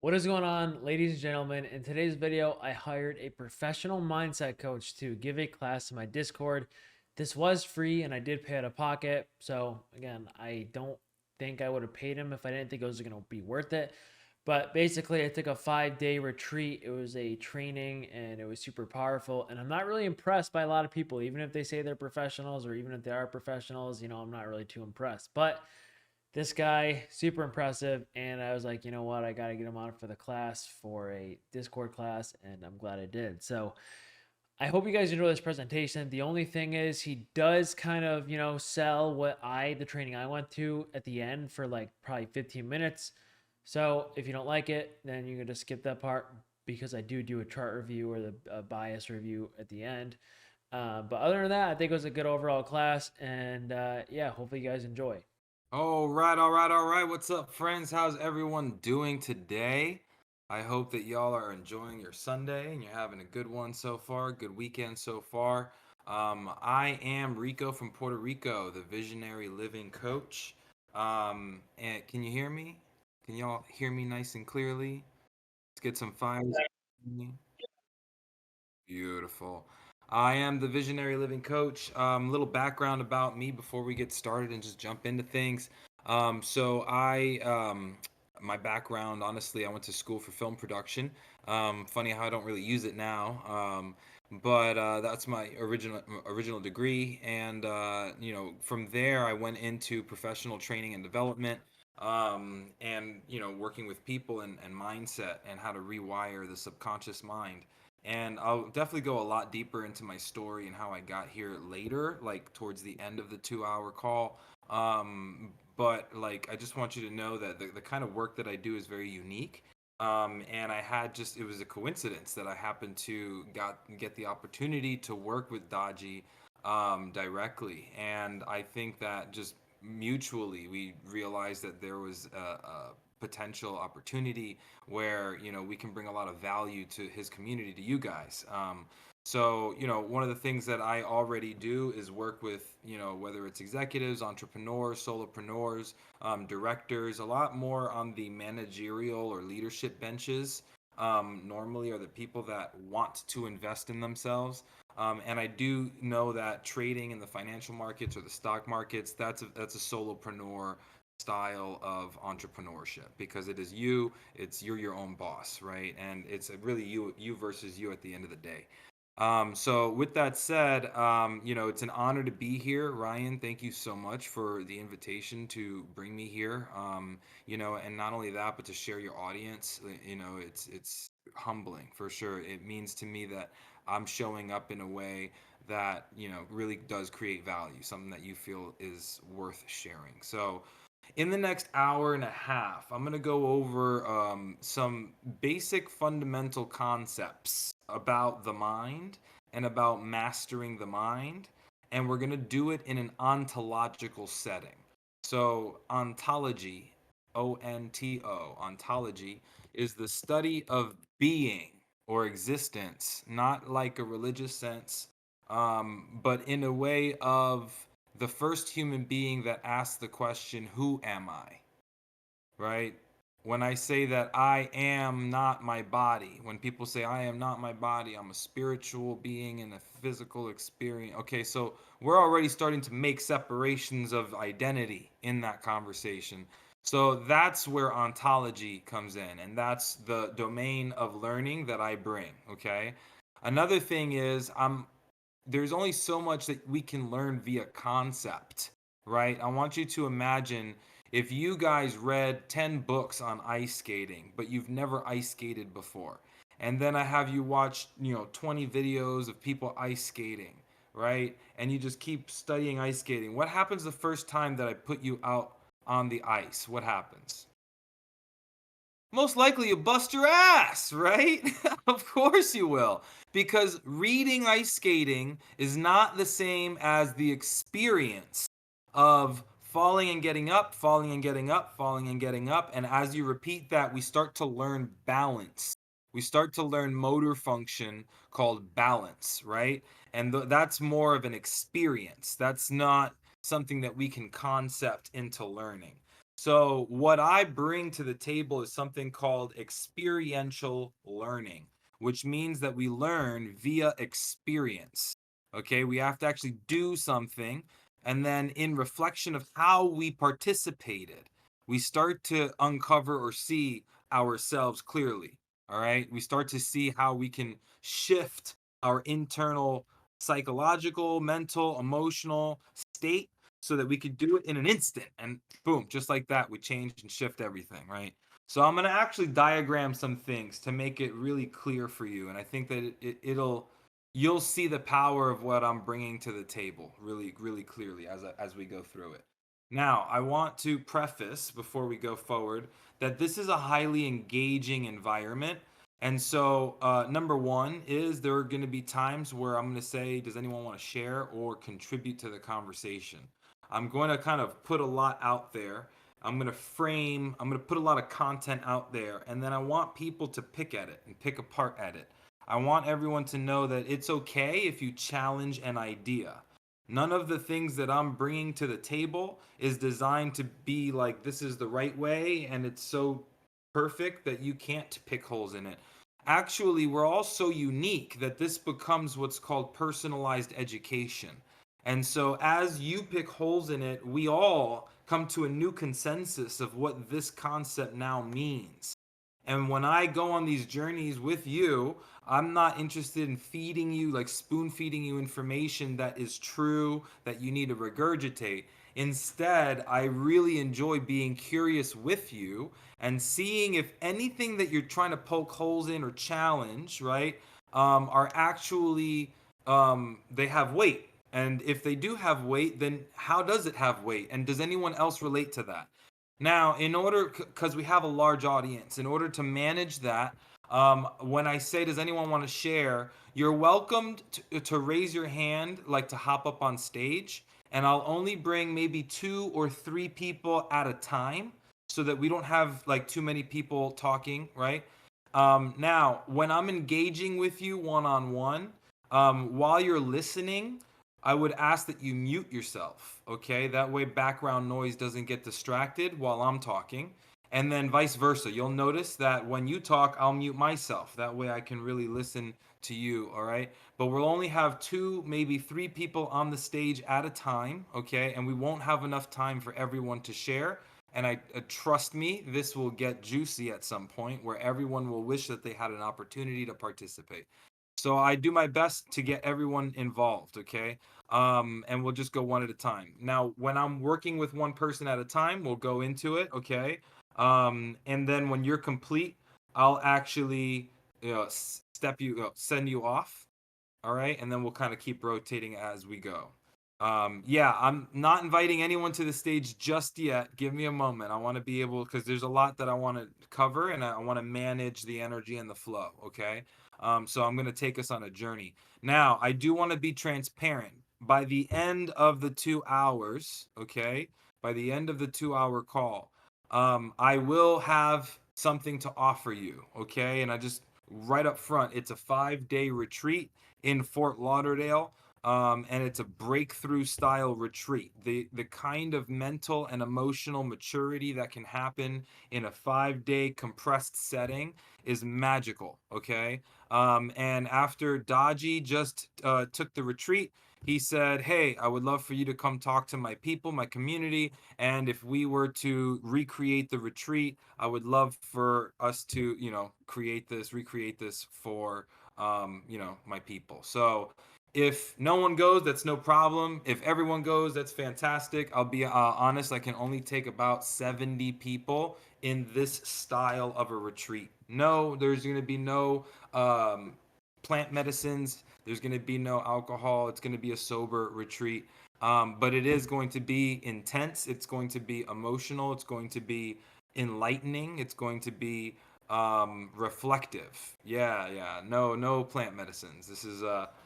What is going on, ladies and gentlemen? In today's video, I hired a professional mindset coach to give a class in my Discord. This was free and I did pay out of pocket. So, again, I don't think I would have paid him if I didn't think it was going to be worth it. But basically, I took a 5-day retreat. It was a training and it was super powerful. And I'm not really impressed by a lot of people, even if they say they're professionals or even if they are professionals, I'm not really too impressed. But this guy, super impressive. And I was like, you know what? I got to get him on for the class, for a Discord class. And I'm glad I did. So I hope you guys enjoy this presentation. The only thing is, he does kind of, sell the training I went to at the end for like probably 15 minutes. So if you don't like it, then you can just skip that part because I do a chart review or the bias review at the end. But other than that, I think it was a good overall class. And yeah, hopefully you guys enjoy. All right, all right, all right. What's up, friends? How's everyone doing today? I hope that y'all are enjoying your Sunday and you're having a good one so far, good weekend so far. I am Rico from Puerto Rico, the Visionary Living Coach. And can you hear me? Can y'all hear me nice and clearly? Let's get some fires. Beautiful. I am the Visionary Living Coach. Little background about me before we get started and just jump into things. My background, honestly, I went to school for film production. Funny how I don't really use it now. But that's my original degree, and from there I went into professional training and development. And working with people and mindset and how to rewire the subconscious mind. And I'll definitely go a lot deeper into my story and how I got here later, like towards the end of the 2 hour call. But like, I just want you to know that the kind of work that I do is very unique. And it was a coincidence that I happened to get the opportunity to work with Dodgy directly. And I think that just mutually we realized that there was a potential opportunity where we can bring a lot of value to his community, to you guys. One of the things that I already do is work with whether it's executives, entrepreneurs, solopreneurs, directors, a lot more on the managerial or leadership benches. Normally are the people that want to invest in themselves. And I do know that trading in the financial markets or the stock markets, that's a solopreneur style of entrepreneurship, because you're your own boss, right? And it's really you versus you at the end of the day. So with that said, it's an honor to be here. Ryan, thank you so much for the invitation to bring me here. And not only that, but to share your audience. It's humbling for sure. It means to me that I'm showing up in a way that really does create value, something that you feel is worth sharing. So in the next hour and a half, I'm going to go over some basic fundamental concepts about the mind and about mastering the mind. And we're going to do it in an ontological setting. So, ontology, ontology, is the study of being or existence, not like a religious sense, but in a way of the first human being that asked the question, who am I? Right? When I say that I am not my body, when people say I am not my body, I'm a spiritual being in a physical experience. Okay, so we're already starting to make separations of identity in that conversation. So that's where ontology comes in, and that's the domain of learning that I bring. Okay. Another thing is there's only so much that we can learn via concept, right? I want you to imagine if you guys read 10 books on ice skating, but you've never ice skated before. And then I have you watch, 20 videos of people ice skating, right? And you just keep studying ice skating. What happens the first time that I put you out on the ice? What happens? Most likely you bust your ass, right? Of course you will. Because reading ice skating is not the same as the experience of falling and getting up, falling and getting up, falling and getting up. And as you repeat that, we start to learn balance. We start to learn motor function called balance, right? And that's more of an experience. That's not something that we can concept into learning. So what I bring to the table is something called experiential learning, which means that we learn via experience. Okay, we have to actually do something, and then in reflection of how we participated, we start to uncover or see ourselves clearly. All right, we start to see how we can shift our internal psychological, mental, emotional state so that we could do it in an instant, and boom, just like that, we change and shift everything, right? So I'm going to actually diagram some things to make it really clear for you, and I think that it'll you'll see the power of what I'm bringing to the table really, really clearly as we go through it. Now, I want to preface before we go forward that this is a highly engaging environment. And so, number one is there are going to be times where I'm going to say, does anyone want to share or contribute to the conversation? I'm going to kind of put a lot out there. I'm going to put a lot of content out there, and then I want people to pick at it and pick apart at it. I want everyone to know that it's okay if you challenge an idea. None of the things that I'm bringing to the table is designed to be like this is the right way and it's so perfect that you can't pick holes in it. Actually, we're all so unique that this becomes what's called personalized education. And so, as you pick holes in it, we all come to a new consensus of what this concept now means. And when I go on these journeys with you, I'm not interested in feeding you, like spoon feeding you information that is true, that you need to regurgitate. Instead, I really enjoy being curious with you and seeing if anything that you're trying to poke holes in or challenge, right, are actually, they have weight. And if they do have weight, then how does it have weight? And does anyone else relate to that? Now, in order, because we have a large audience, in order to manage that, when I say, does anyone want to share, you're welcome to raise your hand, like to hop up on stage, and I'll only bring maybe 2 or 3 people at a time so that we don't have like too many people talking, right? Now, when I'm engaging with you one on one, while you're listening, I would ask that you mute yourself, okay? That way background noise doesn't get distracted while I'm talking. And then vice versa. You'll notice that when you talk, I'll mute myself. That way I can really listen to you, all right? But we'll only have 2, maybe 3 people on the stage at a time, okay? And we won't have enough time for everyone to share. And I trust me, this will get juicy at some point where everyone will wish that they had an opportunity to participate. So I do my best to get everyone involved, okay? And we'll just go one at a time. Now, when I'm working with one person at a time, we'll go into it, okay? And then when you're complete, I'll actually, send you off, all right? And then we'll kind of keep rotating as we go. Yeah, I'm not inviting anyone to the stage just yet. Give me a moment. I want to be able, because there's a lot that I want to cover and I want to manage the energy and the flow, okay? So I'm going to take us on a journey. Now, I do want to be transparent. By the end of the 2 hours, okay, by the end of the 2 hour call, I will have something to offer you, okay? And I just, right up front, it's a 5-day retreat in Fort Lauderdale. And it's a breakthrough style retreat. The kind of mental and emotional maturity that can happen in a 5-day compressed setting is magical. Okay. And after Dodgy just took the retreat, he said, "Hey, I would love for you to come talk to my people, my community, and if we were to recreate the retreat, I would love for us to, recreate this for, my people." So if no one goes, that's no problem. If everyone goes, that's fantastic. I'll be honest, I can only take about 70 people in this style of a retreat. No, there's going to be no plant medicines, there's going to be no alcohol. It's going to be a sober retreat. But it is going to be intense, it's going to be emotional, it's going to be enlightening, it's going to be reflective. Yeah, no plant medicines. This is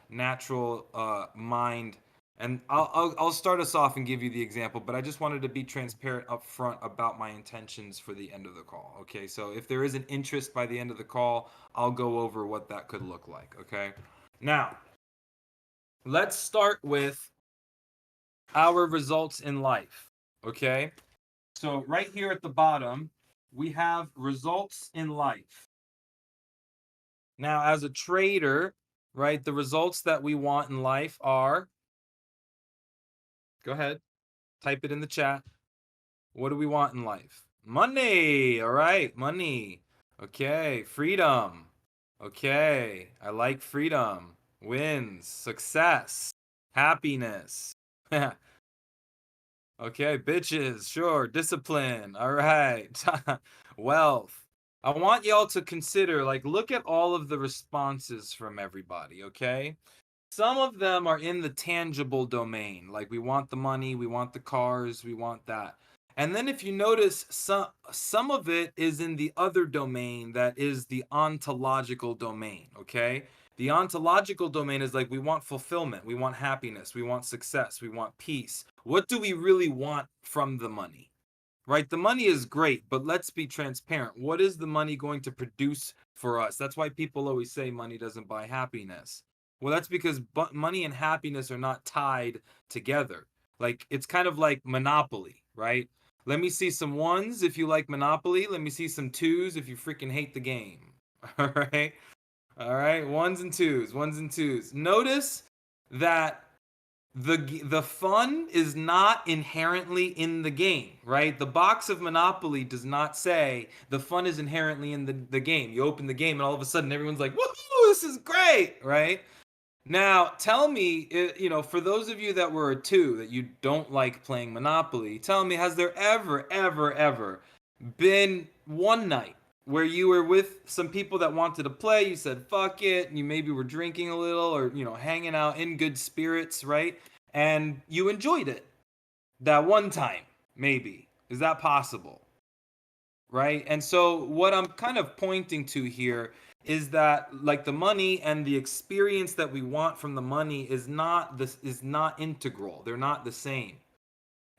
natural mind. And I'll start us off and give you the example, but I just wanted to be transparent up front about my intentions for the end of the call. Okay, so if there is an interest by the end of the call, I'll go over what that could look like. Okay, now let's start with our results in life. Okay, So right here at the bottom, we have results in life. Now, as a trader, right, the results that we want in life are, go ahead, type it in the chat. What do we want in life? Money. All right, money. Okay, freedom. Okay, I like freedom. Wins, success, happiness. Okay, bitches, sure, discipline. All right. Wealth. I want y'all to consider, like, look at all of the responses from everybody, okay? Some of them are in the tangible domain, like we want the money, we want the cars, we want that. And then if you notice, some of it is in the other domain that is the ontological domain, okay? The ontological domain is like we want fulfillment, we want happiness, we want success, we want peace. What do we really want from the money? Right? The money is great, but let's be transparent. What is the money going to produce for us? That's why people always say money doesn't buy happiness. Well, that's because money and happiness are not tied together. Like, it's kind of like Monopoly, right? Let me see some ones if you like Monopoly. Let me see some twos if you freaking hate the game. All right? All right, ones and twos, ones and twos. Notice that the fun is not inherently in the game, right? The box of Monopoly does not say the fun is inherently in the game. You open the game and all of a sudden everyone's like, woohoo, this is great, right? Now, tell me, you know, for those of you that were a two, that you don't like playing Monopoly, tell me, has there ever been one night where you were with some people that wanted to play, you said, fuck it, and you maybe were drinking a little or, you know, hanging out in good spirits, right? And you enjoyed it that one time, maybe. Is that possible? Right? And so what I'm kind of pointing to here is that like the money and the experience that we want from the money is not integral. They're not the same.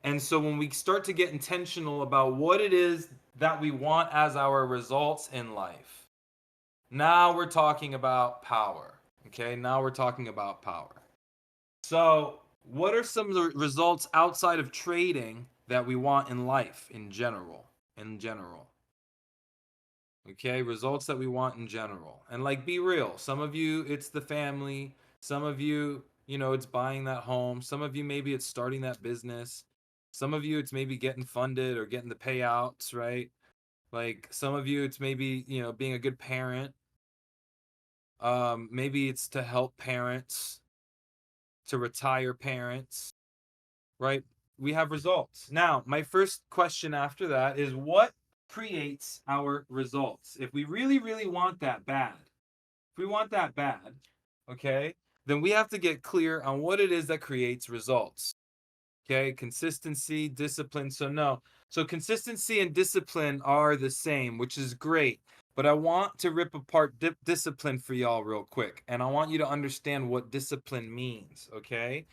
And so when we start to get intentional about what it is that we want as our results in life, now we're talking about power. Okay? Now we're talking about power. So, what are some of the results outside of trading that we want in life in general? In general. Okay, results that we want in general. And like, be real. Some of you, it's the family. Some of you, you know, it's buying that home. Some of you, maybe it's starting that business. Some of you, it's maybe getting funded or getting the payouts, right? Like, some of you, it's maybe, you know, being a good parent. Maybe it's to help parents, to retire parents, right? We have results. Now, my first question after that is what creates our results? If we really want that bad, if we want that bad, okay, then we have to get clear on what it is that creates results. Okay, consistency, discipline. So consistency and discipline are the same, which is great. But I want to rip apart discipline for y'all real quick. And I want you to understand what discipline means, okay?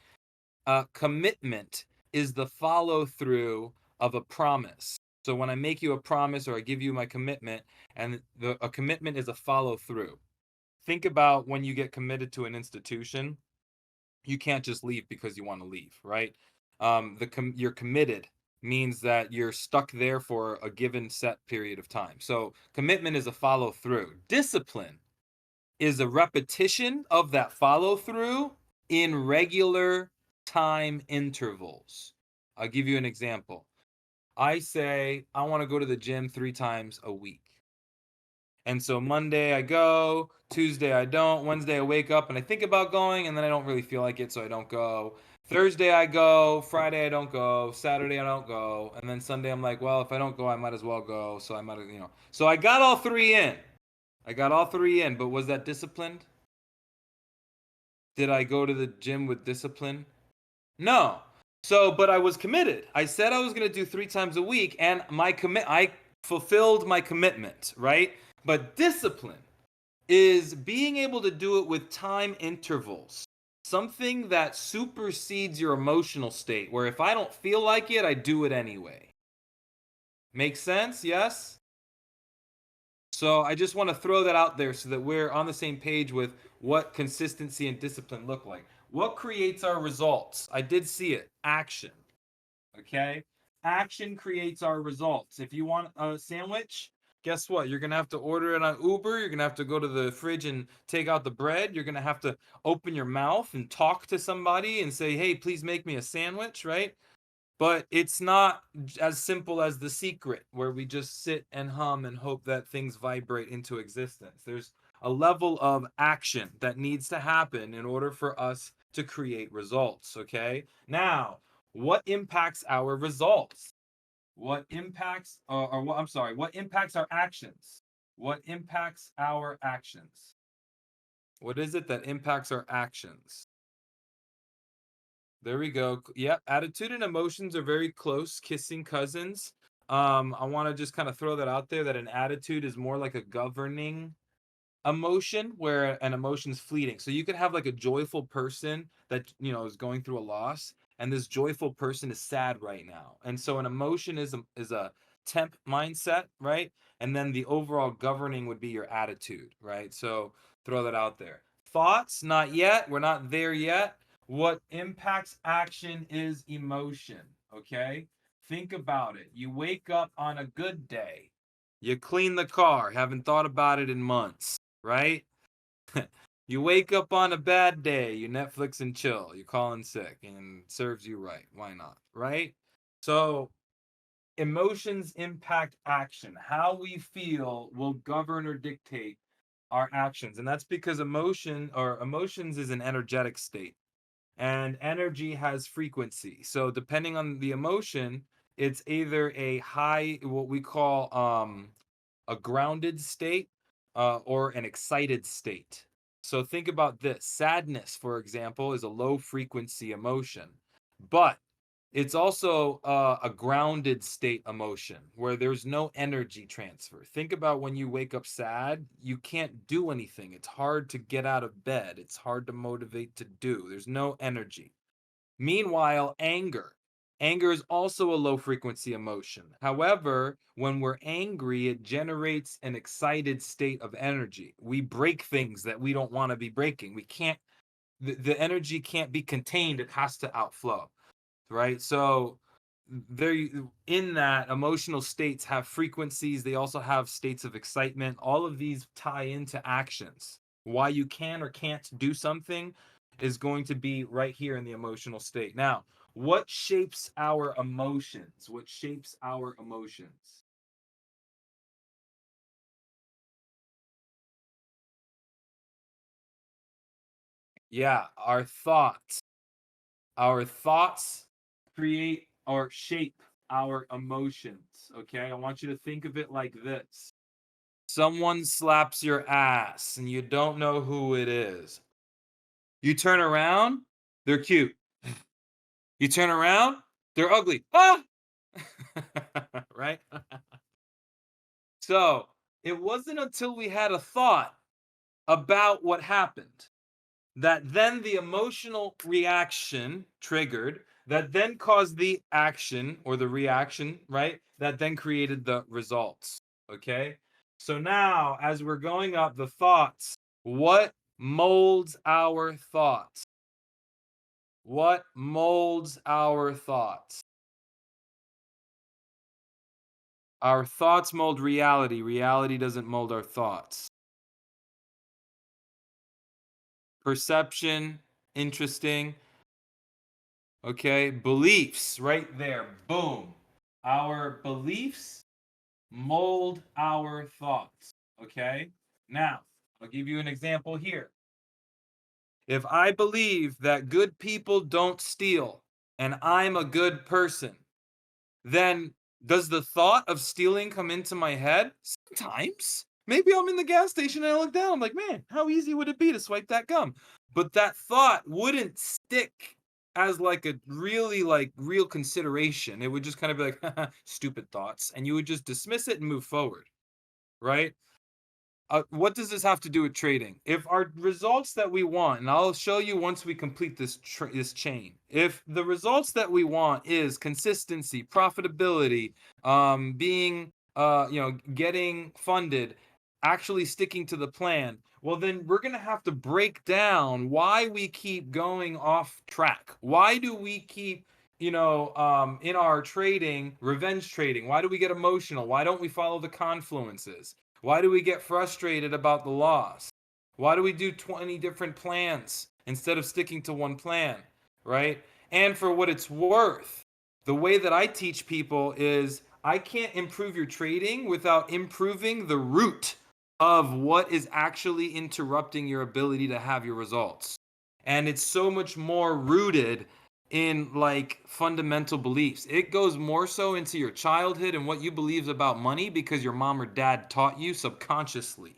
Commitment is the follow through of a promise. So when I make you a promise or I give you my commitment, and a commitment is a follow through. Think about when you get committed to an institution, you can't just leave because you want to leave, right? You're committed means that you're stuck there for a given set period of time. So commitment is a follow through. Discipline is a repetition of that follow through in regular time intervals. I'll give you an example. I say I want to go to the gym 3 times a week. And so Monday I go, Tuesday I don't, Wednesday I wake up and I think about going and then I don't really feel like it, so I don't go. Thursday I go, Friday I don't go, Saturday I don't go, and then Sunday I'm like, well, if I don't go, I might as well go, so I might, you know. So I got all 3 in. But was that disciplined? Did I go to the gym with discipline? No. So, but I was committed. I said I was going to do 3 times a week, and I fulfilled my commitment, right? But discipline is being able to do it with time intervals. Something that supersedes your emotional state, where if I don't feel like it, I do it anyway. Make sense? Yes? So I just want to throw that out there so that we're on the same page with what consistency and discipline look like. What creates our results? I did see it. Action. Okay? action creates our results. If you want a sandwich, guess what? You're gonna have to order it on Uber. You're gonna have to go to the fridge and take out the bread. You're gonna have to open your mouth and talk to somebody and say, hey, please make me a sandwich, right? But it's not as simple as The Secret, where we just sit and hum and hope that things vibrate into existence. There's a level of action that needs to happen in order for us to create results, okay? Now, what impacts our results? What impacts, or what, I'm sorry, what impacts our actions? What impacts our actions? What is it that impacts our actions? There we go. Yep, attitude and emotions are very close, kissing cousins. I want to just kind of throw that out there that an attitude is more like a governing emotion, where an emotion is fleeting. So you could have like a joyful person that, you know, is going through a loss, and this joyful person is sad right now. And so an emotion is a temp mindset, right? And then the overall governing would be your attitude, right? So throw that out there. Thoughts, not yet. We're not there yet. What impacts action is emotion, okay? Think about it. You wake up on a good day. You clean the car, haven't thought about it in months, right? You wake up on a bad day, you Netflix and chill, you're calling sick, and it serves you right. Why not, right? So emotions impact action. How we feel will govern or dictate our actions. And that's because emotions is an energetic state. And energy has frequency. So depending on the emotion, it's either a high, what we call a grounded state, or an excited state. So think about this. Sadness, for example, is a low frequency emotion, but it's also a grounded state emotion where there's no energy transfer. Think about when you wake up sad, you can't do anything. It's hard to get out of bed. It's hard to motivate to do. There's no energy. Meanwhile, anger is also a low frequency emotion. However, when we're angry, it generates an excited state of energy. We break things that we don't want to be breaking. We can't, the energy can't be contained, it has to outflow, right? So there, in that, emotional states have frequencies. They also have states of excitement. All of these tie into actions. Why you can or can't do something is going to be right here in the emotional state. Now, what shapes our emotions? What shapes our emotions? Yeah, our thoughts. Our thoughts create or shape our emotions. Okay, I want you to think of it like this. Someone slaps your ass and you don't know who it is. You turn around, they're cute. You turn around, they're ugly. Ah! Right? So it wasn't until we had a thought about what happened that then the emotional reaction triggered, that then caused the action or the reaction, right? That then created the results. Okay. So now, as we're going up, the thoughts, what molds our thoughts? What molds our thoughts? Our thoughts mold reality. Reality doesn't mold our thoughts. Perception, interesting. Okay, beliefs right there. Boom. Our beliefs mold our thoughts. Okay, now I'll give you an example here. If I believe that good people don't steal and I'm a good person, then does the thought of stealing come into my head? Sometimes. Maybe I'm in the gas station and I look down. I'm like, man, how easy would it be to swipe that gum? But that thought wouldn't stick as like a really like real consideration. It would just kind of be like, stupid thoughts. And you would just dismiss it and move forward. Right? What does this have to do with trading? If our results that we want, and I'll show you once we complete this chain. If the results that we want is consistency, profitability, being getting funded, actually sticking to the plan, well then we're gonna have to break down why we keep going off track. Why do we keep in our trading, revenge trading, why do we get emotional? Why don't we follow the confluences? Why do we get frustrated about the loss? Why do we do 20 different plans instead of sticking to one plan, right? And for what it's worth, the way that I teach people is I can't improve your trading without improving the root of what is actually interrupting your ability to have your results. And it's so much more rooted in like fundamental beliefs. It goes more so into your childhood and what you believe about money because your mom or dad taught you subconsciously.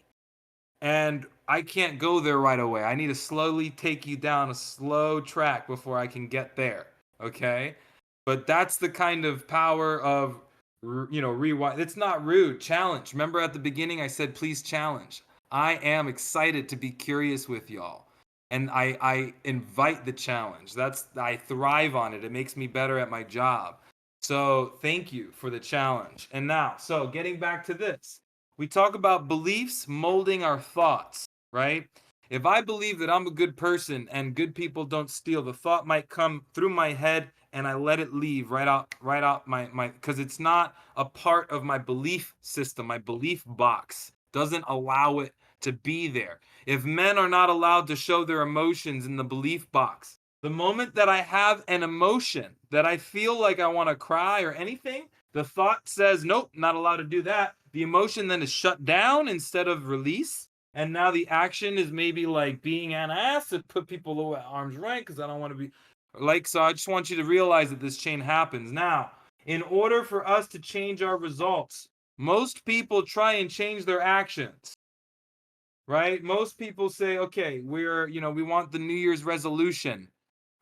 And I can't go there right away. I need to slowly take you down a slow track before I can get there. Okay? But that's the kind of power of rewind. It's not rude. Challenge. Remember at the beginning I said please challenge. I am excited to be curious with y'all. And I invite the challenge. I thrive on it. It makes me better at my job. So thank you for the challenge. And now, so getting back to this, we talk about beliefs molding our thoughts, right? If I believe that I'm a good person and good people don't steal, the thought might come through my head and I let it leave right out my because it's not a part of my belief system, my belief box doesn't allow it to be there. If men are not allowed to show their emotions in the belief box, the moment that I have an emotion that I feel like I want to cry or anything, the thought says, nope, not allowed to do that. The emotion then is shut down instead of release. And now the action is maybe like being an ass to put people at arm's length because I don't want to be like, so I just want you to realize that this chain happens. Now, in order for us to change our results, most people try and change their actions, right? Most people say, okay, we want the New Year's resolution.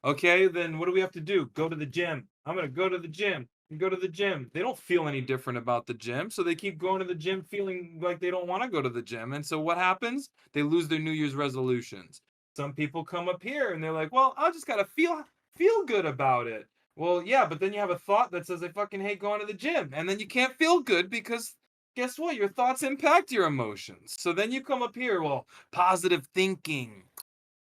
Okay, then what do we have to do? Go to the gym. I'm going to go to the gym and go to the gym. They don't feel any different about the gym. So they keep going to the gym feeling like they don't want to go to the gym. And so what happens? They lose their New Year's resolutions. Some people come up here and they're like, well, I just got to feel good about it. Well, yeah, but then you have a thought that says, I fucking hate going to the gym. And then you can't feel good because guess what? Your thoughts impact your emotions. So then you come up here, well, positive thinking,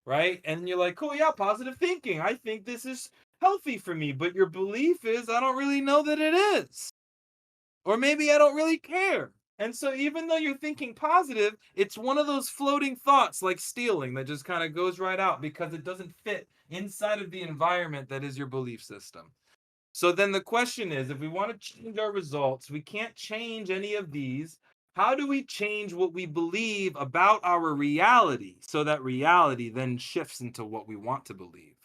right? And you're like, cool, yeah, positive thinking. I think this is healthy for me. But your belief is, I don't really know that it is. Or maybe I don't really care. And so even though you're thinking positive, it's one of those floating thoughts like stealing that just kind of goes right out because it doesn't fit inside of the environment that is your belief system. So then the question is, if we want to change our results, we can't change any of these. How do we change what we believe about our reality so that reality then shifts into what we want to believe?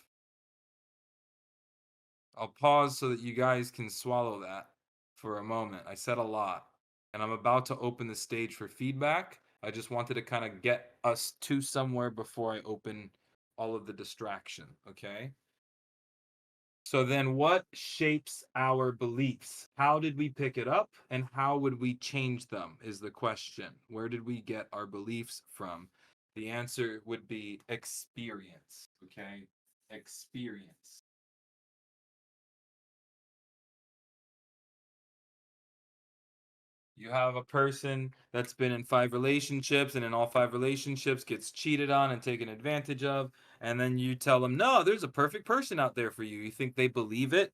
I'll pause so that you guys can swallow that for a moment. I said a lot, and I'm about to open the stage for feedback. I just wanted to kind of get us to somewhere before I open all of the distraction, okay? So then what shapes our beliefs? How did we pick it up and how would we change them is the question. Where did we get our beliefs from? The answer would be experience, okay? Experience. You have a person that's been in 5 relationships and in all 5 relationships gets cheated on and taken advantage of, and then you tell them, "No, there's a perfect person out there for you." You think they believe it?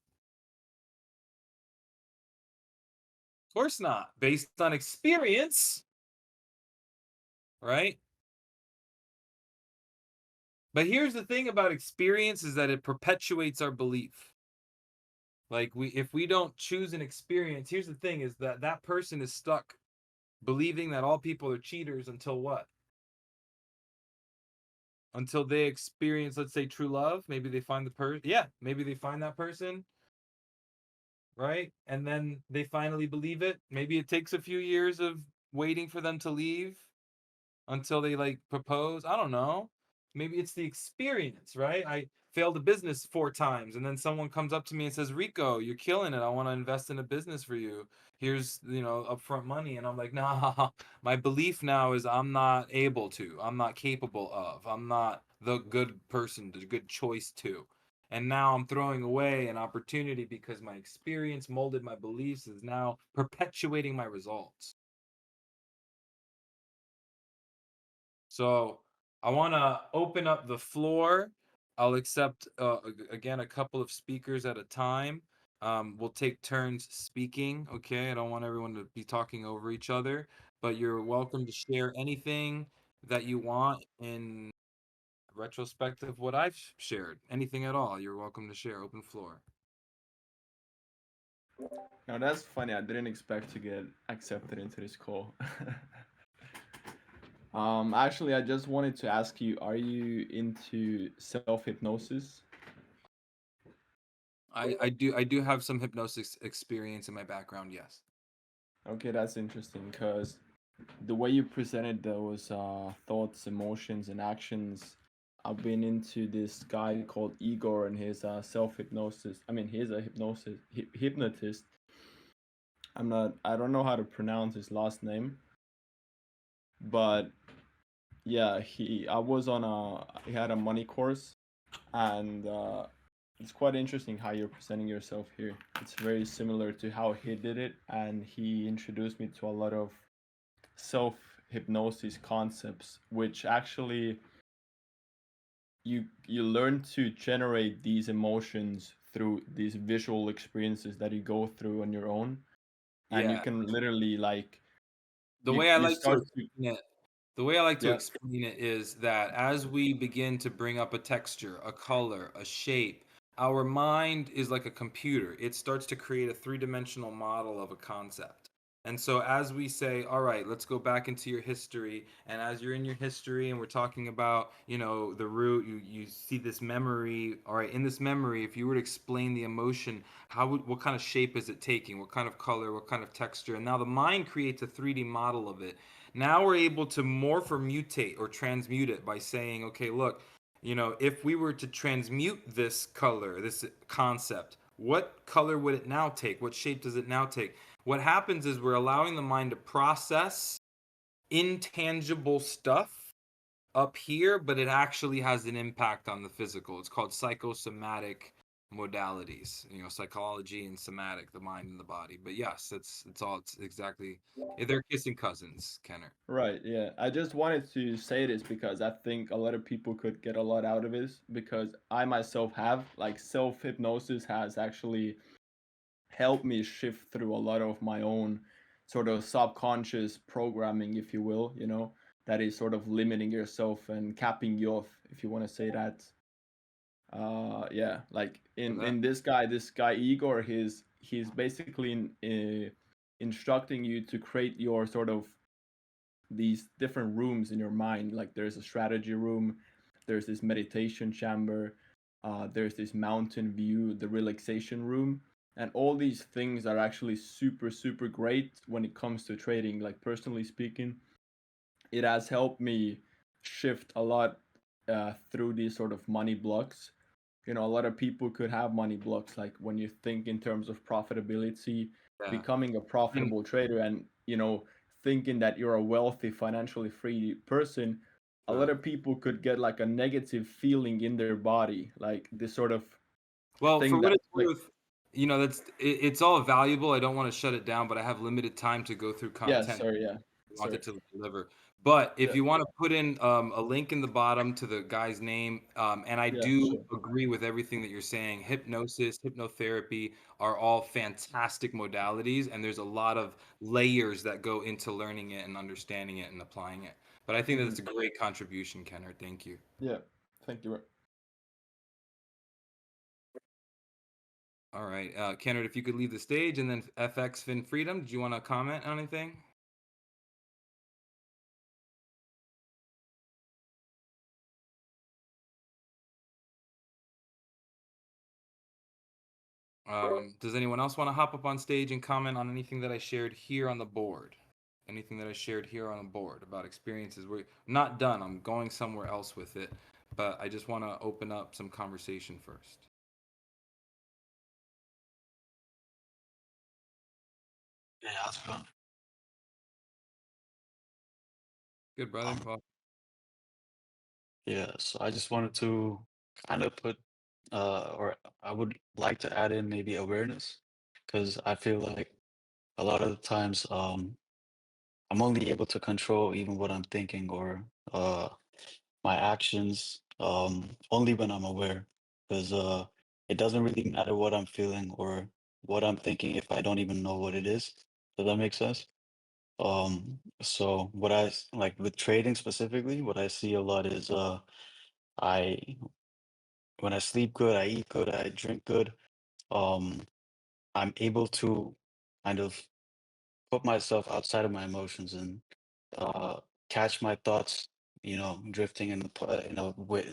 Of course not. Based on experience, right? But here's the thing about experience is that it perpetuates our belief. Like if we don't choose an experience, here's the thing is that that person is stuck believing that all people are cheaters until what? Until they experience, let's say, true love. Maybe they find the person. Yeah, maybe they find that person, right? And then they finally believe it. Maybe it takes a few years of waiting for them to leave until they like propose. I don't know. Maybe it's the experience, right? I failed a business 4 times and then someone comes up to me and says, Rico, you're killing it. I want to invest in a business for you. Here's, upfront money. And I'm like, nah, my belief now is I'm not able to, I'm not capable of, I'm not the good person, the good choice to. And now I'm throwing away an opportunity because my experience molded my beliefs is now perpetuating my results. So I want to open up the floor I'll accept again a couple of speakers at a time. We'll take turns speaking. Okay, I don't want everyone to be talking over each other, but you're welcome to share anything that you want in retrospect of what I've shared. Anything at all, you're welcome to share. Open floor. Now that's funny. I didn't expect to get accepted into this call. Actually, I just wanted to ask you: are you into self hypnosis? I do have some hypnosis experience in my background. Yes. Okay, that's interesting because the way you presented those thoughts, emotions, and actions. I've been into this guy called Igor and his self hypnosis. I mean, he's a hypnotist. I don't know how to pronounce his last name, but yeah, I was on he had a money course, and it's quite interesting how you're presenting yourself here. It's very similar to how he did it, and he introduced me to a lot of self hypnosis concepts, which actually you learn to generate these emotions through these visual experiences that you go through on your own, and you Yeah. can literally like The way I you like to start to explain it, the way I like to yeah. explain it is that as we begin to bring up a texture, a color, a shape, our mind is like a computer. It starts to create a three-dimensional model of a concept. And so as we say, all right, let's go back into your history, and as you're in your history and we're talking about, the root, you see this memory, all right, in this memory, if you were to explain the emotion, what kind of shape is it taking? What kind of color, what kind of texture? And now the mind creates a 3D model of it. Now we're able to morph or mutate or transmute it by saying, okay, look, if we were to transmute this color, this concept, what color would it now take? What shape does it now take? What happens is we're allowing the mind to process intangible stuff up here, but it actually has an impact on the physical. It's called psychosomatic modalities, psychology and somatic, the mind and the body. But yes, it's exactly, they're kissing cousins, Kenner. Right, yeah. I just wanted to say this because I think a lot of people could get a lot out of this because I myself have like self hypnosis has actually helped me shift through a lot of my own sort of subconscious programming, if you will, that is sort of limiting yourself and capping you off, if you want to say that. Yeah, like For in that. this guy Igor, he's basically instructing you to create your sort of these different rooms in your mind. Like there's a strategy room, there's this meditation chamber, there's this mountain view, the relaxation room, and all these things are actually super super great when it comes to trading. Like personally speaking, it has helped me shift a lot through these sort of money blocks. A lot of people could have money blocks, like when you think in terms of profitability, Yeah. becoming a And profitable trader, and thinking that you're a wealthy, financially free person. A lot uh, of people could get like a negative feeling in their body, like this sort of well, for thing what that it's like worth, it's all valuable. I don't want to shut it down, but I have limited time to go through yeah, content sorry, yeah, wanted sorry, to deliver. But if yeah, you want to put in a link in the bottom to the guy's name, and I yeah, do sure. agree with everything that you're saying, hypnosis, hypnotherapy are all fantastic modalities, and there's a lot of layers that go into learning it and understanding it and applying it. But I think that Hmm. it's a great contribution, Kenner. Thank you. Yeah, thank you. All right, Kennard, if you could leave the stage, and then FX Fin Freedom, did you want to comment on anything? Does anyone else want to hop up on stage and comment on anything that I shared here on the board? Anything that I shared here on the board about experiences? We're not done. I'm going somewhere else with it, but I just want to open up some conversation first. Yeah, that's fun. Good, brother. Um, Well, yeah, so I just wanted to kind of put, or I would like to add in maybe awareness, because I feel like a lot of the times, I'm only able to control even what I'm thinking or my actions only when I'm aware, because it doesn't really matter what I'm feeling or what I'm thinking if I don't even know what it is. Does that make sense? So what like with trading specifically, what I see a lot is I when I sleep good, I eat good, I drink good. Um, I'm able to kind of put myself outside of my emotions and uh, catch my thoughts, drifting in a way,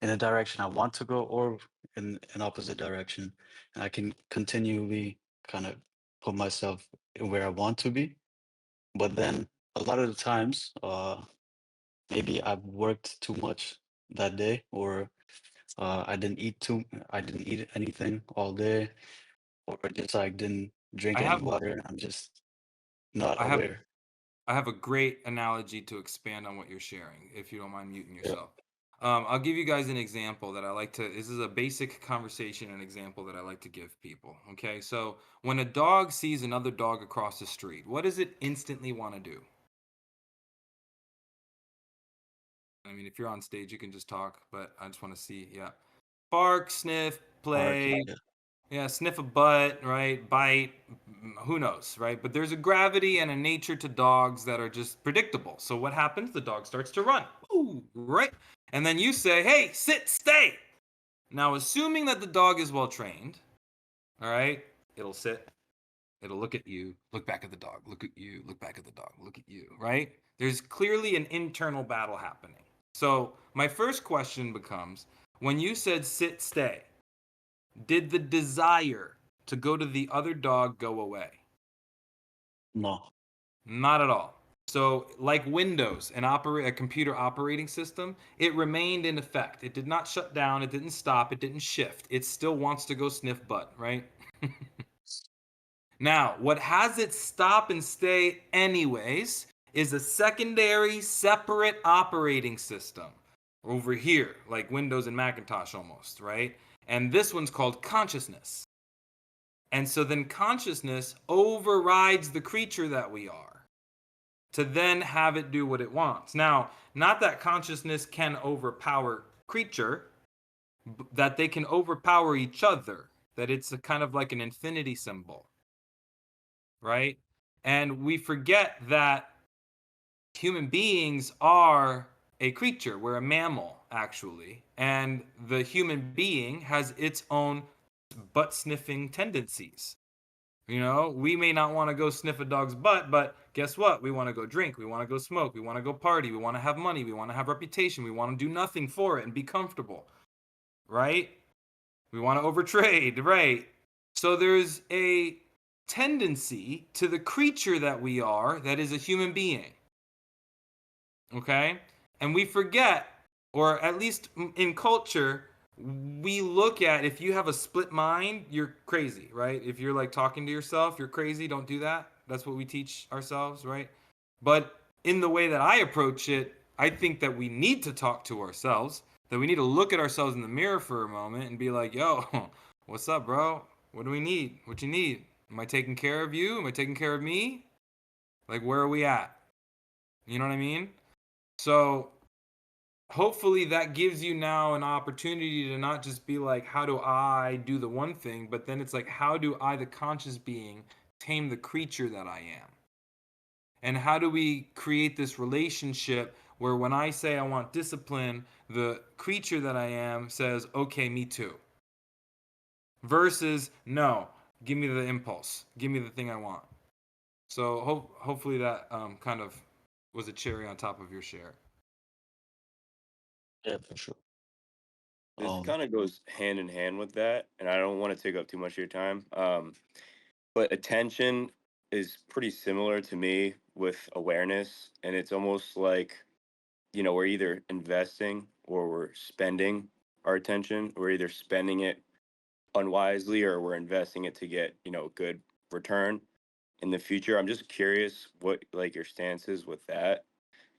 in a direction I want to go or in an opposite direction. And I can continually kind of put myself where I want to be. But then a lot of the times, maybe I've worked too much that day, or I didn't eat anything all day, or just like didn't I drink any have water. I'm just not I have aware. I have a great analogy to expand on what you're sharing, if you don't mind muting Yeah. yourself. I'll give you guys an example that I like to. This is a basic conversation, an example that I like to give people. Okay, so when a dog sees another dog across the street, what does it instantly want to do? I mean, if you're on stage, you can just talk, but I just want to see. Yeah, bark, sniff, Park. play. Yeah. Yeah, sniff a butt, right? Bite, who knows, right? But there's a gravity and a nature to dogs that are just predictable. So what happens? The dog starts to run. Ooh, right? And then you say, hey, sit, stay. Now, assuming that the dog is well trained, all right, it'll sit, it'll look at you, look back at the dog, look at you, look back at the dog, look at you, right? There's clearly an internal battle happening. So my first question becomes, when you said sit, stay, did the desire to go to the other dog go away? No. Not at all. So, like Windows, a computer operating system, it remained in effect. It did not shut down. It didn't stop. It didn't shift. It still wants to go sniff butt, right? Now, what has it stop and stay anyways is a secondary separate operating system over here, like Windows and Macintosh almost, right? And this one's called consciousness. And so then consciousness overrides the creature that we are to then have it do what it wants. Now, not that consciousness can overpower creature, that they can overpower each other, that it's a kind of like an infinity symbol, right? And we forget that human beings are a creature. We're a mammal, actually. And the human being has its own butt sniffing tendencies. You know, we may not want to go sniff a dog's butt, but guess what? We want to go drink. We want to go smoke. We want to go party. We want to have money. We want to have reputation. We want to do nothing for it and be comfortable, right? We want to overtrade, right? So there's a tendency to the creature that we are that is a human being, okay? And we forget, or at least in culture, we look at, if you have a split mind, you're crazy, right? If you're like talking to yourself, you're crazy, don't do that. That's what we teach ourselves, right? But in the way that I approach it, I think that we need to talk to ourselves, that we need to look at ourselves in the mirror for a moment and be like, yo, what's up, bro? What do we need? What you need? Am I taking care of you? Am I taking care of me? Like, where are we at? You know what I mean? So hopefully that gives you now an opportunity to not just be like, how do I do the one thing, but then it's like, how do I, the conscious being, tame the creature that I am? And how do we create this relationship where when I say I want discipline, the creature that I am says, okay, me too. Versus, no, give me the impulse, give me the thing I want. So hopefully that kind of was a cherry on top of your share. Yeah, for sure. This Um, kind of goes hand in hand with that, and I don't want to take up too much of your time. But attention is pretty similar to me with awareness, and it's almost like, we're either investing or we're spending our attention. We're either spending it unwisely or we're investing it to get, good return in the future. I'm just curious what like your stance is with that,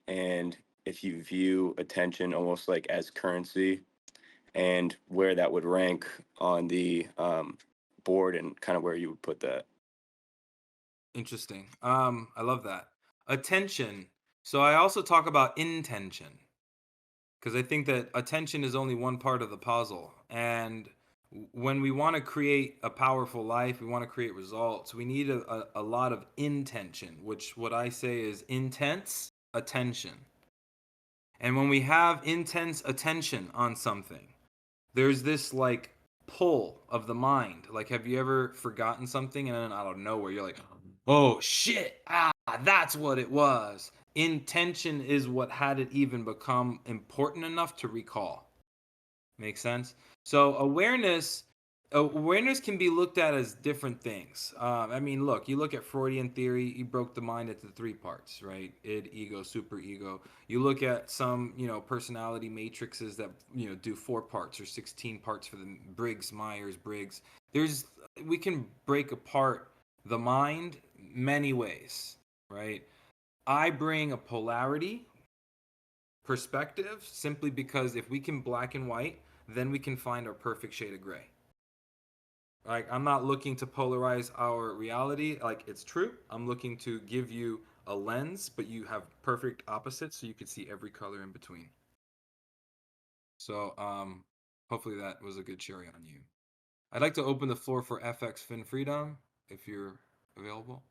and if you view attention almost like as currency and where that would rank on the board and kind of where you would put that. Interesting. I love that. Attention. So I also talk about intention. because I think that attention is only one part of the puzzle. And when we want to create a powerful life, we want to create results, we need a lot of intention, which what I say is intense attention. And when we have intense attention on something, there's this like pull of the mind. Like, have you ever forgotten something and then out of nowhere you're like, oh shit, that's what it was. Intention is what had it even become important enough to recall. Make sense? So awareness can be looked at as different things. I mean, look, you look at Freudian theory, he broke the mind into 3 parts, right? Id, ego, superego. You look at some, personality matrices that, do 4 parts or 16 parts for the Briggs, Myers, Briggs. We can break apart the mind many ways, right? I bring a polarity perspective simply because if we can black and white, then we can find our perfect shade of gray. Like, I'm not looking to polarize our reality like it's true. I'm looking to give you a lens, but you have perfect opposites so you can see every color in between. So hopefully that was a good cherry on you. I'd like to open the floor for FX Fin Freedom if you're available.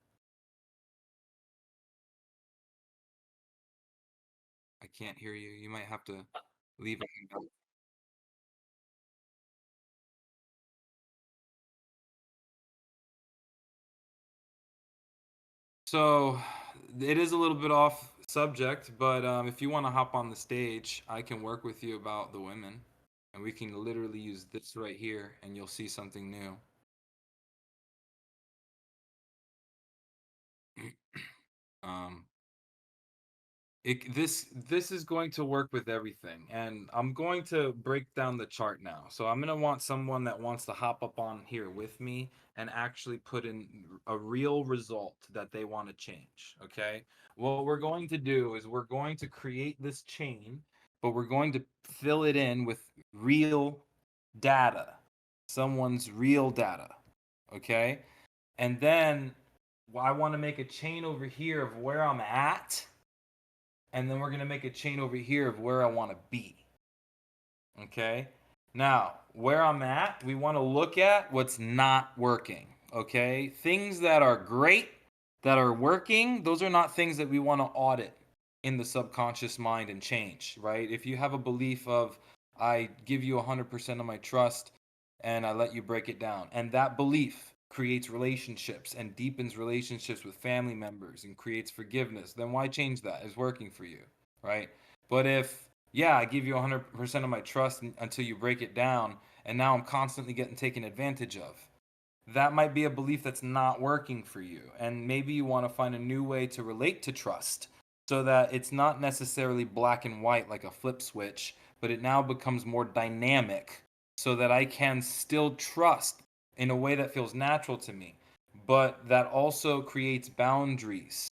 I can't hear you. You might have to leave. So it is a little bit off subject, but if you want to hop on the stage, I can work with you about the women, and we can literally use this right here, and you'll see something new. This is going to work with everything, and I'm going to break down the chart now. So I'm going to want someone that wants to hop up on here with me and actually put in a real result that they want to change. Okay, what we're going to do is we're going to create this chain, but we're going to fill it in with real data, someone's real data. Okay, and then I want to make a chain over here of where I'm at, and then we're going to make a chain over here of where I want to be. Okay? Now, where I'm at, we want to look at what's not working. Okay? Things that are great, that are working, those are not things that we want to audit in the subconscious mind and change, right? If you have a belief of, I give you 100% of my trust and I let you break it down, and that belief creates relationships and deepens relationships with family members and creates forgiveness, then why change that? It's working for you, right? But if, yeah, I give you 100% of my trust until you break it down, and now I'm constantly getting taken advantage of, that might be a belief that's not working for you. And maybe you want to find a new way to relate to trust so that it's not necessarily black and white like a flip switch, but it now becomes more dynamic so that I can still trust in a way that feels natural to me, but that also creates boundaries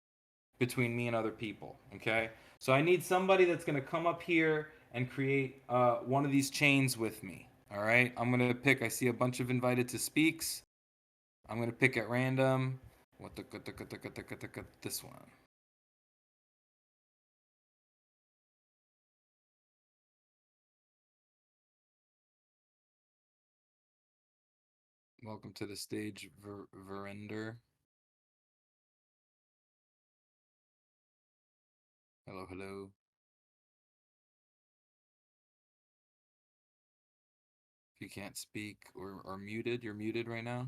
between me and other people. Okay, so I need somebody that's going to come up here and create one of these chains with me. All right, I'm going to pick, I see a bunch of invited to speaks. I'm going to pick at random. This one. Welcome to the stage, Verinder. Hello, hello. If you can't speak or are muted, you're muted right now.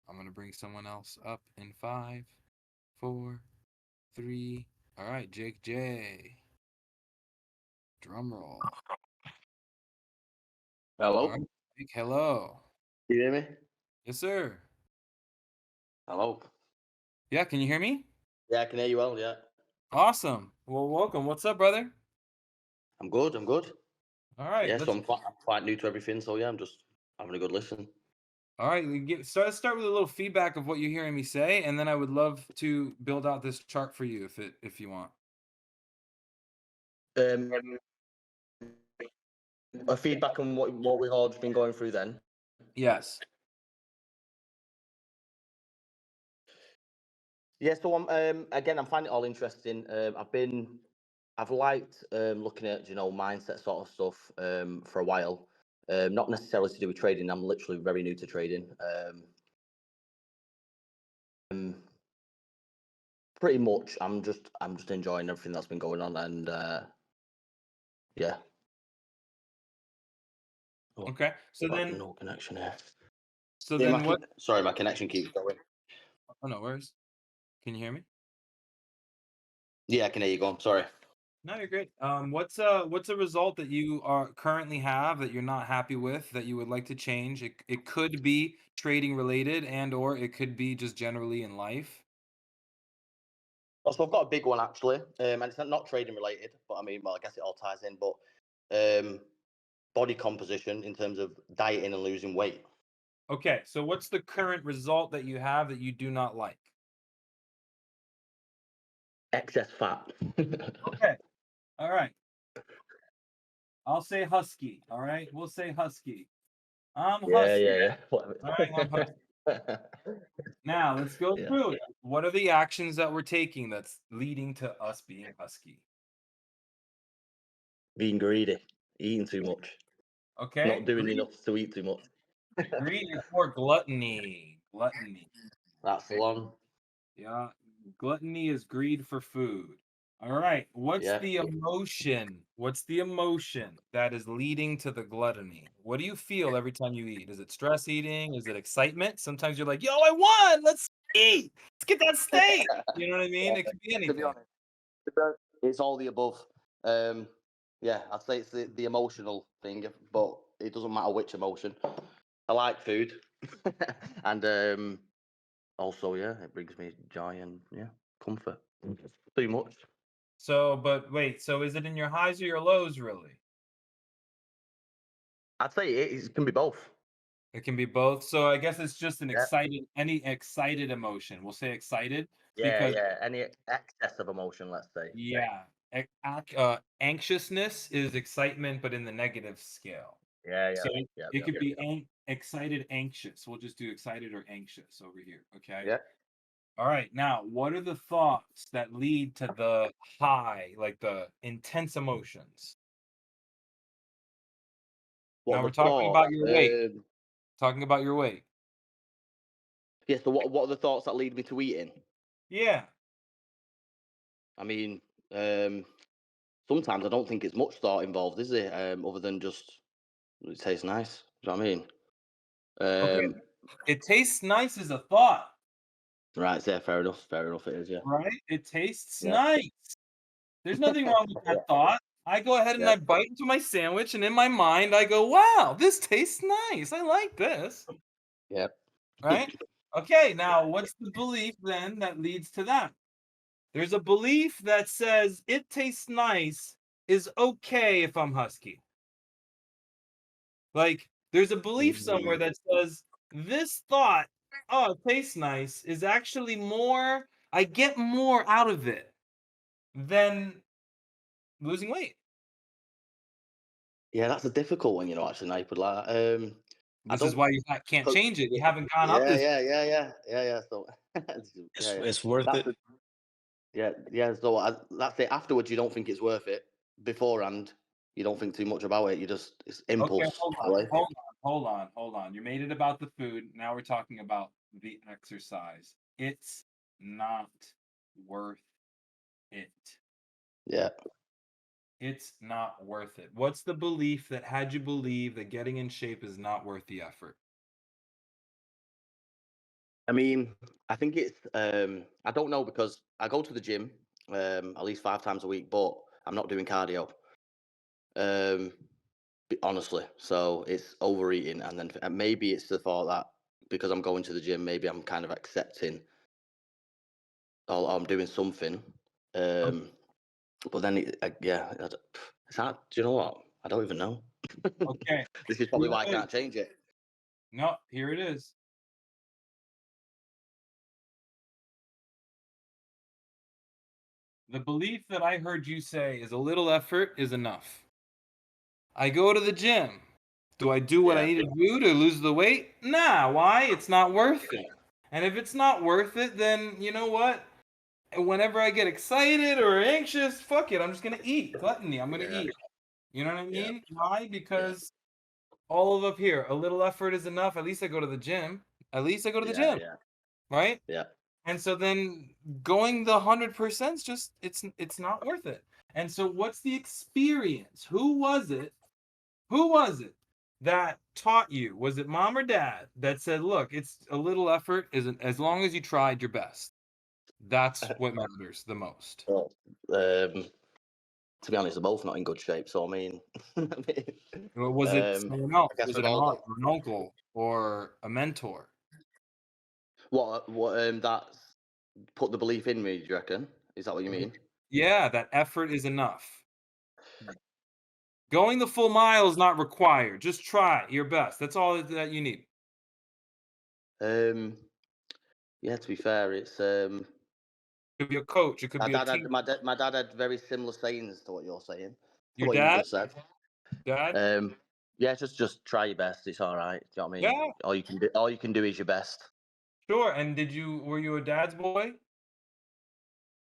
I'm going to bring someone else up in 5, 4, 3. All right, Jake J. Drum roll. Hello. All right, Jake, hello. Can you hear me? Yes, sir. Hello. Yeah, can you hear me? Yeah, I can hear you well. Yeah. Awesome. Well, welcome. What's up, brother? I'm good. I'm good. All right. Yeah, so I'm quite new to everything. So yeah, I'm just having a good listen. All right. Let's start with a little feedback of what you're hearing me say, and then I would love to build out this chart for you if you want. A feedback on what we've all been going through then. Yes. Yeah, so I'm again, I'm finding it all interesting. I've been I've liked looking at mindset sort of stuff for a while. Not necessarily to do with trading. I'm literally very new to trading. Pretty much, I'm just enjoying everything that's been going on, and yeah. Oh, Okay. So then, no connection here. so Yeah, then what? sorry, my connection keeps going. Oh, no worries. Can you hear me? Yeah, I can hear you going. Sorry. No, you're great. What's a result that you are currently have that you're not happy with that you would like to change? It could be trading related and or it could be just generally in life. So I've got a big one actually, and it's not trading related, but I mean, well, I guess it all ties in. But body composition in terms of dieting and losing weight. Okay, so what's the current result that you have that you do not like? Excess fat. Okay. All right. I'll say husky. All right. We'll say husky. I'm husky. Yeah. All right. I'm husky. Now let's go through it. What are the actions that we're taking that's leading to us being husky? Being greedy, eating too much, Okay. not doing enough to eat too much. Greed is more gluttony. Gluttony. That's the one. Yeah. Gluttony is greed for food. All right. What's Yeah. the emotion? What's the emotion that is leading to the gluttony? What do you feel every time you eat? Is it stress eating? Is it excitement? Sometimes you're like, yo, I won. Let's eat. Let's get that steak. You know what I mean? It could be To anything. be honest, it's all the above. Yeah, I'd say it's the emotional thing, but it doesn't matter which emotion. I like food, and also, yeah, it brings me joy and comfort. Too much. So, but wait, so is it in your highs or your lows, really? I'd say it can be both. It can be both. So I guess it's just an Yeah. excited, any excited emotion. We'll say excited. Yeah, because any excess of emotion, let's say. yeah, anxiousness is excitement, but in the negative scale. Yeah. So it could be excited, anxious. We'll just do excited or anxious over here. Okay. Yeah. All right. Now, what are the thoughts that lead to the high, like the intense emotions? Now we're talking about your weight. Talking about your weight. Yeah, so what are the thoughts that lead me to eating? Yeah. I mean, sometimes I don't think it's much thought involved, is it? Other than just it tastes nice. Do you know what I mean? Okay. It tastes nice as a thought. Right, yeah, fair enough. Fair enough, it is, yeah. Right? It tastes Yeah. nice. There's nothing wrong with that thought. I go ahead and I bite into my sandwich, and in my mind, I go, wow, this tastes nice. I like this. Yep. Right? Okay, now what's the belief then that leads to that? There's a belief that says it tastes nice is okay if I'm husky. Like, there's a belief somewhere that says this thought, oh, it tastes nice, is actually more, I get more out of it than losing weight. Yeah, that's a difficult one, actually, now you put like that. This is why you can't change it. You haven't gone up this. Yeah. So It's worth it. Yeah. So that's it. Afterwards, you don't think it's worth it. Beforehand, you don't think too much about it. It's impulse. Okay, hold on. You made it about the food. Now we're talking about the exercise. It's not worth it. Yeah. It's not worth it. What's the belief that had you believe that getting in shape is not worth the effort? I mean, I think it's I don't know because I go to the gym at least 5 times a week, but I'm not doing cardio. Honestly, so it's overeating, and then maybe it's the thought that because I'm going to the gym, maybe I'm kind of accepting or I'm doing something. But then it's hard. Do you know what? I don't even know. Okay. This is probably why I can't change it. No, here it is. The belief that I heard you say is a little effort is enough. I go to the gym. Do I do what I need to do to lose the weight? Nah, why? It's not worth it. And if it's not worth it, then you know what? whenever I get excited or anxious, fuck it, I'm just gonna eat. Gluttony, I'm gonna Yeah. eat. You know what I Yeah. mean? Why? Because all of up here, a little effort is enough. At least I go to the gym. At least I go to the Yeah. gym, Yeah. right? Yeah. And so then going the 100% just it's not worth it. And so what's the experience? Who was it? Who was it that taught you? Was it mom or dad that said, "Look, it's a little effort isn't as long as you tried your best." That's what matters the most. Well, to be honest, they're both not in good shape. So I mean, Or was it someone else? I guess Was we've it an all aunt got or an uncle or a mentor? what that put the belief in me. Do you reckon? Is that what you mean? Yeah, that effort is enough. Going the full mile is not required. Just try your best. That's all that you need. Yeah. To be fair, it's It could be a coach. It could my be a dad had team. my dad had very similar sayings to what you're saying. Your What you dad? just said. Dad? Yeah, just try your best. It's all right. Do you know what I mean? Yeah, All you can do is your best. sure. And were you a dad's boy?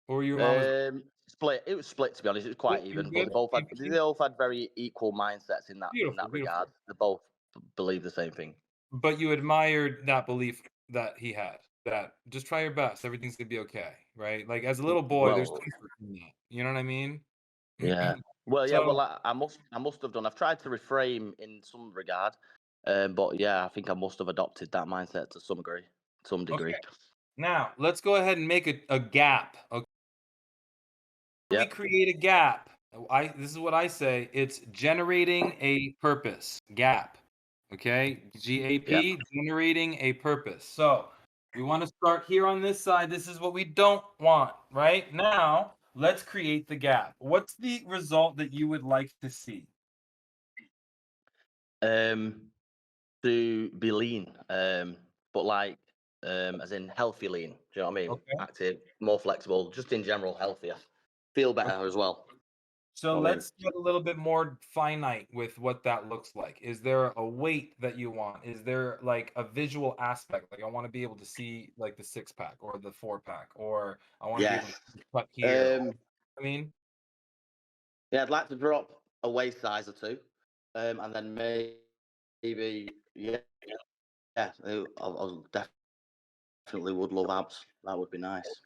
Or were you a mama's Split. It was split, to be honest. It was quite boy? You even, but good? they both had very equal mindsets in that Beautiful, beautiful. regard. They both believe the same thing. But you admired that belief that he had. That just try your best. Everything's gonna be okay, right? Like as a little boy, there's Well, comfort in that. You know what I mean? yeah. Well, yeah. So Well, I must have done. I've tried to reframe in some regard, but yeah, I think I must have adopted that mindset to some degree. okay. Now let's go ahead and make a gap. Okay. Yeah. We create a gap. This is what I say. It's generating a purpose. Gap. Okay? GAP, generating a purpose. So we want to start here on this side. This is what we don't want, right? Now, let's create the gap. What's the result that you would like to see? To be lean, but like, as in healthy lean. Do you know what I mean? Okay. Active, more flexible, just in general healthier. Feel better Okay. as well. So I mean, let's get a little bit more finite with what that looks like. Is there a weight that you want? Is there like a visual aspect? Like I want to be able to see like the 6-pack or the 4-pack, or I want to be yeah. able to cut here. I mean, Yeah, I'd like to drop a waist size or two, and then maybe yeah, I'll definitely would love abs. That would be nice.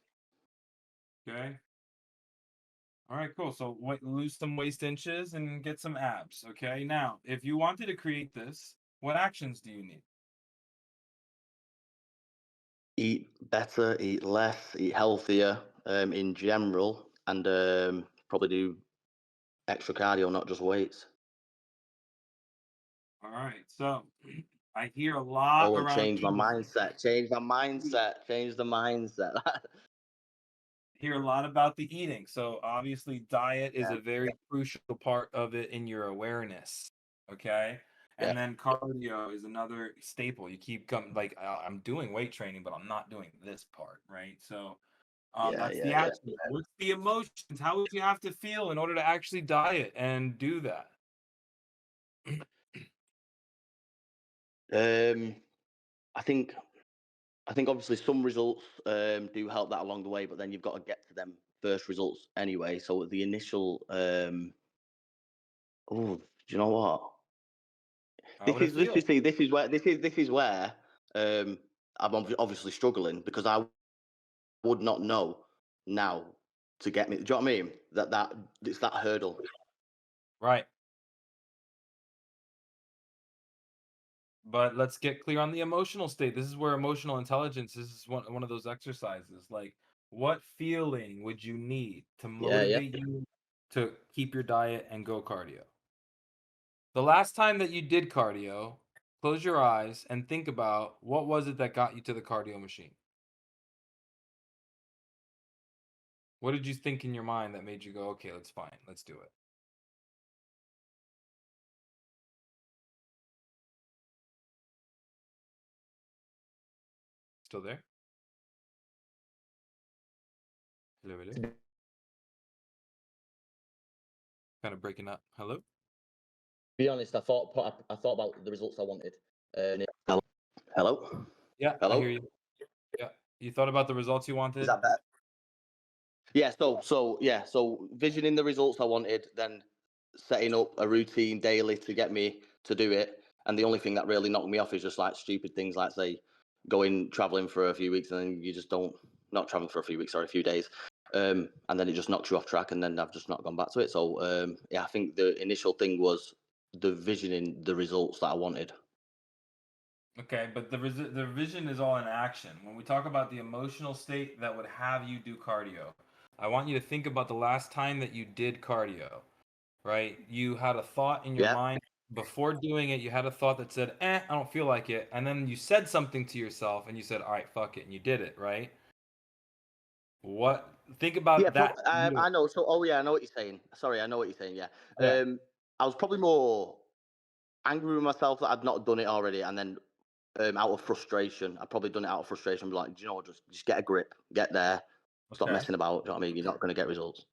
okay. All right, cool. So lose some waist inches and get some abs. Okay. Now, if you wanted to create this, what actions do you need? Eat better, eat less, eat healthier, in general, and probably do extra cardio, not just weights. All right. So I hear a lot Oh, and around change my eating. mindset. Change the mindset. Hear a lot about the eating. So obviously diet is Yeah. a very crucial part of it in your awareness. Okay. Yeah. And then cardio is another staple. You keep coming like I'm doing weight training, but I'm not doing this part, right? So that's the action. What's the emotions? How would you have to feel in order to actually diet and do that? I think obviously some results do help that along the way, but then you've got to get to them first results anyway. So the initial do you know what? How would it feel? This is where I'm obviously struggling, because I would not know now to get me. Do you know what I mean? That it's that hurdle. Right. But let's get clear on the emotional state. This is where emotional intelligence, this is one of those exercises. Like, what feeling would you need to motivate you to keep your diet and go cardio? The last time that you did cardio, close your eyes and think about what was it that got you to the cardio machine? What did you think in your mind that made you go, okay, let's fine, let's do it? Still there? Hello, hello. Kind of breaking up. Hello? Be honest, I thought about the results I wanted. Hello. Yeah, Hello? I hear you. Yeah. You thought about the results you wanted? Is that better? So visioning the results I wanted, then setting up a routine daily to get me to do it. And the only thing that really knocked me off is just like stupid things like, say, traveling for a few weeks and then you just don't, not traveling for a few weeks or a few days. And then it just knocks you off track, and then I've just not gone back to it. So I think the initial thing was the visioning the results that I wanted. Okay, but the vision is all in action. When we talk about the emotional state that would have you do cardio, I want you to think about the last time that you did cardio, right? You had a thought in your Yeah. mind before doing it. You had a thought that said, I don't feel like it. And then you said something to yourself and you said, all right, fuck it. And you did it, right? Think about that. I know. So, I know what you're saying. Sorry, I know what you're saying. Yeah. Yeah. I was probably more angry with myself that I'd not done it already, and then out of frustration, I'd probably done it out of frustration. Be like, do you know what? Just get a grip, get there, stop Okay. messing about. Do you know what I mean? You're not going to get results.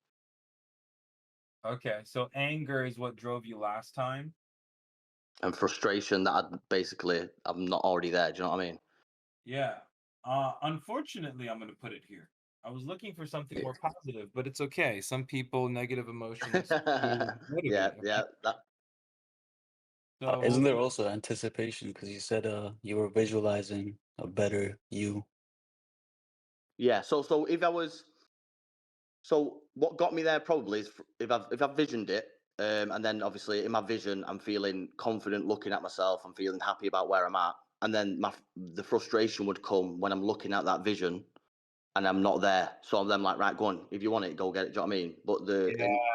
Okay. So anger is what drove you last time. And frustration that I'm not already there. Do you know what I mean? Yeah. Unfortunately, I'm going to put it here. I was looking for something more positive, but it's okay. Some people, negative emotions Yeah. motivate. So Isn't there also anticipation? Because you said you were visualizing a better you. Yeah. So what got me there probably is if I've visioned it, and then obviously in my vision I'm feeling confident looking at myself, I'm feeling happy about where I'm at, and then the frustration would come when I'm looking at that vision and I'm not there. So I'm then like, right, go on, if you want it, go get it. Do you know what I mean? But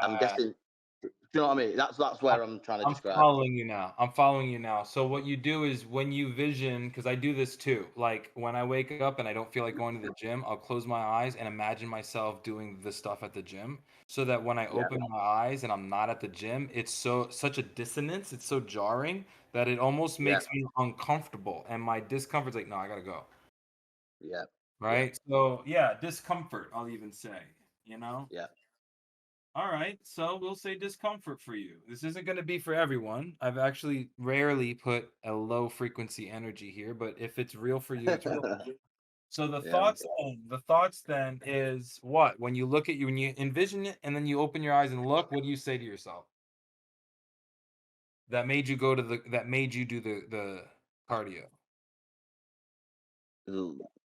I'm guessing, do you know what I mean? That's where I'm trying to I'm describe. following you now. I'm following you now. So what you do is when you vision, because I do this too. Like when I wake up and I don't feel like going to the gym, I'll close my eyes and imagine myself doing the stuff at the gym, so that when I open my eyes and I'm not at the gym, it's such a dissonance. It's so jarring that it almost makes me uncomfortable, and my discomfort's like, no, I gotta go. Yeah. Right. So yeah, discomfort. I'll even say. You know. Yeah. All right, so we'll say discomfort for you. This isn't going to be for everyone. I've actually rarely put a low frequency energy here, but if it's real for you, it's real. So the thoughts then is what? When you look at you, when you envision it, and then you open your eyes and look, what do you say to yourself? That made you that made you do the cardio.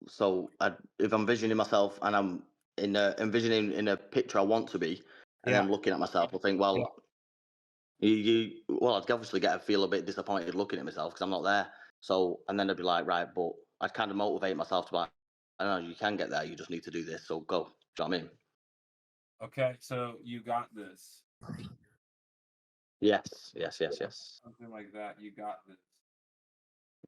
So if I'm visioning myself and I'm envisioning in a picture I want to be, and then looking at myself, I think, well, I'd obviously feel a bit disappointed looking at myself because I'm not there. So, and then I'd be like, right, but I'd kind of motivate myself to like, I don't know, you can get there. You just need to do this. So go. Do you know what I mean? Okay, so you got this. Yes. Something like that. You got this.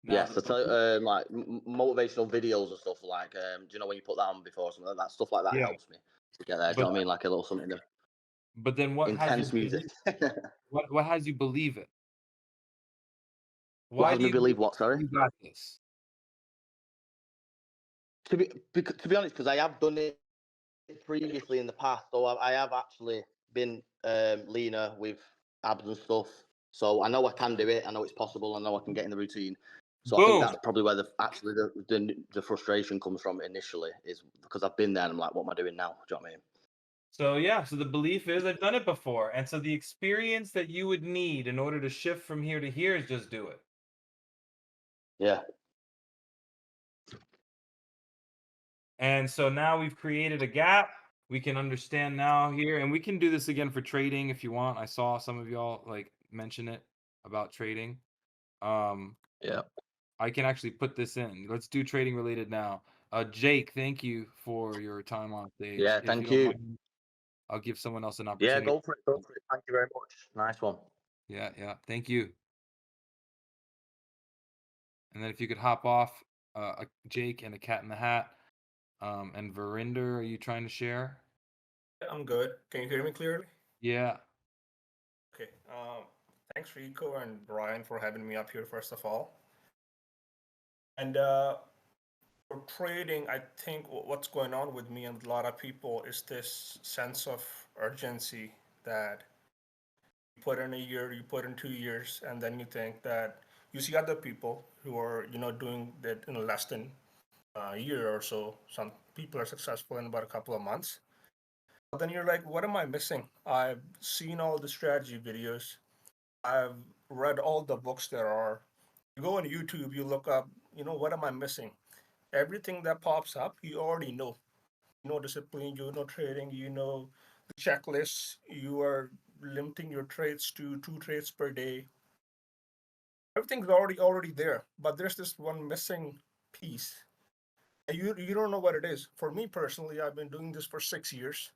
Now, Yes, I tell you, like motivational videos and stuff. Like, do you know when you put that on before something like that? Stuff like that helps me to get there. Do you know what I mean? Like a little something. But then what Intense music. what has you believe it? What has me believe what? Sorry. You got this? To be honest, because I have done it previously in the past, so I have actually been leaner with abs and stuff. So I know I can do it. I know it's possible. I know I can get in the routine. So I think that's probably where the frustration comes from initially, is because I've been there and I'm like, what am I doing now? Do you know what I mean? So yeah, so the belief is I've done it before. And so the experience that you would need in order to shift from here to here is just do it. Yeah. And so now we've created a gap. We can understand now here, and we can do this again for trading if you want. I saw some of y'all like mention it about trading. Yeah. I can actually put this in. Let's do trading related now. Jake, thank you for your time on stage. Yeah, If thank don't you. mind, I'll give someone else an Yeah, opportunity. go for it. Go for it. Thank you very much. Nice one. Yeah, thank you. And then if you could hop off, Jake and a cat in the hat, and Verinder, are you trying to share? I'm good. Can you hear me clearly? Yeah. Okay. Thanks, Rico and Brian, for having me up here, first of all. And for trading, I think what's going on with me and a lot of people is this sense of urgency that you put in a year, you put in 2 years, and then you think that you see other people who are, doing that in less than a year or so. Some people are successful in about a couple of months. But then you're like, what am I missing? I've seen all the strategy videos. I've read all the books there are. You go on YouTube, you look up, what am I missing? Everything that pops up, you already know. You know discipline, you know trading, you know the checklists, you are limiting your trades to 2 trades per day. Everything's already there, but there's this one missing piece. And you don't know what it is. For me personally, I've been doing this for 6 years.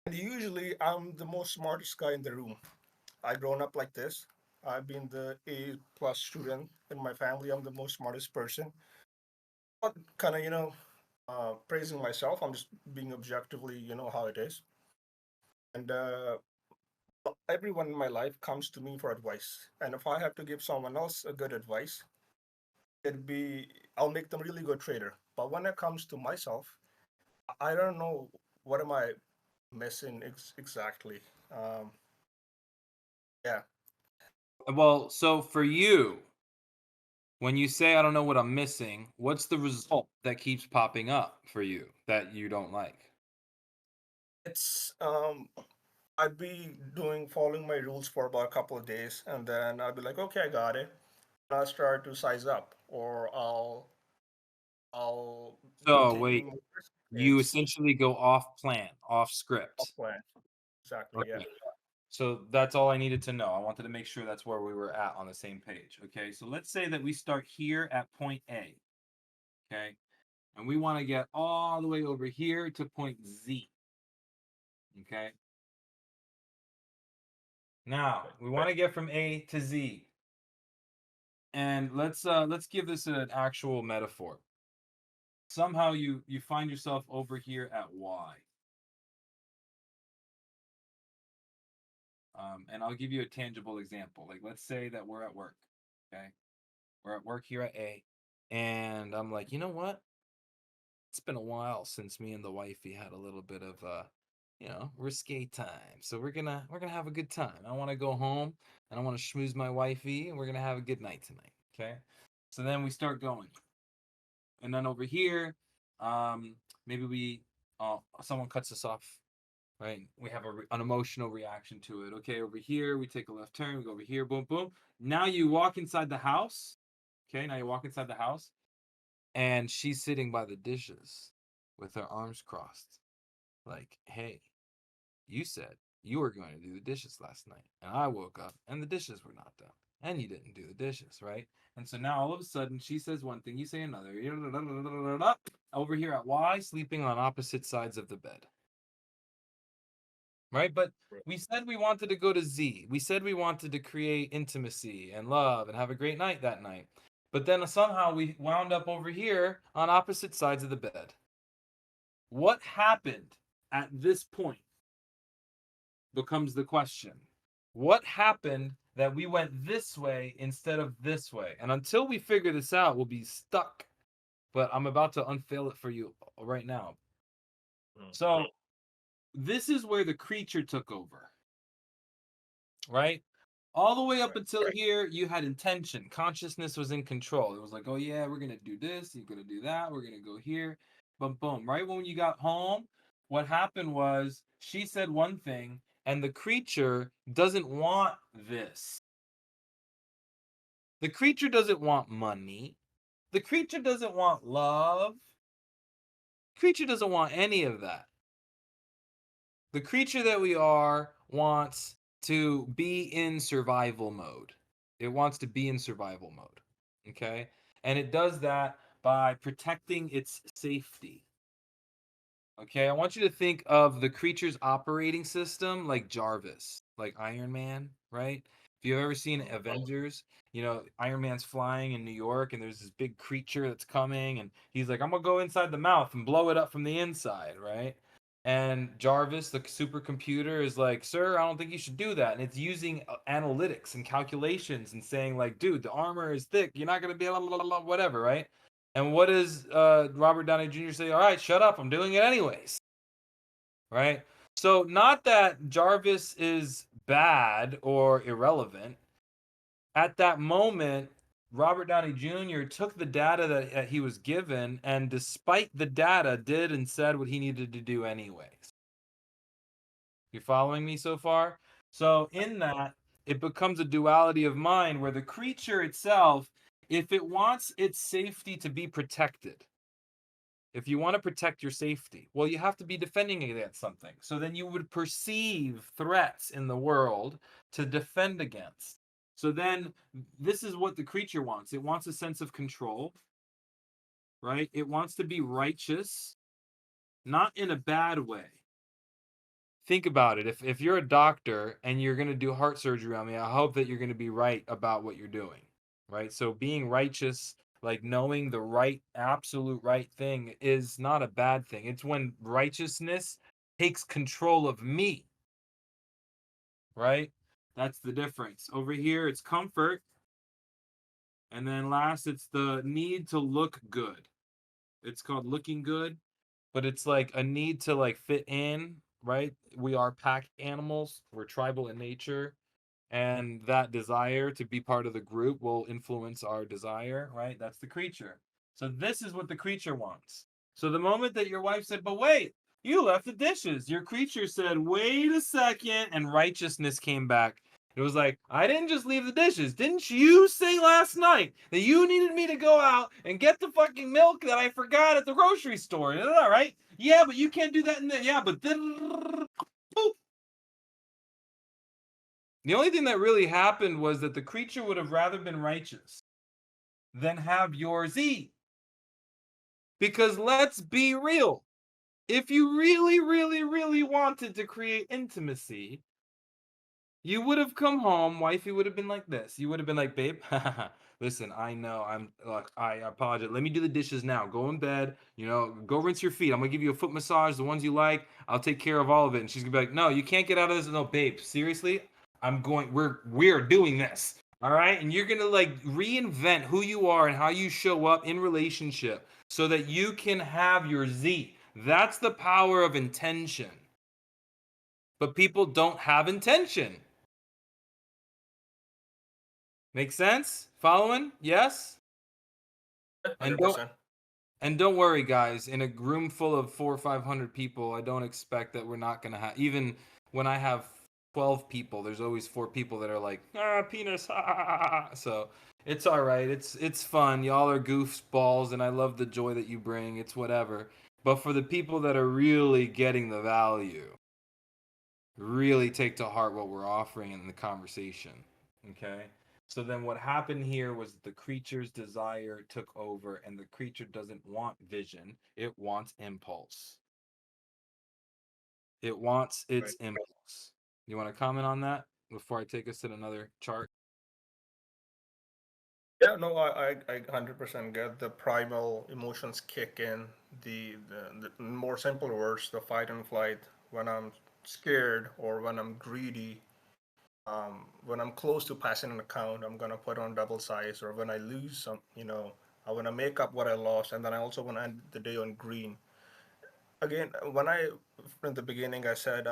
And usually I'm the most smartest guy in the room. I grown up like this. I've been the A plus student in my family. I'm the most smartest person. Not kind of, praising myself. I'm just being objectively, how it is. And everyone in my life comes to me for advice. And if I have to give someone else a good advice, it'd be I'll make them really good trader. But when it comes to myself, I don't know what am I missing exactly. Yeah. Well, so for you, when you say I don't know what I'm missing, what's the result that keeps popping up for you that you don't like? It's I'd be following my rules for about a couple of days, and then I'd be like, okay, I got it. And I'll start to size up, or I'll be So taking wait, more risk you trades essentially go off plan, off off script. plan. Exactly, yeah. Okay. So that's all I needed to know. I wanted to make sure that's where we were at on the same page. Okay. So let's say that we start here at point A. Okay. And we want to get all the way over here to point Z. Okay. Now we want to get from A to Z. And let's give this an actual metaphor. Somehow you find yourself over here at Y. And I'll give you a tangible example. Like, let's say that we're at work. Okay. We're at work here at A. And I'm like, you know what? It's been a while since me and the wifey had a little bit of risque time. So we're gonna have a good time. I want to go home and I want to schmooze my wifey, and we're gonna have a good night tonight. Okay. So then we start going. And then over here, maybe we someone cuts us off, right? We have an emotional reaction to it. Okay, over here, we take a left turn, we go over here, boom, boom. Now you walk inside the house. Okay, now you walk inside the house, and she's sitting by the dishes with her arms crossed. Like, hey, you said you were going to do the dishes last night, and I woke up and the dishes were not done, and you didn't do the dishes, right? And so now all of a sudden she says one thing, you say another. Over here at Y, sleeping on opposite sides of the bed. Right? But we said we wanted to go to Z. We said we wanted to create intimacy and love and have a great night that night. But then somehow we wound up over here on opposite sides of the bed. What happened at this point becomes the question. What happened that we went this way instead of this way? And until we figure this out, we'll be stuck. But I'm about to unveil it for you right now. So this is where the creature took over, right? All the way up until here, you had intention. Consciousness was in control. It was like, oh yeah, we're going to do this. You're going to do that. We're going to go here. Boom, boom. Right when you got home, what happened was she said one thing, and the creature doesn't want this. The creature doesn't want money. The creature doesn't want love. The creature doesn't want any of that. The creature that we are wants to be in survival mode. It wants to be in survival mode. Okay? And it does that by protecting its safety. Okay? I want you to think of the creature's operating system like Jarvis, like Iron Man, right? If you've ever seen Avengers, Iron Man's flying in New York and there's this big creature that's coming and he's like, I'm going to go inside the mouth and blow it up from the inside, right? And Jarvis, the supercomputer, is like, sir, I don't think you should do that. And it's using analytics and calculations and saying, like, dude, the armor is thick. You're not going to be able to, whatever, right? And what does Robert Downey Jr. say? All right, shut up. I'm doing it anyways. Right? So not that Jarvis is bad or irrelevant. At that moment, Robert Downey Jr. took the data that he was given and despite the data did and said what he needed to do anyways. You following me so far? So in that, it becomes a duality of mind where the creature itself, if it wants its safety to be protected, if you want to protect your safety, well, you have to be defending against something. So then you would perceive threats in the world to defend against. So then this is what the creature wants. It wants a sense of control, right? It wants to be righteous, not in a bad way. Think about it. If you're a doctor and you're going to do heart surgery on me, I hope that you're going to be right about what you're doing, right? So being righteous, like knowing the right, absolute right thing is not a bad thing. It's when righteousness takes control of me, right? That's the difference. Over here, it's comfort. And then last, it's the need to look good. It's called looking good, but it's like a need to like fit in, right? We are pack animals. We're tribal in nature, and that desire to be part of the group will influence our desire, right? That's the creature. So this is what the creature wants. So the moment that your wife said, "But wait, you left the dishes," your creature said, "Wait a second," and righteousness came back. It was like, I didn't just leave the dishes. Didn't you say last night that you needed me to go out and get the fucking milk that I forgot at the grocery store? Right? Yeah, but you can't do that in there. Yeah, but then... The only thing that really happened was that the creature would have rather been righteous than have your Z. Because let's be real. If you really, really, really wanted to create intimacy, you would have come home, wifey would have been like this. You would have been like, babe, listen, I know, I apologize. Let me do the dishes now. Go in bed, go rinse your feet. I'm gonna give you a foot massage, the ones you like. I'll take care of all of it. And she's gonna be like, no, you can't get out of this. No, babe, seriously, we're doing this. All right. And you're gonna like reinvent who you are and how you show up in relationship so that you can have your Z. That's the power of intention. But people don't have intention. Make sense? Following? Yes? And don't 100%. and don't worry, guys. In a room full of 400 or 500 people, I don't expect that we're not gonna have. Even when I have 12 people, there's always 4 people that are like, penis. So it's all right. It's fun. Y'all are goofballs, and I love the joy that you bring. It's whatever. But for the people that are really getting the value, really take to heart what we're offering in the conversation. Okay? So then what happened here was the creature's desire took over, and the creature doesn't want vision. It wants impulse. It wants its impulse. You want to comment on that before I take us to another chart? Yeah, no, I 100% get the primal emotions kick in. The more simple words, the fight and flight. When I'm scared or when I'm greedy, when I'm close to passing an account, I'm gonna put on double size. Or when I lose some, I wanna make up what I lost, and then I also wanna end the day on green. Again, in the beginning I said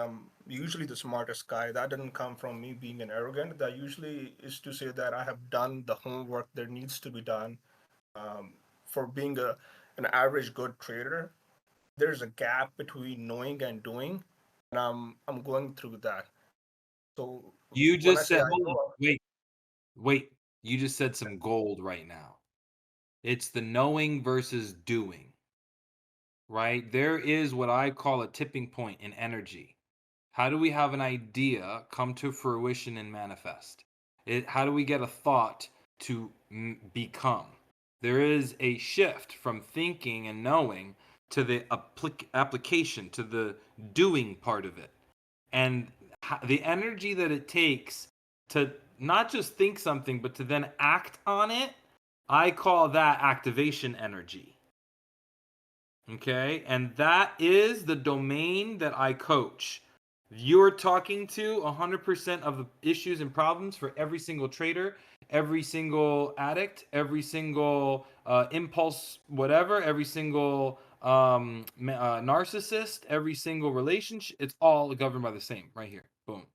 usually the smartest guy. That didn't come from me being an arrogant. That usually is to say that I have done the homework that needs to be done. um, for being an average good trader, there's a gap between knowing and doing, and I'm going through that. So You when I just say said, I hold on, know, wait. You just said some gold right now. It's the knowing versus doing, right? There is what I call a tipping point in energy. How do we have an idea come to fruition and manifest? How do we get a thought to become? There is a shift from thinking and knowing to the application, to the doing part of it. And the energy that it takes to not just think something, but to then act on it, I call that activation energy. Okay, and that is the domain that I coach. You're talking to 100% of the issues and problems for every single trader, every single addict, every single impulse, whatever, every single narcissist, every single relationship. It's all governed by the same right here. Boom.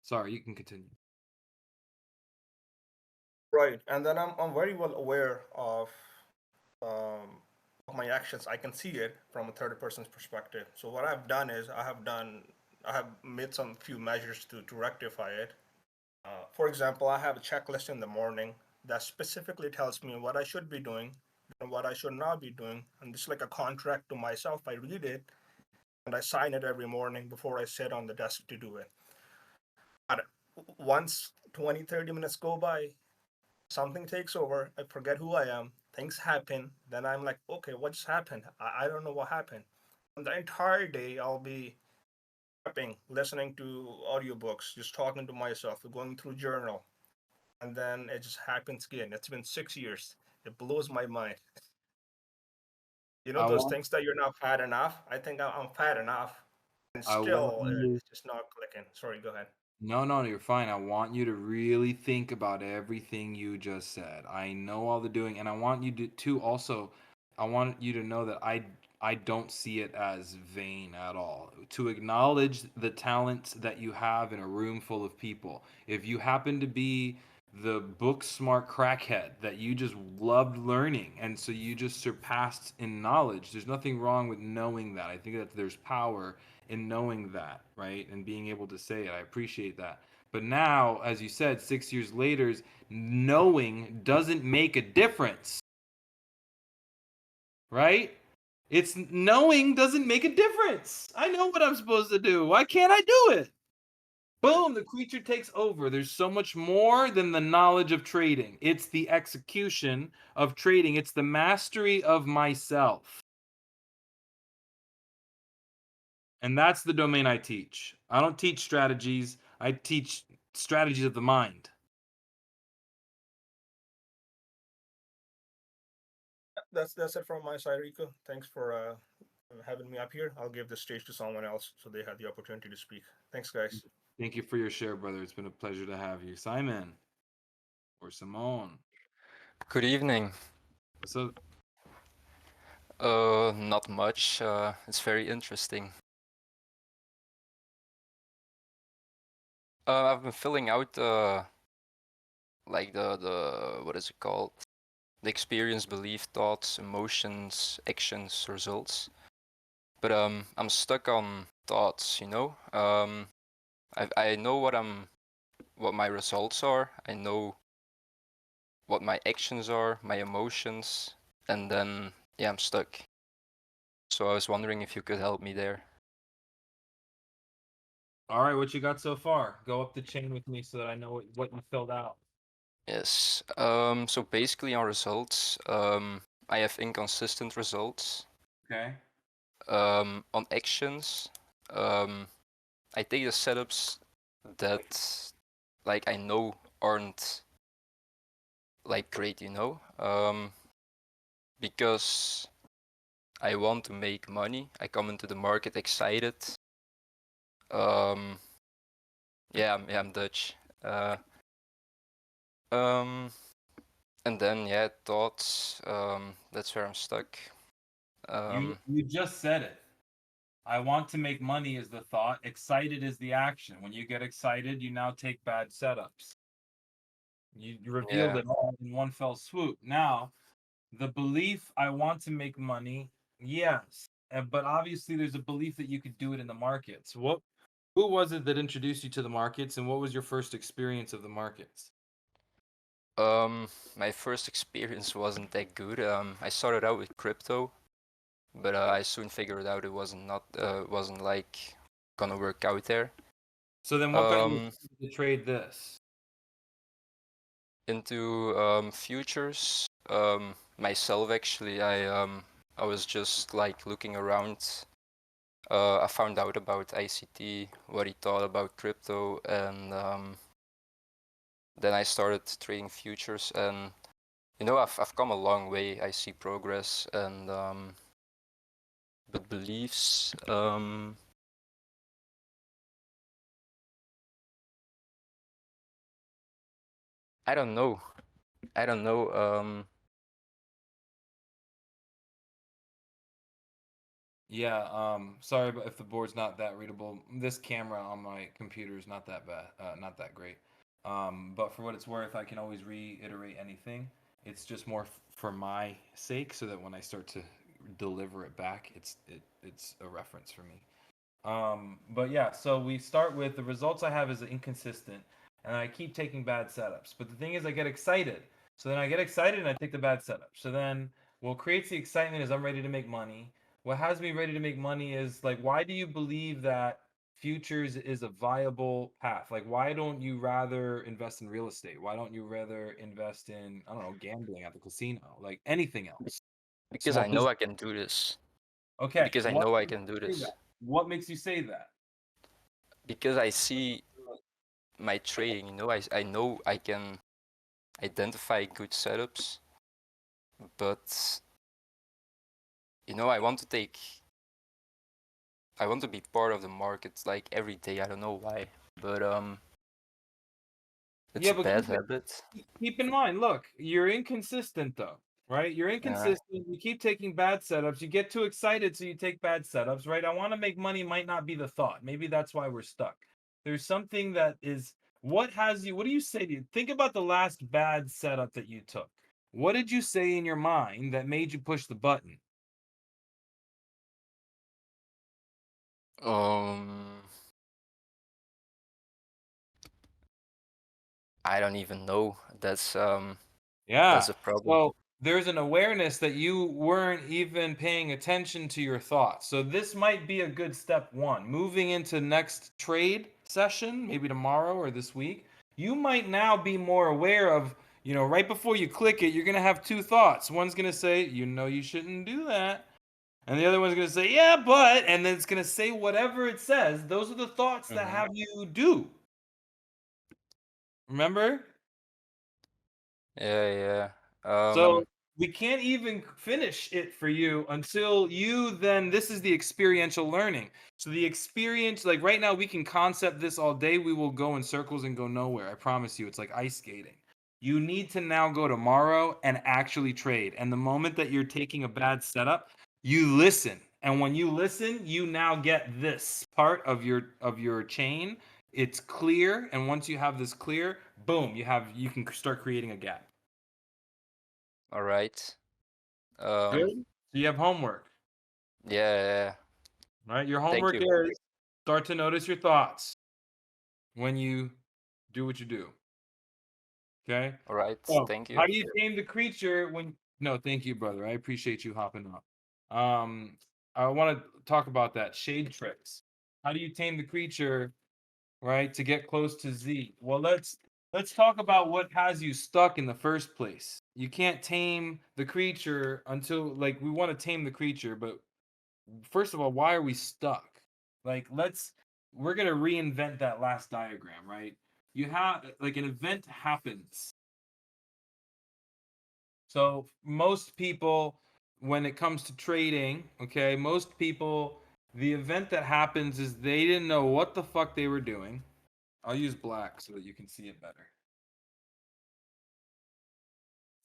Sorry, you can continue. right, and then I'm very well aware of my actions. I can see it from a third person's perspective. So what I've done is I have done I have made some few measures to rectify it. For example, I have a checklist in the morning that specifically tells me what I should be doing and what I should not be doing. And it's like a contract to myself. I read it and I sign it every morning before I sit on the desk to do it. But once 20, 30 minutes go by, something takes over, I forget who I am, things happen, then I'm like, okay, what just happened? I don't know what happened. And the entire day, I'll be prepping, listening to audiobooks, just talking to myself, going through journal. And then it just happens again. It's been 6 years. It blows my mind. You know I those want things that you're not fat enough? I think I'm fat enough, and I want still you it's just not clicking. Sorry, go ahead. No, you're fine. I want you to really think about everything you just said. I know all the doing, and I want you to also, I want you to know that I don't see it as vain at all. To acknowledge the talent that you have in a room full of people. If you happen to be the book smart crackhead that you just loved learning, and so you just surpassed in knowledge, there's nothing wrong with knowing that. I think that there's power in knowing that, right? And being able to say it. I appreciate that. But now, as you said, 6 years later, knowing doesn't make a difference, right? It's knowing doesn't make a difference. I know what I'm supposed to do. Why can't I do it? Boom, the creature takes over. There's so much more than the knowledge of trading. It's the execution of trading. It's the mastery of myself. And that's the domain I teach. I don't teach strategies. I teach strategies of the mind. That's it from my side, Rico. Thanks for having me up here. I'll give the stage to someone else so they have the opportunity to speak. Thanks, guys. Thank you for your share, brother. It's been a pleasure to have you. Simon or Simone. Good evening. So, Not much. It's very interesting. I've been filling out like the what is it called? The experience, belief, thoughts, emotions, actions, results. But I'm stuck on thoughts. I know what my results are. I know what my actions are, my emotions, and then yeah, I'm stuck. So I was wondering if you could help me there. all right, what you got so far? Go up the chain with me so that I know what you filled out. Yes. So basically on results, I have inconsistent results. Okay. On actions, I take the setups that like I know aren't like great, because I want to make money. I come into the market excited. Yeah, I'm Dutch. And then yeah, thoughts. That's where I'm stuck. You just said it. I want to make money is the thought. Excited is the action. When you get excited, you now take bad setups. You revealed Yeah. it all in one fell swoop. Now, the belief I want to make money, yes. But obviously there's a belief that you could do it in the markets. Who was it that introduced you to the markets, and what was your first experience of the markets? My first experience wasn't that good. I started out with crypto, but I soon figured out it wasn't like gonna work out there. So then what got you to trade this? Into futures, myself actually, I was just like looking around. I found out about ICT, what he thought about crypto, and then I started trading futures, and I've come a long way. I see progress, and but beliefs, I don't know. Yeah, sorry, but if the board's not that readable, this camera on my computer is not that bad, not that great. But for what it's worth, I can always reiterate anything. It's just more for my sake, so that when I start to deliver it back, it's a reference for me. But yeah, so we start with the results I have is inconsistent, and I keep taking bad setups. But the thing is, I get excited. So then I get excited and I take the bad setup. So then what creates the excitement is I'm ready to make money. What has me ready to make money is like, why do you believe that futures is a viable path? Like, why don't you rather invest in real estate? Why don't you rather invest in, I don't know, gambling at the casino? Like anything else? Because Small I know business. I can do this. Okay. Because I What know I makes can do you say this. that? What makes you say that? Because I see my trading, you know, I know I can identify good setups, but you know, I want to be part of the market like every day. I don't know why, but it's Yeah, a but bad habit. keep in mind, look, you're inconsistent though, right? You're Yeah. inconsistent. You keep taking bad setups. You get too excited, so you take bad setups, right? I want to make money might not be the thought. Maybe that's why we're stuck. There's something that is what has you, what do you say to you? Think about the last bad setup that you took. What did you say in your mind that made you push the button? I don't even know. That's Yeah. a problem. So there's an awareness that you weren't even paying attention to your thoughts. So this might be a good step one. Moving into next trade session, maybe tomorrow or this week, you might now be more aware of, you know, right before you click it, you're going to have two thoughts. One's going to say, you know, you shouldn't do that. And the other one's going to say, yeah, but, and then it's going to say whatever it says. Those are the thoughts that have you do. Remember? Yeah. So we can't even finish it for you until you then, this is the experiential learning. So the experience, like right now we can concept this all day. We will go in circles and go nowhere. I promise you, it's like ice skating. You need to now go tomorrow and actually trade. And the moment that you're taking a bad setup, you listen. And when you listen, you now get this part of your chain. It's clear. And once you have this clear, boom, you can start creating a gap. All right. Good. So you have homework, Yeah. right? Your Thank homework you. is start to notice your thoughts when you do what you do. Okay. All right. So Thank how you. do you tame the creature when? No, thank you, brother. I appreciate you hopping up. I want to talk about that shade tricks. How do you tame the creature, right, to get close to Z? Well, let's talk about what has you stuck in the first place. You can't tame the creature until like we want to tame the creature, but first of all, why are we stuck? Like, we're gonna reinvent that last diagram, right? You have like an event happens. So most people, when it comes to trading, okay, most people, the event that happens is they didn't know what the fuck they were doing. I'll use black so that you can see it better.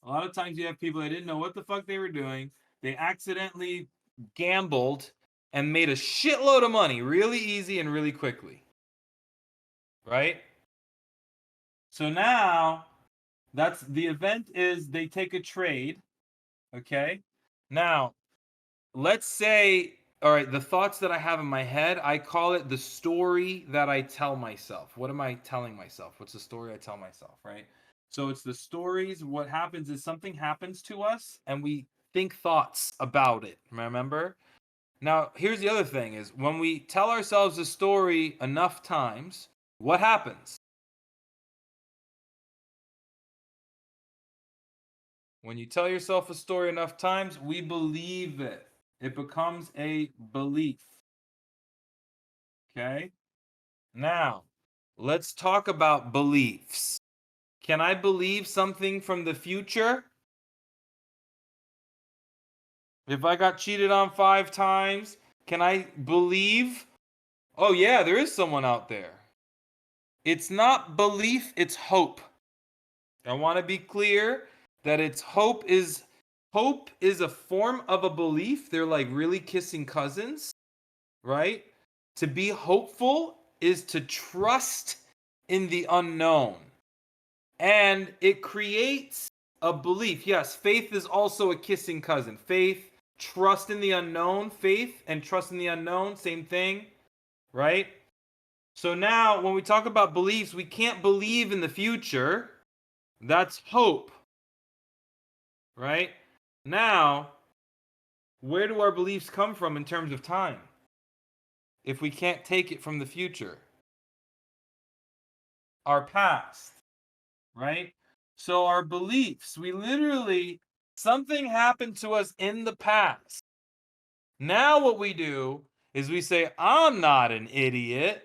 A lot of times you have people that didn't know what the fuck they were doing. They accidentally gambled and made a shitload of money really easy and really quickly. Right? So now that's the event is they take a trade. Okay? Now, let's say, all right, the thoughts that I have in my head, I call it the story that I tell myself. What am I telling myself? What's the story I tell myself, right? So it's the stories. What happens is something happens to us and we think thoughts about it. Remember? Now, here's the other thing is when we tell ourselves a story enough times, what happens? When you tell yourself a story enough times, we believe it. It becomes a belief. Okay? Now, let's talk about beliefs. Can I believe something from the future? If I got cheated on 5 times, can I believe, oh yeah, there is someone out there? It's not belief, it's hope. I want to be clear that it's hope is a form of a belief. They're like really kissing cousins, right? To be hopeful is to trust in the unknown. And it creates a belief. Yes, faith is also a kissing cousin. Faith, trust in the unknown, faith and trust in the unknown, same thing. right? So now when we talk about beliefs, we can't believe in the future. That's hope, right? Now, where do our beliefs come from in terms of time? If we can't take it from the future, our past, right? So our beliefs, we literally, something happened to us in the past. Now what we do is we say, I'm not an idiot.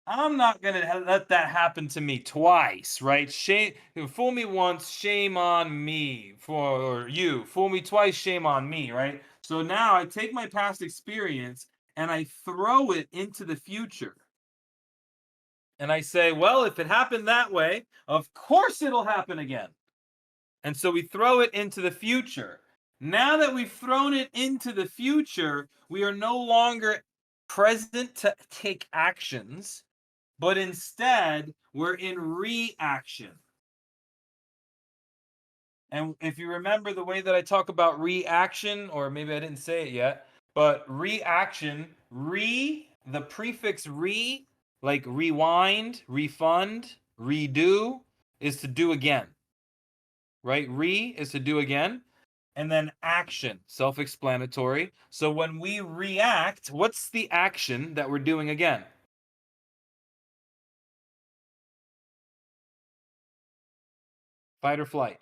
I'm not going to let that happen to me twice, right? Shame, fool me once, shame on me. Or you, fool me twice, shame on me, right? So now I take my past experience and I throw it into the future. And I say, well, if it happened that way, of course it'll happen again. And so we throw it into the future. Now that we've thrown it into the future, we are no longer present to take actions, but instead we're in reaction. And if you remember the way that I talk about reaction, or maybe I didn't say it yet, but reaction, the prefix re, like rewind, refund, redo, is to do again. Right? Re is to do again. And then action, self-explanatory. So when we react, what's the action that we're doing again? Fight or flight.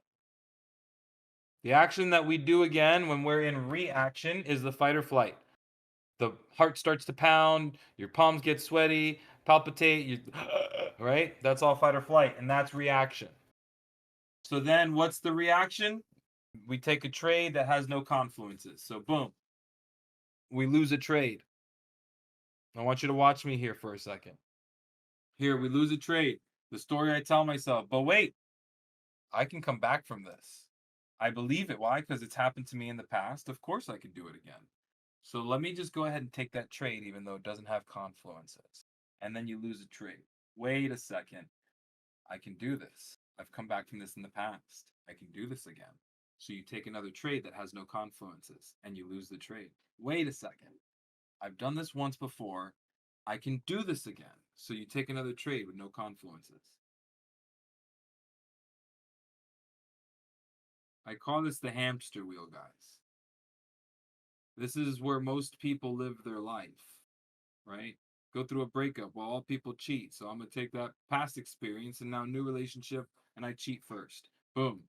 The action that we do again when we're in reaction is the fight or flight. The heart starts to pound, your palms get sweaty, palpitate, right? That's all fight or flight, and that's reaction. So then what's the reaction? We take a trade that has no confluences. So boom, we lose a trade. I want you to watch me here for a second. Here, we lose a trade. The story I tell myself, but wait, I can come back from this. I believe it. Why? Because it's happened to me in the past. Of course I can do it again. So let me just go ahead and take that trade, even though it doesn't have confluences. And then you lose a trade. Wait a second. I can do this. I've come back from this in the past. I can do this again. So you take another trade that has no confluences and you lose the trade. Wait a second. I've done this once before. I can do this again. So you take another trade with no confluences. I call this the hamster wheel, guys. This is where most people live their life, right? Go through a breakup. Well, all people cheat. So I'm going to take that past experience and now new relationship and I cheat first. Boom.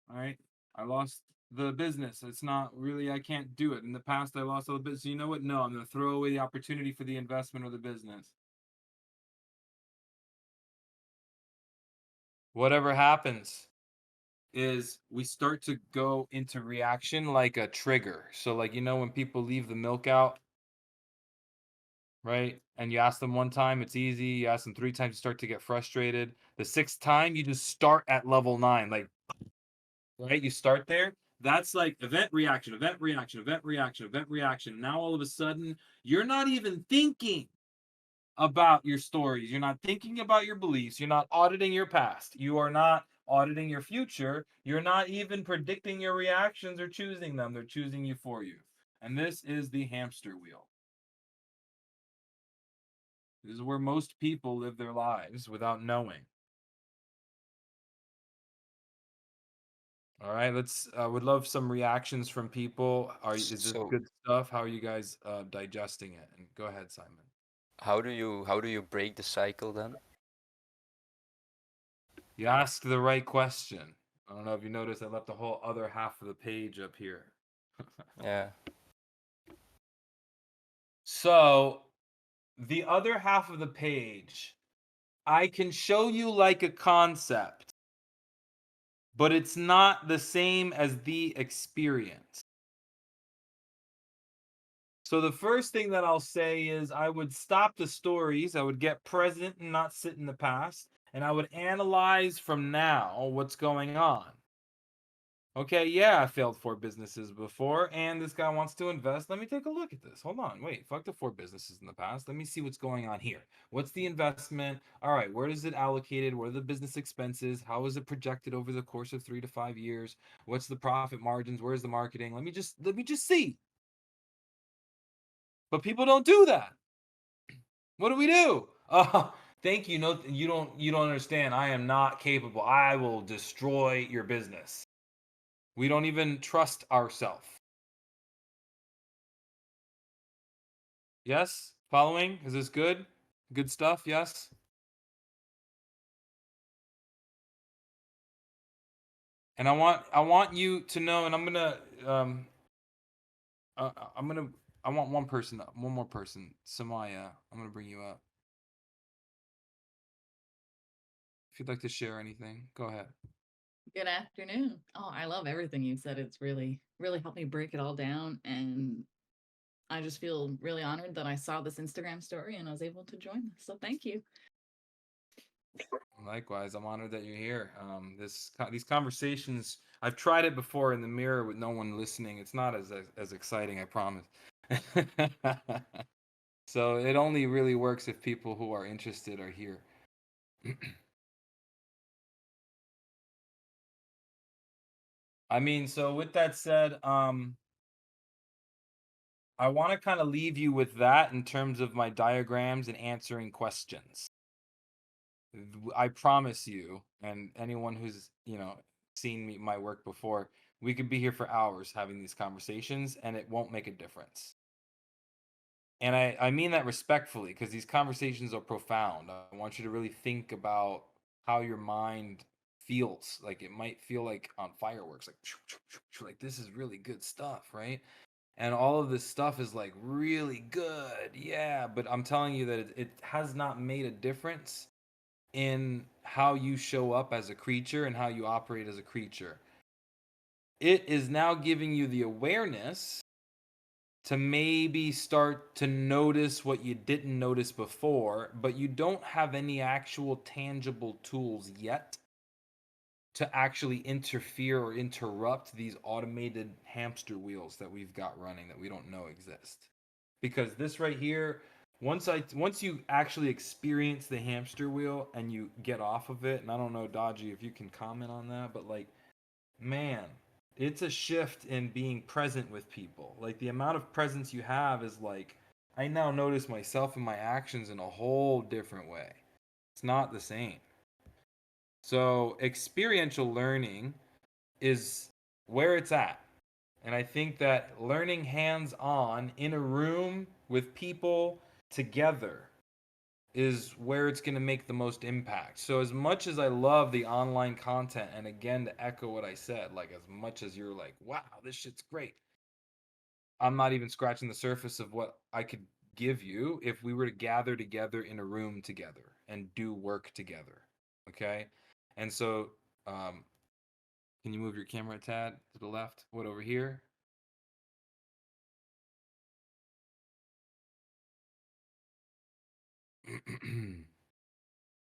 All right. I lost the business. It's not really, I can't do it. In the past, I lost all the business. You know what? No, I'm going to throw away the opportunity for the investment or the business. Whatever happens is we start to go into reaction like a trigger. So like, you know, when people leave the milk out, right? And you ask them one time, it's easy. You ask them 3 times, you start to get frustrated. The 6th time, you just start at level 9, like, right? You start there. That's like event, reaction, event, reaction, event, reaction, event, reaction. Now all of a sudden, you're not even thinking about your stories. You're not thinking about your beliefs. You're not auditing your past. You are not auditing your future. You're not even predicting your reactions or choosing them. They're choosing you for you. And this is the hamster wheel. This is where most people live their lives without knowing. All right, let's. Would love some reactions from people. Is this So good stuff? How are you guys digesting it? And go ahead, Simon. how do you break the cycle then? You asked the right question. I don't know if you noticed. I left the whole other half of the page up here. Yeah. So the other half of the page, I can show you like a concept, but it's not the same as the experience. So the first thing that I'll say is I would stop the stories. I would get present and not sit in the past. And I would analyze from now what's going on. Okay, yeah, I failed 4 businesses before, and this guy wants to invest. Let me take a look at this. Hold on, wait, fuck the 4 businesses in the past. Let me see what's going on here. What's the investment? All right, where is it allocated? What are the business expenses? How is it projected over the course of 3 to 5 years? What's the profit margins? Where's the marketing? Let me just see. But people don't do that. What do we do? Thank you. No, you don't understand. I am not capable. I will destroy your business. We don't even trust ourselves. Yes? Following? Is this good? Good stuff? Yes? And I want you to know, and I want one person up, one more person. Samaya, I'm gonna bring you up. If you'd like to share anything, go ahead. Good afternoon. Oh, I love everything you said. It's really, really helped me break it all down. And I just feel really honored that I saw this Instagram story and I was able to join this. So thank you. Likewise, I'm honored that you're here. These conversations, I've tried it before in the mirror with no one listening. It's not as exciting, I promise. So it only really works if people who are interested are here. I mean, so with that said, I want to kind of leave you with that in terms of my diagrams and answering questions. I promise you, and anyone who's, seen my work before, we could be here for hours having these conversations and it won't make a difference. And I mean that respectfully, because these conversations are profound. I want you to really think about how your mind feels. Like it might feel like on fireworks, like this is really good stuff, right? And all of this stuff is like really good, yeah. But I'm telling you that it has not made a difference in how you show up as a creature and how you operate as a creature. It is now giving you the awareness to maybe start to notice what you didn't notice before, but you don't have any actual tangible tools yet to actually interfere or interrupt these automated hamster wheels that we've got running that we don't know exist. Because this right here, once you actually experience the hamster wheel and you get off of it, and I don't know, Dodgy, if you can comment on that, but like, man, it's a shift in being present with people. Like the amount of presence you have is like, I now notice myself and my actions in a whole different way. It's not the same. So experiential learning is where it's at. And I think that learning hands-on in a room with people together is where it's going to make the most impact. So as much as I love the online content, and again, to echo what I said, like as much as you're like, wow, this shit's great, I'm not even scratching the surface of what I could give you if we were to gather together in a room together and do work together. Okay. And so, can you move your camera a tad to the left? What, over here?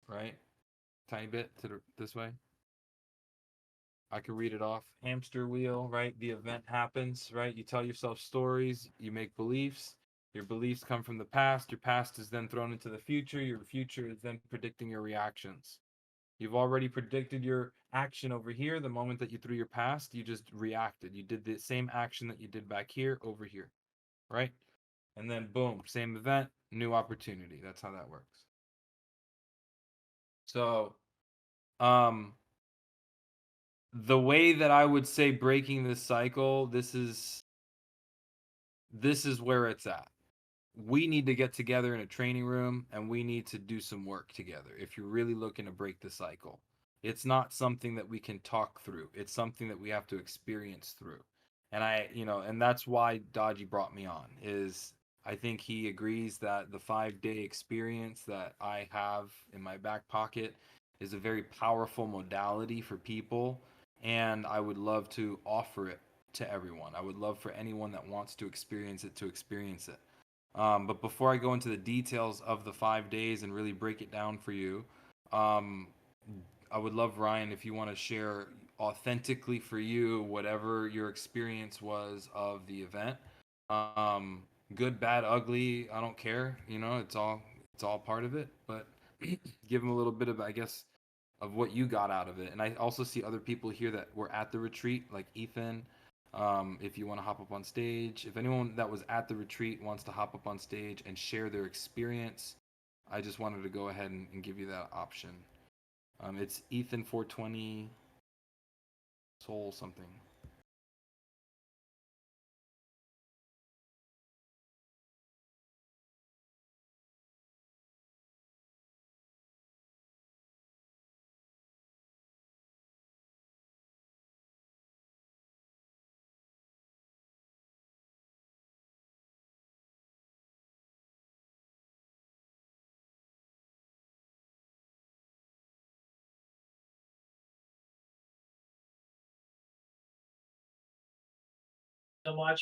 Right? Tiny bit to this way. I can read it off. Hamster wheel, right? The event happens, right? You tell yourself stories, you make beliefs. Your beliefs come from the past. Your past is then thrown into the future. Your future is then predicting your reactions. You've already predicted your action over here. The moment that you threw your past, you just reacted. You did the same action that you did back here over here, right? And then boom, same event, new opportunity. That's how that works. So, the way that I would say breaking this cycle, this is where it's at. We need to get together in a training room and we need to do some work together if you're really looking to break the cycle. It's not something that we can talk through. It's something that we have to experience through. And and that's why Dodgy brought me on, is I think he agrees that the 5-day experience that I have in my back pocket is a very powerful modality for people. And I would love to offer it to everyone. I would love for anyone that wants to experience it to experience it. But before I go into the details of the 5 days and really break it down for you, I would love, Ryan, if you want to share authentically for you whatever your experience was of the event. Good, bad, ugly, I don't care. It's all part of it. But give them a little bit of, I guess, of what you got out of it. And I also see other people here that were at the retreat, like Ethan, If you want to hop up on stage, if anyone that was at the retreat wants to hop up on stage and share their experience, I just wanted to go ahead and give you that option. It's Ethan 420 Soul something. So much.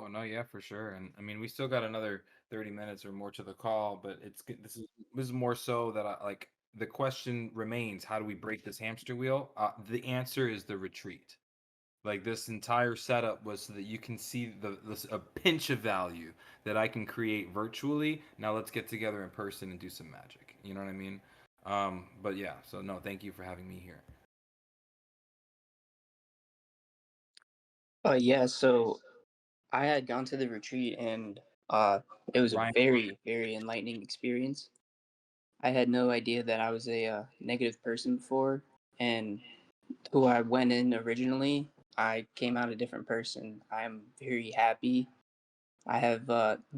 Oh no, yeah, for sure. And I mean, we still got another 30 minutes or more to the call, but this is more so that I like the question remains, how do we break this hamster wheel? The answer is the retreat. Like this entire setup was so that you can see a pinch of value that I can create virtually. Now let's get together in person and do some magic. You know what I mean? But yeah, so no, thank you for having me here. Yeah, so I had gone to the retreat and it was a Ryan, very, very enlightening experience. I had no idea that I was a negative person before, and who I went in originally, I came out a different person. I'm very happy. I have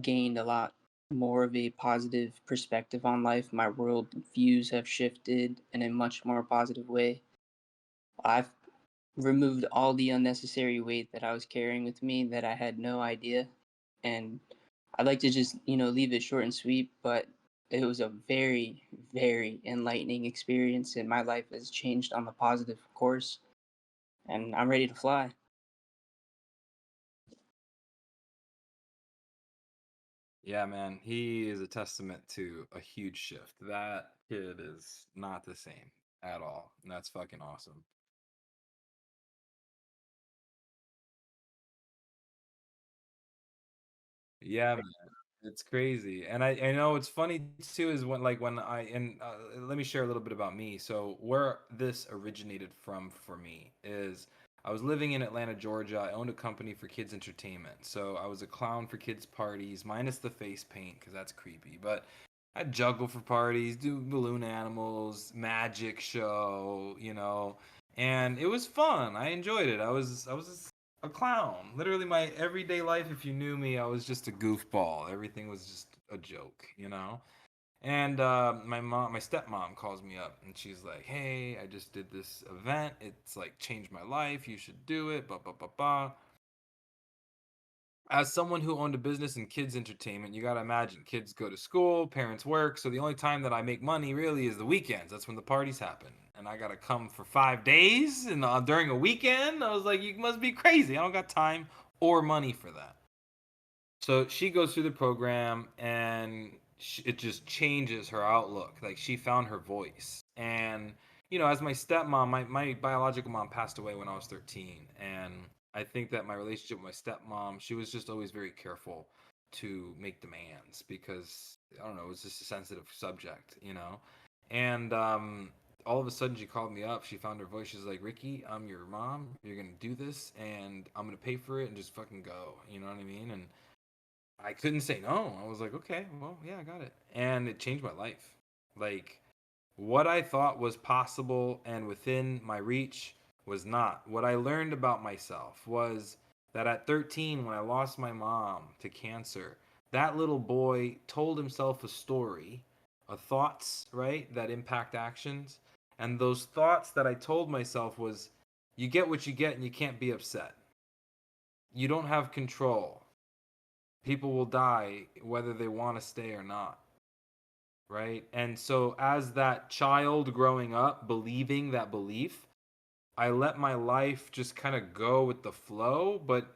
gained a lot more of a positive perspective on life. My world views have shifted in a much more positive way. I've removed all the unnecessary weight that I was carrying with me that I had no idea. And I'd like to just, leave it short and sweet, but it was a very, very enlightening experience, and my life has changed on the positive course, and I'm ready to fly. yeah, man, he is a testament to a huge shift. That kid is not the same at all. And that's fucking awesome. Yeah, man, it's crazy. And I know it's funny too is when I and let me share a little bit about me. So where this originated from for me is I was living in Atlanta, Georgia. I owned a company for kids entertainment. So I was a clown for kids parties, minus the face paint because that's creepy. But I juggle for parties, do balloon animals, magic show, and it was fun. I enjoyed it. I was a clown. Literally, my everyday life. If you knew me, I was just a goofball. Everything was just a joke. And my stepmom calls me up, and she's like, "Hey, I just did this event. It's like changed my life. You should do it." Blah blah blah blah. As someone who owned a business in kids entertainment, you got to imagine kids go to school, parents work, so the only time that I make money really is the weekends. That's when the parties happen, and I got to come for 5 days and during a weekend. I was like, you must be crazy. I don't got time or money for that. So she goes through the program and it just changes her outlook. Like she found her voice. And, you know, as my stepmom, my biological mom passed away when I was 13. And I think that my relationship with my stepmom, she was just always very careful to make demands because, I don't know, it was just a sensitive subject, you know? And all of a sudden she called me up. She found her voice. She's like, Ricky, I'm your mom. You're going to do this and I'm going to pay for it and just fucking go. You know what I mean? And I couldn't say no. I was like, okay, well, yeah, I got it. And it changed my life. Like, what I thought was possible and within my reach was not. What I learned about myself was that at 13, when I lost my mom to cancer, that little boy told himself a story of thoughts, right, that impact actions. And those thoughts that I told myself was, you get what you get and you can't be upset. You don't have control. People will die whether they want to stay or not, right? And so as that child growing up believing that belief, I let my life just kind of go with the flow, but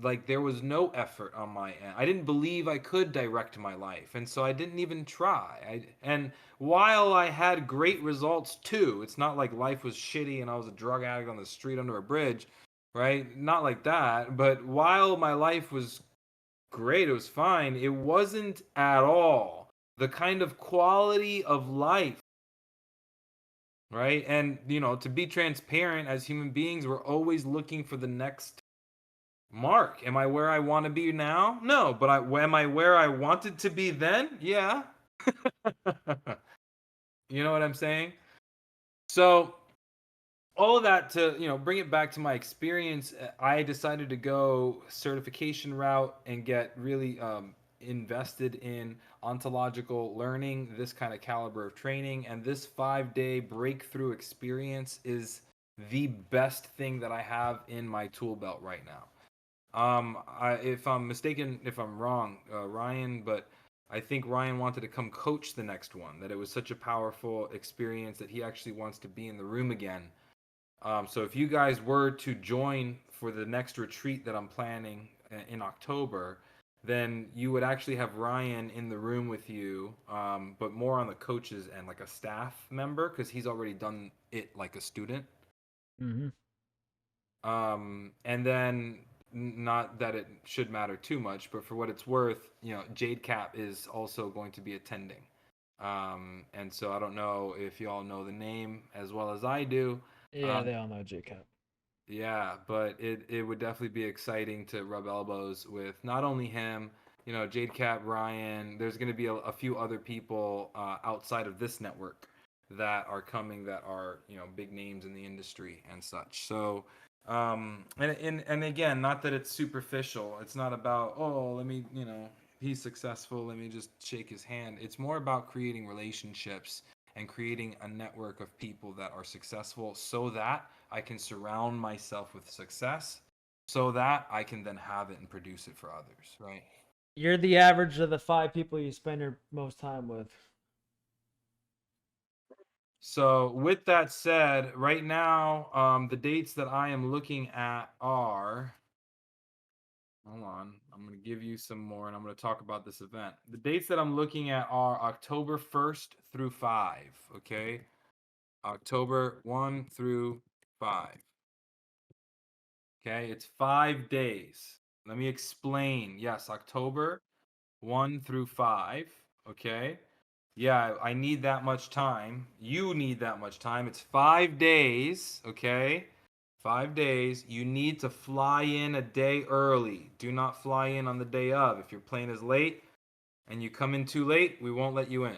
like there was no effort on my end. I didn't believe I could direct my life, and so I didn't even try. And while I had great results too, it's not like life was shitty and I was a drug addict on the street under a bridge, right? Not like that. But while my life was great, it was fine, it wasn't at all the kind of quality of life, right? And you know, to be transparent, as human beings, we're always looking for the next mark. Am I where I want to be now? No, but am I where I wanted to be then? Yeah. You know what I'm saying? So all of that to, you know, bring it back to my experience, I decided to go certification route and get really invested in ontological learning, this kind of caliber of training, and this 5-day breakthrough experience is the best thing that I have in my tool belt right now. If I'm mistaken, if I'm wrong, Ryan, but I think Ryan wanted to come coach the next one, that it was such a powerful experience that he actually wants to be in the room again. So if you guys were to join for the next retreat that I'm planning in October, then you would actually have Ryan in the room with you, but more on the coaches end, like a staff member, because he's already done it like a student. Mm-hmm. And then, not that it should matter too much, but for what it's worth, you know, Jade Cap is also going to be attending. And so I don't know if you all know the name as well as I do. Yeah, they all know JCap. Yeah, but it would definitely be exciting to rub elbows with not only him, you know, Jade Cap, Ryan. There's going to be a few other people outside of this network that are coming that are, you know, big names in the industry and such. So, and again, not that it's superficial. It's not about, oh, let me, you know, he's successful, let me just shake his hand. It's more about creating relationships and creating a network of people that are successful so that I can surround myself with success so that I can then have it and produce it for others, right? You're the average of the 5 people you spend your most time with. So with that said, right now, the dates that I am looking at are, hold on, I'm going to give you some more and I'm going to talk about this event. The dates that I'm looking at are October 1st through 5, okay? October 1 through 5. Okay, it's 5 days. Let me explain. Yes, October 1 through 5. Okay. Yeah, I need that much time. You need that much time. It's 5 days. Okay. 5 days. You need to fly in a day early. Do not fly in on the day of. If your plane is late and you come in too late, we won't let you in.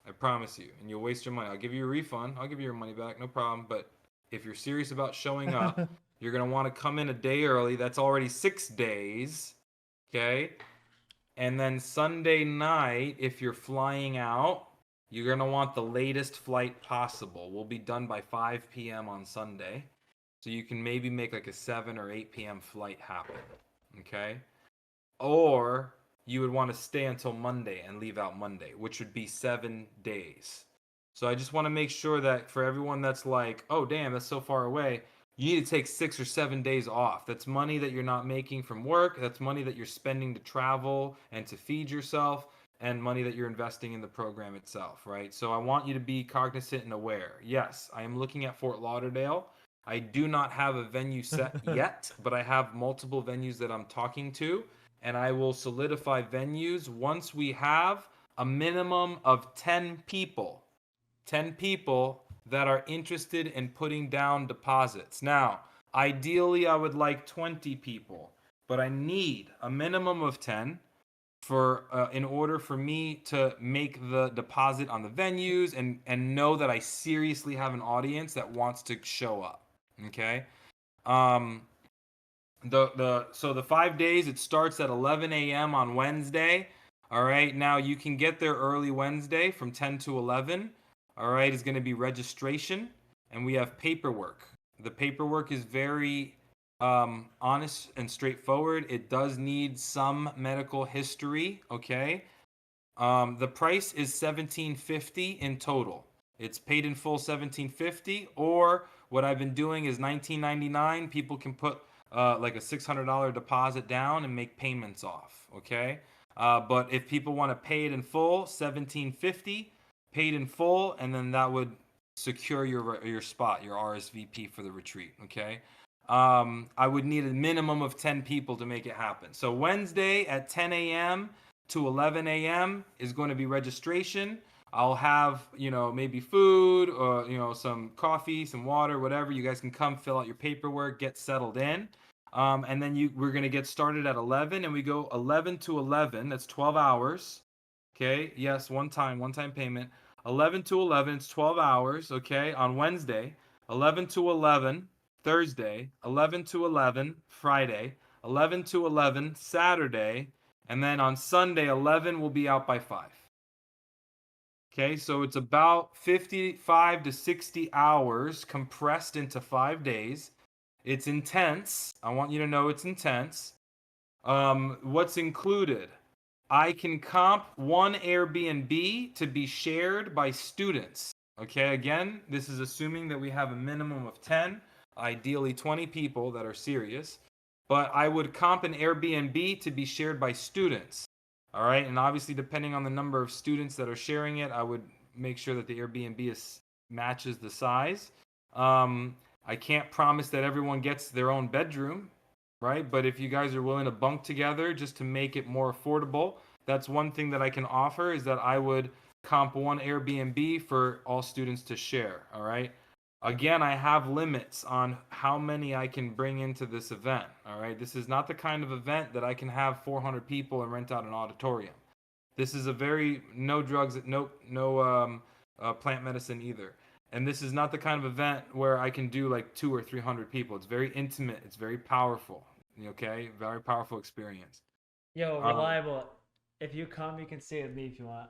I promise you. And you'll waste your money. I'll give you a refund. I'll give you your money back. No problem. But if you're serious about showing up, you're going to want to come in a day early. That's already 6 days. Okay. And then Sunday night, if you're flying out, you're going to want the latest flight possible. We'll be done by 5 p.m. on Sunday. So you can maybe make like a 7 or 8 p.m. flight happen. Okay. Or you would want to stay until Monday and leave out Monday, which would be 7 days. So I just want to make sure that for everyone that's like, oh, damn, that's so far away, you need to take 6 or 7 days off. That's money that you're not making from work. That's money that you're spending to travel and to feed yourself, and money that you're investing in the program itself, right? So I want you to be cognizant and aware. Yes, I am looking at Fort Lauderdale. I do not have a venue set yet, but I have multiple venues that I'm talking to, and I will solidify venues once we have a minimum of 10 people. 10 people that are interested in putting down deposits. Now, ideally, I would like 20 people, but I need a minimum of 10 for in order for me to make the deposit on the venues and know that I seriously have an audience that wants to show up. Okay. So the 5 days, it starts at 11 a.m. on Wednesday. All right. Now you can get there early Wednesday from 10 to 11. All right. It's going to be registration, and we have paperwork. The paperwork is very honest and straightforward. It does need some medical history. Okay. The price is $17.50 in total. It's paid in full $17.50, or what I've been doing is $19.99. People can put like a $600 deposit down and make payments off. Okay, but if people want to pay it in full, $17.50, paid in full, and then that would secure your spot, your RSVP for the retreat. Okay. I would need a minimum of 10 people to make it happen. So Wednesday at 10 a.m. to 11 a.m. is going to be registration. I'll have, maybe food or, some coffee, some water, whatever. You guys can come fill out your paperwork, get settled in. And then we're going to get started at 11, and we go 11 to 11. That's 12 hours. Okay. Yes. One time payment. 11 to 11. It's 12 hours. Okay. On Wednesday, 11 to 11, Thursday, 11 to 11, Friday, 11 to 11, Saturday, and then on Sunday, 11 will be out by 5. Okay, so it's about 55 to 60 hours compressed into 5 days. It's intense. I want you to know it's intense. What's included? I can comp one Airbnb to be shared by students. Okay, again, this is assuming that we have a minimum of 10, ideally 20 people that are serious. But I would comp an Airbnb to be shared by students. All right. And obviously, depending on the number of students that are sharing it, I would make sure that the Airbnb matches the size. I can't promise that everyone gets their own bedroom, right? But if you guys are willing to bunk together just to make it more affordable, that's one thing that I can offer, is that I would comp one Airbnb for all students to share. All right. Again, I have limits on how many I can bring into this event. All right. This is not the kind of event that I can have 400 people and rent out an auditorium. This is a very no drugs, no plant medicine either. And this is not the kind of event where I can do like 200 or 300 people. It's very intimate. It's very powerful. Okay. Very powerful experience. Yo, Reliable. If you come, you can stay with me if you want.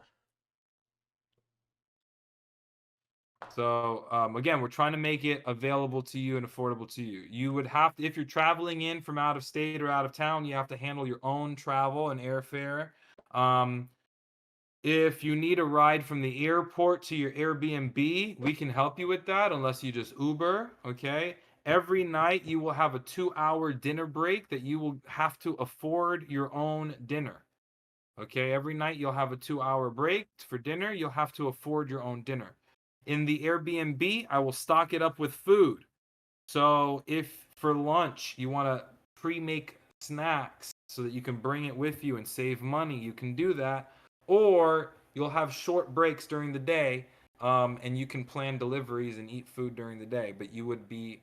So again, we're trying to make it available to you and affordable to you. You would have to, if you're traveling in from out of state or out of town, you have to handle your own travel and airfare. If you need a ride from the airport to your Airbnb, we can help you with that, unless you just Uber. Okay. Every night you will have a 2-hour dinner break that you will have to afford your own dinner. Okay. Every night you'll have a 2-hour break for dinner. You'll have to afford your own dinner. In the Airbnb, I will stock it up with food. So if for lunch you want to pre-make snacks so that you can bring it with you and save money, you can do that. Or you'll have short breaks during the day, and you can plan deliveries and eat food during the day, but you would be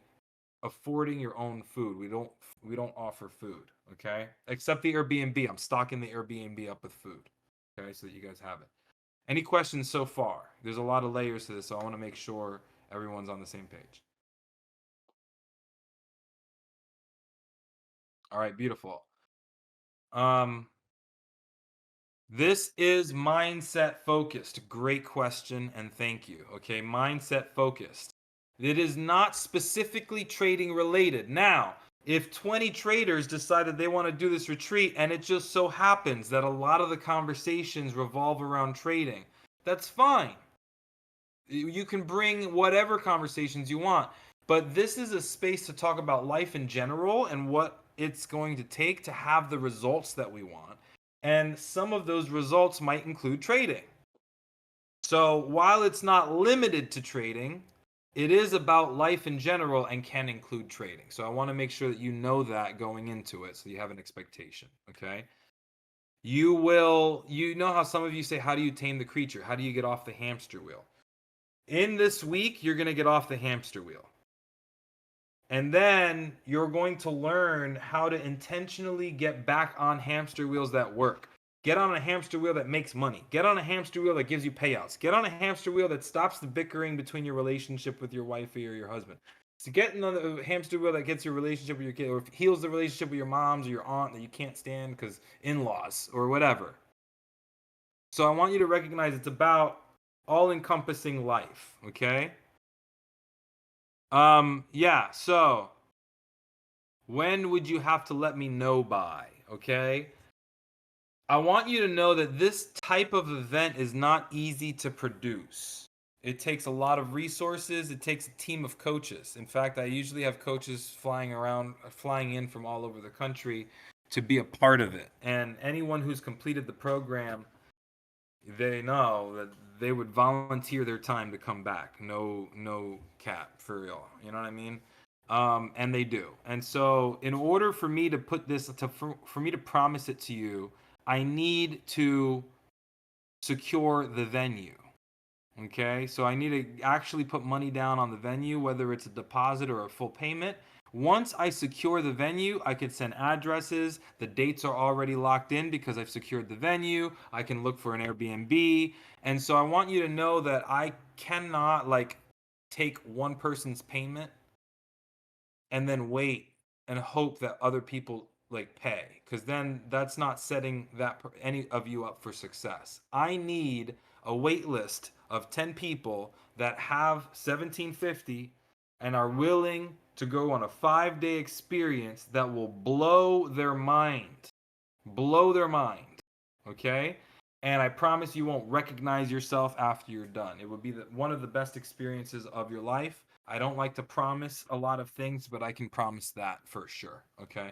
affording your own food. We don't offer food, okay? Except the Airbnb. I'm stocking the Airbnb up with food, okay, so that you guys have it. Any questions so far? There's a lot of layers to this, so I want to make sure everyone's on the same page. All right, beautiful. This is mindset focused. Great question, and thank you. Okay, mindset focused. It is not specifically trading related. Now, if 20 traders decided they want to do this retreat and it just so happens that a lot of the conversations revolve around trading, that's fine. You can bring whatever conversations you want. but this is a space to talk about life in general and what it's going to take to have the results that we want. And some of those results might include trading. So while it's not limited to trading, it is about life in general and can include trading. So I want to make sure that you know that going into it so you have an expectation, okay? You know how some of you say, how do you tame the creature? How do you get off the hamster wheel? In this week, you're going to get off the hamster wheel. And then you're going to learn how to intentionally get back on hamster wheels that work. Get on a hamster wheel that makes money. Get on a hamster wheel that gives you payouts. Get on a hamster wheel that stops the bickering between your relationship with your wife or your husband. So get on a hamster wheel that gets your relationship with your kid, or heals the relationship with your moms or your aunt that you can't stand because in-laws or whatever. So I want you to recognize it's about all-encompassing life, okay? Yeah, so when would you have to let me know by, okay? I want you to know that this type of event is not easy to produce. It takes a lot of resources. It takes a team of coaches. In fact, I usually have coaches flying in from all over the country to be a part of it. And anyone who's completed the program, they know that they would volunteer their time to come back. No cap, for real. You know what I mean? And they do. And so in order for me to put this, for me to promise it to you, I need to secure the venue. Okay, so I need to actually put money down on the venue, whether it's a deposit or a full payment. Once I secure the venue, I can send addresses. The dates are already locked in because I've secured the venue. I can look for an Airbnb. And so I want you to know that I cannot take one person's payment and then wait and hope that other people pay, because then that's not setting any of you up for success. I need a wait list of 10 people that have 1750 and are willing to go on a 5-day experience that will blow their mind. Okay? And I promise you won't recognize yourself after you're done. It would be one of the best experiences of your life. I don't like to promise a lot of things, but I can promise that for sure. Okay.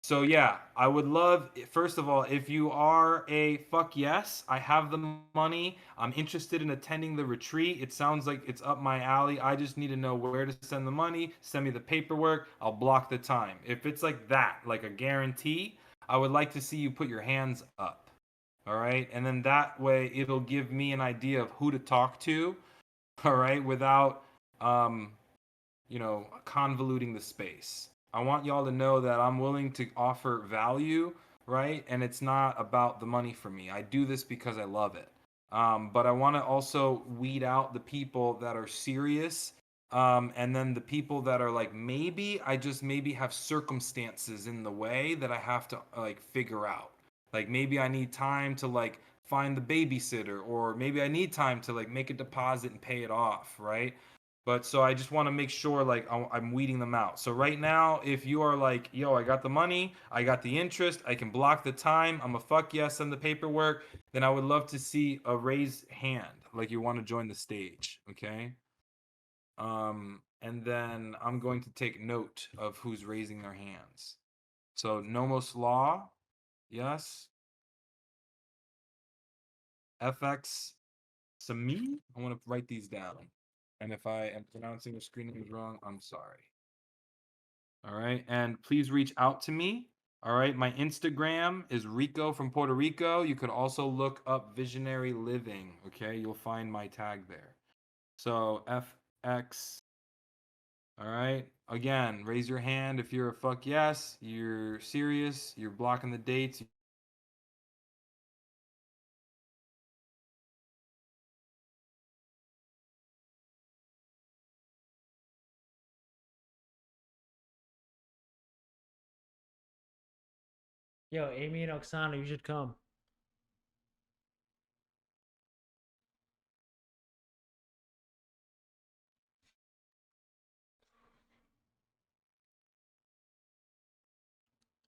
So yeah, I would love, first of all, if you are a fuck yes, I have the money. I'm interested in attending the retreat. It sounds like it's up my alley. I just need to know where to send the money. Send me the paperwork. I'll block the time. If it's like that, like a guarantee, I would like to see you put your hands up. All right. And then that way it'll give me an idea of who to talk to. All right. Without, convoluting the space. I want y'all to know that I'm willing to offer value, right? And it's not about the money for me. I do this because I love it. But I want to also weed out the people that are serious. And then the people that are maybe have circumstances in the way that I have to figure out. Maybe I need time to find the babysitter, or maybe I need time to make a deposit and pay it off, right? But so I just want to make sure I'm weeding them out. So right now, if you are yo, I got the money, I got the interest, I can block the time, I'm a fuck yes on the paperwork, then I would love to see a raised hand, you want to join the stage, okay? And then I'm going to take note of who's raising their hands. So Nomos Law, yes. FX Sami, I want to write these down. And if I am pronouncing the screen names wrong, I'm sorry. All right. And please reach out to me. All right. My Instagram is Rico from Puerto Rico. You could also look up Visionary Living. Okay. You'll find my tag there. So FX. All right. Again, raise your hand if you're a fuck yes. You're serious. You're blocking the dates. Yo, Amy and Oksana, you should come.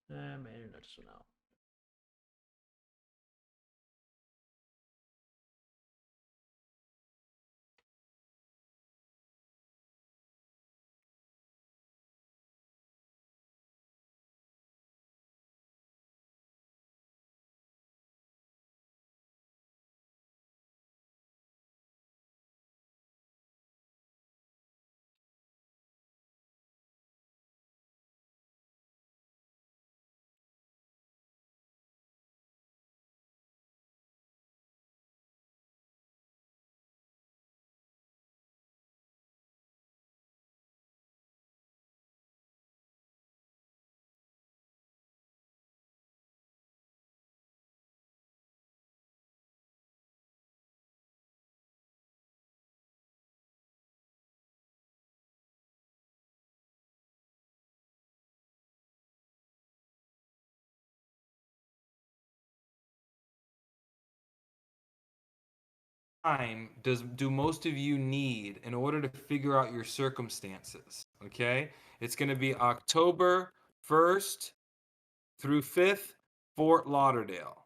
My internet just went out. time do most of you need in order to figure out your circumstances? Okay, it's going to be October 1st through 5th, Fort Lauderdale.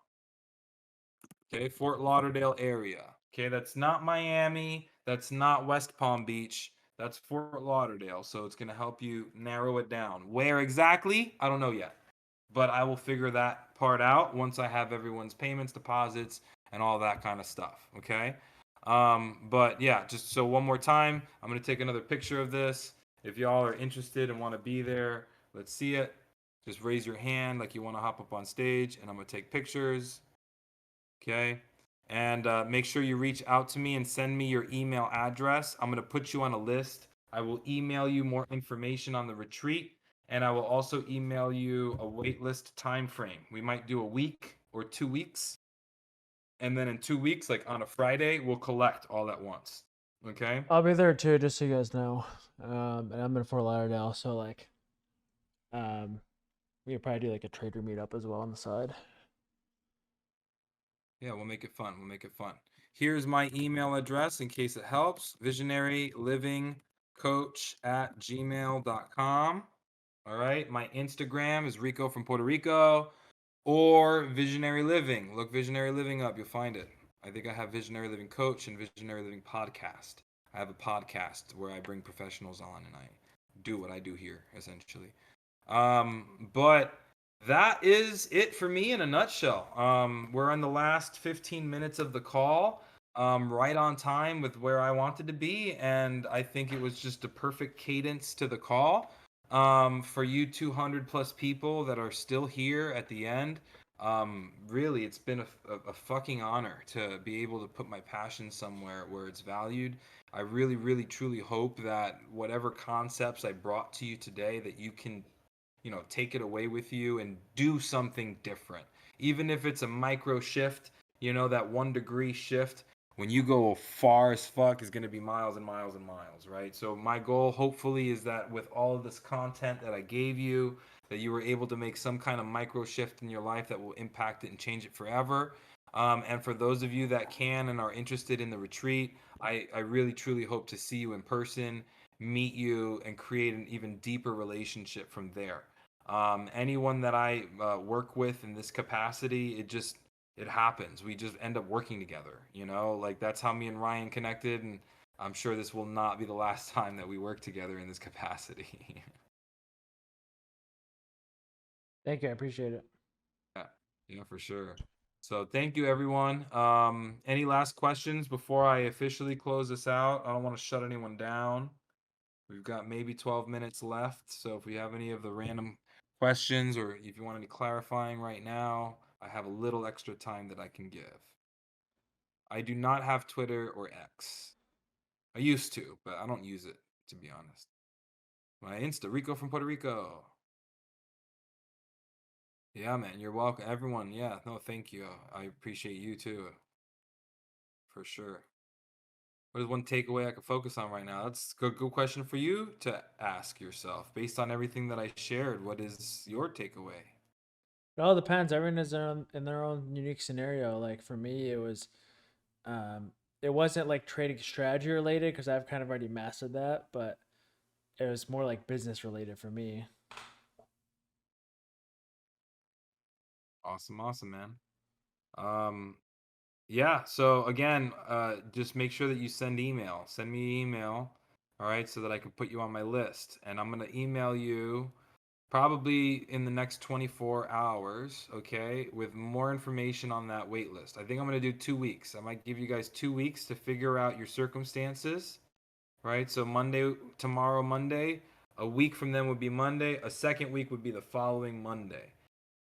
Okay, Fort Lauderdale area. Okay, that's not Miami, that's not West Palm Beach, that's Fort Lauderdale. So it's going to help you narrow it down. Where exactly? I don't know yet, but I will figure that part out once I have everyone's payments, deposits, and all that kind of stuff. Okay. But yeah, just so one more time, I'm going to take another picture of this. If y'all are interested and want to be there, let's see it. Just raise your hand like you want to hop up on stage, and I'm going to take pictures. Okay. And make sure you reach out to me and send me your email address. I'm going to put you on a list. I will email you more information on the retreat, and I will also email you a waitlist time frame. We might do a week or 2 weeks. And then in 2 weeks, like on a Friday, we'll collect all at once. Okay. I'll be there too, just so you guys know. And I'm in Fort Lauderdale, so like, we could probably do like a trader meetup as well on the side. Yeah, we'll make it fun. We'll make it fun. Here's my email address in case it helps. visionarylivingcoach@gmail.com. All right. My Instagram is Rico from Puerto Rico or Visionary Living. Look Visionary Living up. You'll find it. I think I have Visionary Living Coach and Visionary Living Podcast. I have a podcast where I bring professionals on and I do what I do here, essentially. But that is it for me in a nutshell. We're on the last 15 minutes of the call, right on time with where I wanted to be, and I think it was just a perfect cadence to the call. For you 200 plus people that are still here at the end, really, it's been a fucking honor to be able to put my passion somewhere where it's valued. I really, really, truly hope that whatever concepts I brought to you today, that you can take it away with you and do something different. Even if it's a micro shift, that 1 degree shift, when you go far as fuck is going to be miles and miles and miles, right? So my goal hopefully is that with all of this content that I gave you, that you were able to make some kind of micro shift in your life that will impact it and change it forever. And for those of you that can and are interested in the retreat, I really truly hope to see you in person, meet you, and create an even deeper relationship from there. Anyone that I work with in this capacity, it happens. We just end up working together, like that's how me and Ryan connected, and I'm sure this will not be the last time that we work together in this capacity. Thank you, I appreciate it. Yeah, for sure. So thank you, everyone. Any last questions before I officially close this out? I don't want to shut anyone down. We've got maybe 12 minutes left, so if we have any of the random questions or if you want any clarifying right now, I have a little extra time that I can give. I do not have Twitter or X. I used to, but I don't use it, to be honest. My Insta, Rico from Puerto Rico. Yeah, man, you're welcome. Everyone, yeah, no, thank you. I appreciate you too. For sure. What is one takeaway I could focus on right now? That's a good question for you to ask yourself. Based on everything that I shared, what is your takeaway? It all depends. Everyone is in their own unique scenario. Like for me, it wasn't like trading strategy related because I've kind of already mastered that, but it was more like business related for me. Awesome, man. Yeah, so again, just make sure that you send email. Send me an email, all right, so that I can put you on my list. And I'm going to email you probably in the next 24 hours, okay, with more information on that wait list. I think I'm going to do 2 weeks. I might give you guys 2 weeks to figure out your circumstances, right? So tomorrow, Monday, a week from then would be Monday. A second week would be the following Monday.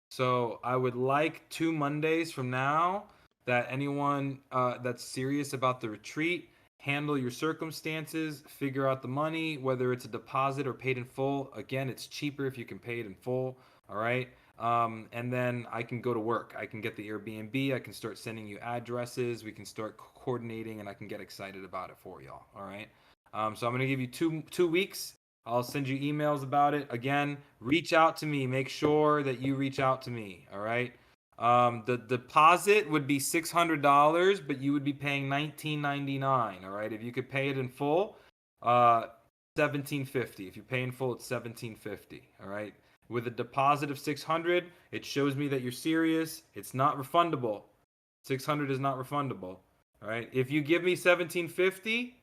So I would like 2 Mondays from now that anyone that's serious about the retreat, handle your circumstances, figure out the money, whether it's a deposit or paid in full. Again, it's cheaper if you can pay it in full. All right. And then I can go to work. I can get the Airbnb. I can start sending you addresses. We can start coordinating, and I can get excited about it for y'all. All right. So I'm going to give you two weeks. I'll send you emails about it. Again, reach out to me. Make sure that you reach out to me. All right. The deposit would be $600, but you would be paying $19.99. All right, if you could pay it in full, $17.50. If you pay in full, it's $17.50. All right. With a deposit of 600, it shows me that you're serious. It's not refundable. 600 is not refundable. All right. If you give me 1750,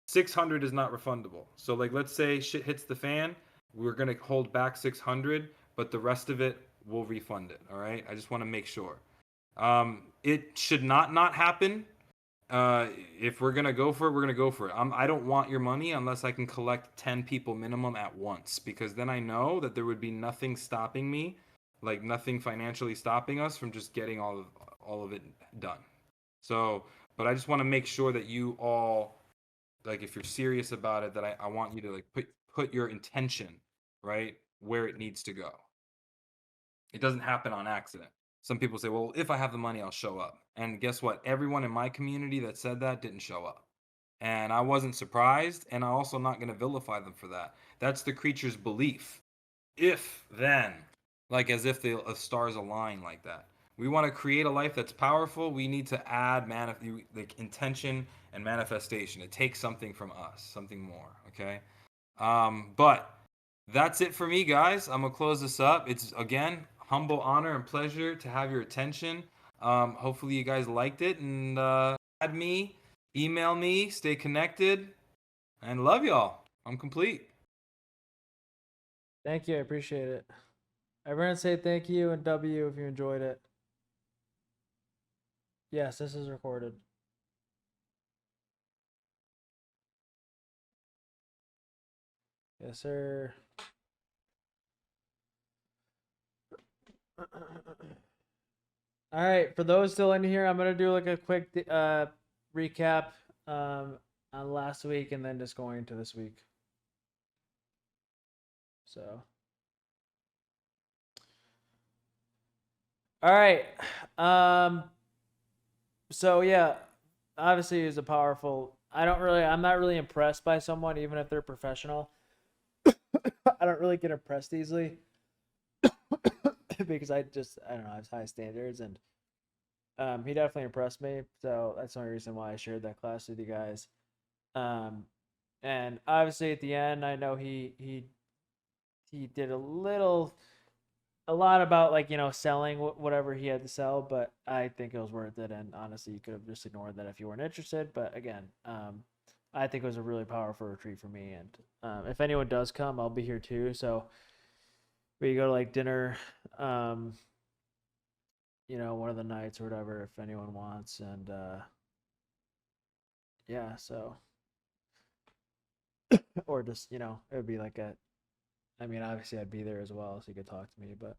600 is not refundable. So like let's say shit hits the fan, we're going to hold back 600, but the rest of it we'll refund it, all right? I just want to make sure. It should not happen. If we're going to go for it, we're going to go for it. I don't want your money unless I can collect 10 people minimum at once, because then I know that there would be nothing stopping me, like nothing financially stopping us from just getting all of it done. So, but I just want to make sure that you all, like, if you're serious about it, that I want you to like put your intention right where it needs to go. It doesn't happen on accident. Some people say, well, if I have the money, I'll show up. And guess what? Everyone in my community that said that didn't show up. And I wasn't surprised, and I'm also not going to vilify them for that. That's the creature's belief. If then, like as if the stars align like that. We want to create a life that's powerful. We need to add like intention and manifestation. It takes something from us, something more. Okay. But that's it for me, guys. I'm gonna close this up. It's again humble honor and pleasure to have your attention. Hopefully you guys liked it, and add me, email me, stay connected, and love y'all. I'm complete. Thank you. I appreciate it. Everyone say thank you and W if you enjoyed it. Yes, this is recorded. Yes, sir. All right, for those still in here, I'm gonna do like a quick recap on last week and then just going into this week. So, all right. So yeah, obviously it's a powerful. I'm not really impressed by someone, even if they're professional. I don't really get impressed easily because I don't know, I have high standards, and he definitely impressed me. So that's the only reason why I shared that class with you guys. And obviously at the end, I know he did a lot about, like, selling whatever he had to sell, but I think it was worth it. And honestly, you could have just ignored that if you weren't interested. But again, I think it was a really powerful retreat for me. And if anyone does come, I'll be here too. So we go to like dinner, one of the nights or whatever, if anyone wants. And yeah, so or just it would be like obviously I'd be there as well, so you could talk to me. But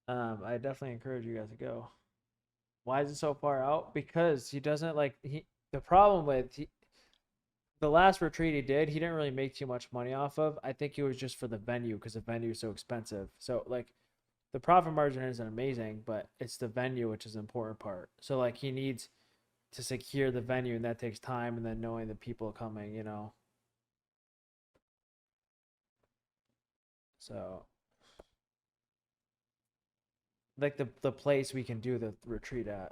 I definitely encourage you guys to go. Why is it so far out? Because he doesn't the problem with the last retreat he didn't really make too much money off of. I think it was just for the venue, because the venue is so expensive. So like the profit margin isn't amazing, but it's the venue which is the important part. So like he needs to secure the venue, and that takes time, and then knowing the people coming. So like the place we can do the retreat at.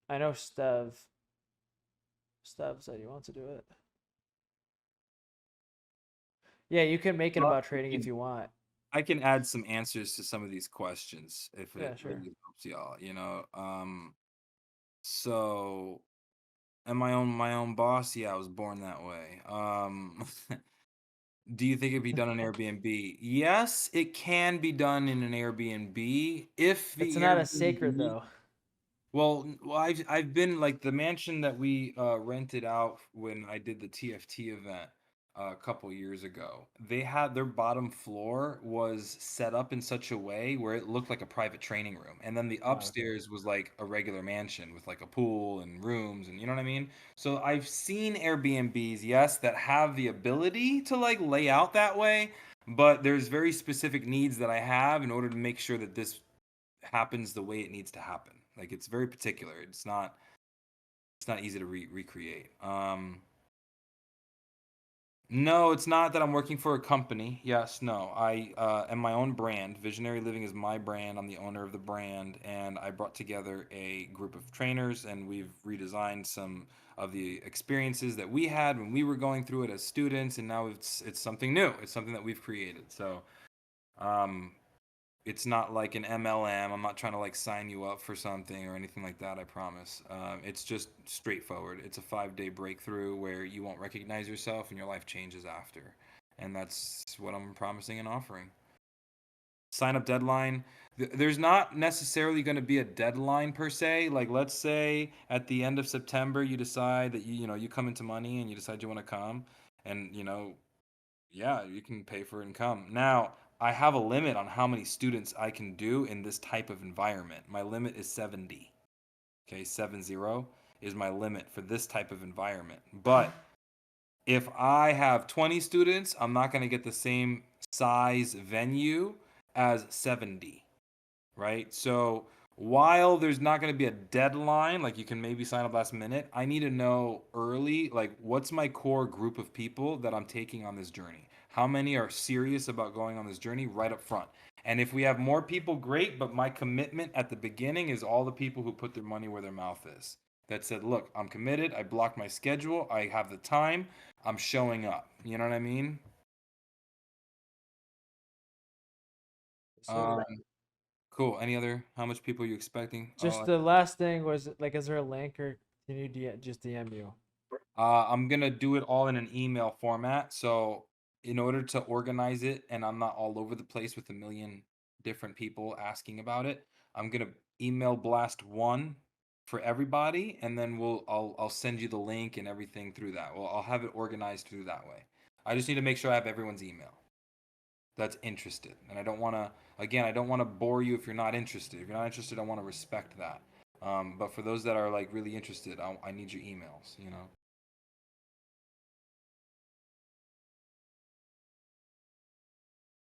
I know Stev said he wants to do it. Yeah, you can make it about trading if you want. I can add some answers to some of these questions if it sure. really helps y'all. So am I my own boss? Yeah, I was born that way. Do you think it'd be done on Airbnb? Yes, it can be done in an Airbnb if the It's not as sacred though. Well, I've been like the mansion that we rented out when I did the TFT event a couple years ago. They had their bottom floor was set up in such a way where it looked like a private training room, and then the upstairs was like a regular mansion with like a pool and rooms, and you know what I mean? So I've seen Airbnbs, yes, that have the ability to like lay out that way, but there's very specific needs that I have in order to make sure that this happens the way it needs to happen. Like it's very particular. It's not easy to recreate. No, it's not that I'm working for a company. Yes, no. I am my own brand. Visionary Living is my brand. I'm the owner of the brand, and I brought together a group of trainers, and we've redesigned some of the experiences that we had when we were going through it as students, and now it's something new. It's something that we've created. So, um, it's not like an MLM. I'm not trying to like sign you up for something or anything like that. I promise. It's just straightforward. It's a 5-day breakthrough where you won't recognize yourself and your life changes after. And that's what I'm promising and offering. Sign up deadline. There's not necessarily going to be a deadline per se. Like let's say at the end of September you decide that you come into money and you decide you want to come, and yeah, you can pay for it and come. Now, I have a limit on how many students I can do in this type of environment. My limit is 70. Okay, 70 is my limit for this type of environment. But if I have 20 students, I'm not going to get the same size venue as 70, right? So while there's not going to be a deadline, like you can maybe sign up last minute, I need to know early, like what's my core group of people that I'm taking on this journey? How many are serious about going on this journey right up front? And if we have more people, great, but my commitment at the beginning is all the people who put their money where their mouth is. That said, look, I'm committed, I blocked my schedule, I have the time, I'm showing up. You know what I mean? So Cool. Any other, how much people are you expecting? just the last thing was like, is there a link or can you just DM you? I'm gonna do it all in an email format. So in order to organize it, and I'm not all over the place with a million different people asking about it, I'm gonna email blast one for everybody, and then I'll send you the link and everything through that. Well, I'll have it organized through that way. I just need to make sure I have everyone's email that's interested, and I don't want to bore you if you're not interested. If you're not interested, I want to respect that. But for those that are like really interested, I need your emails.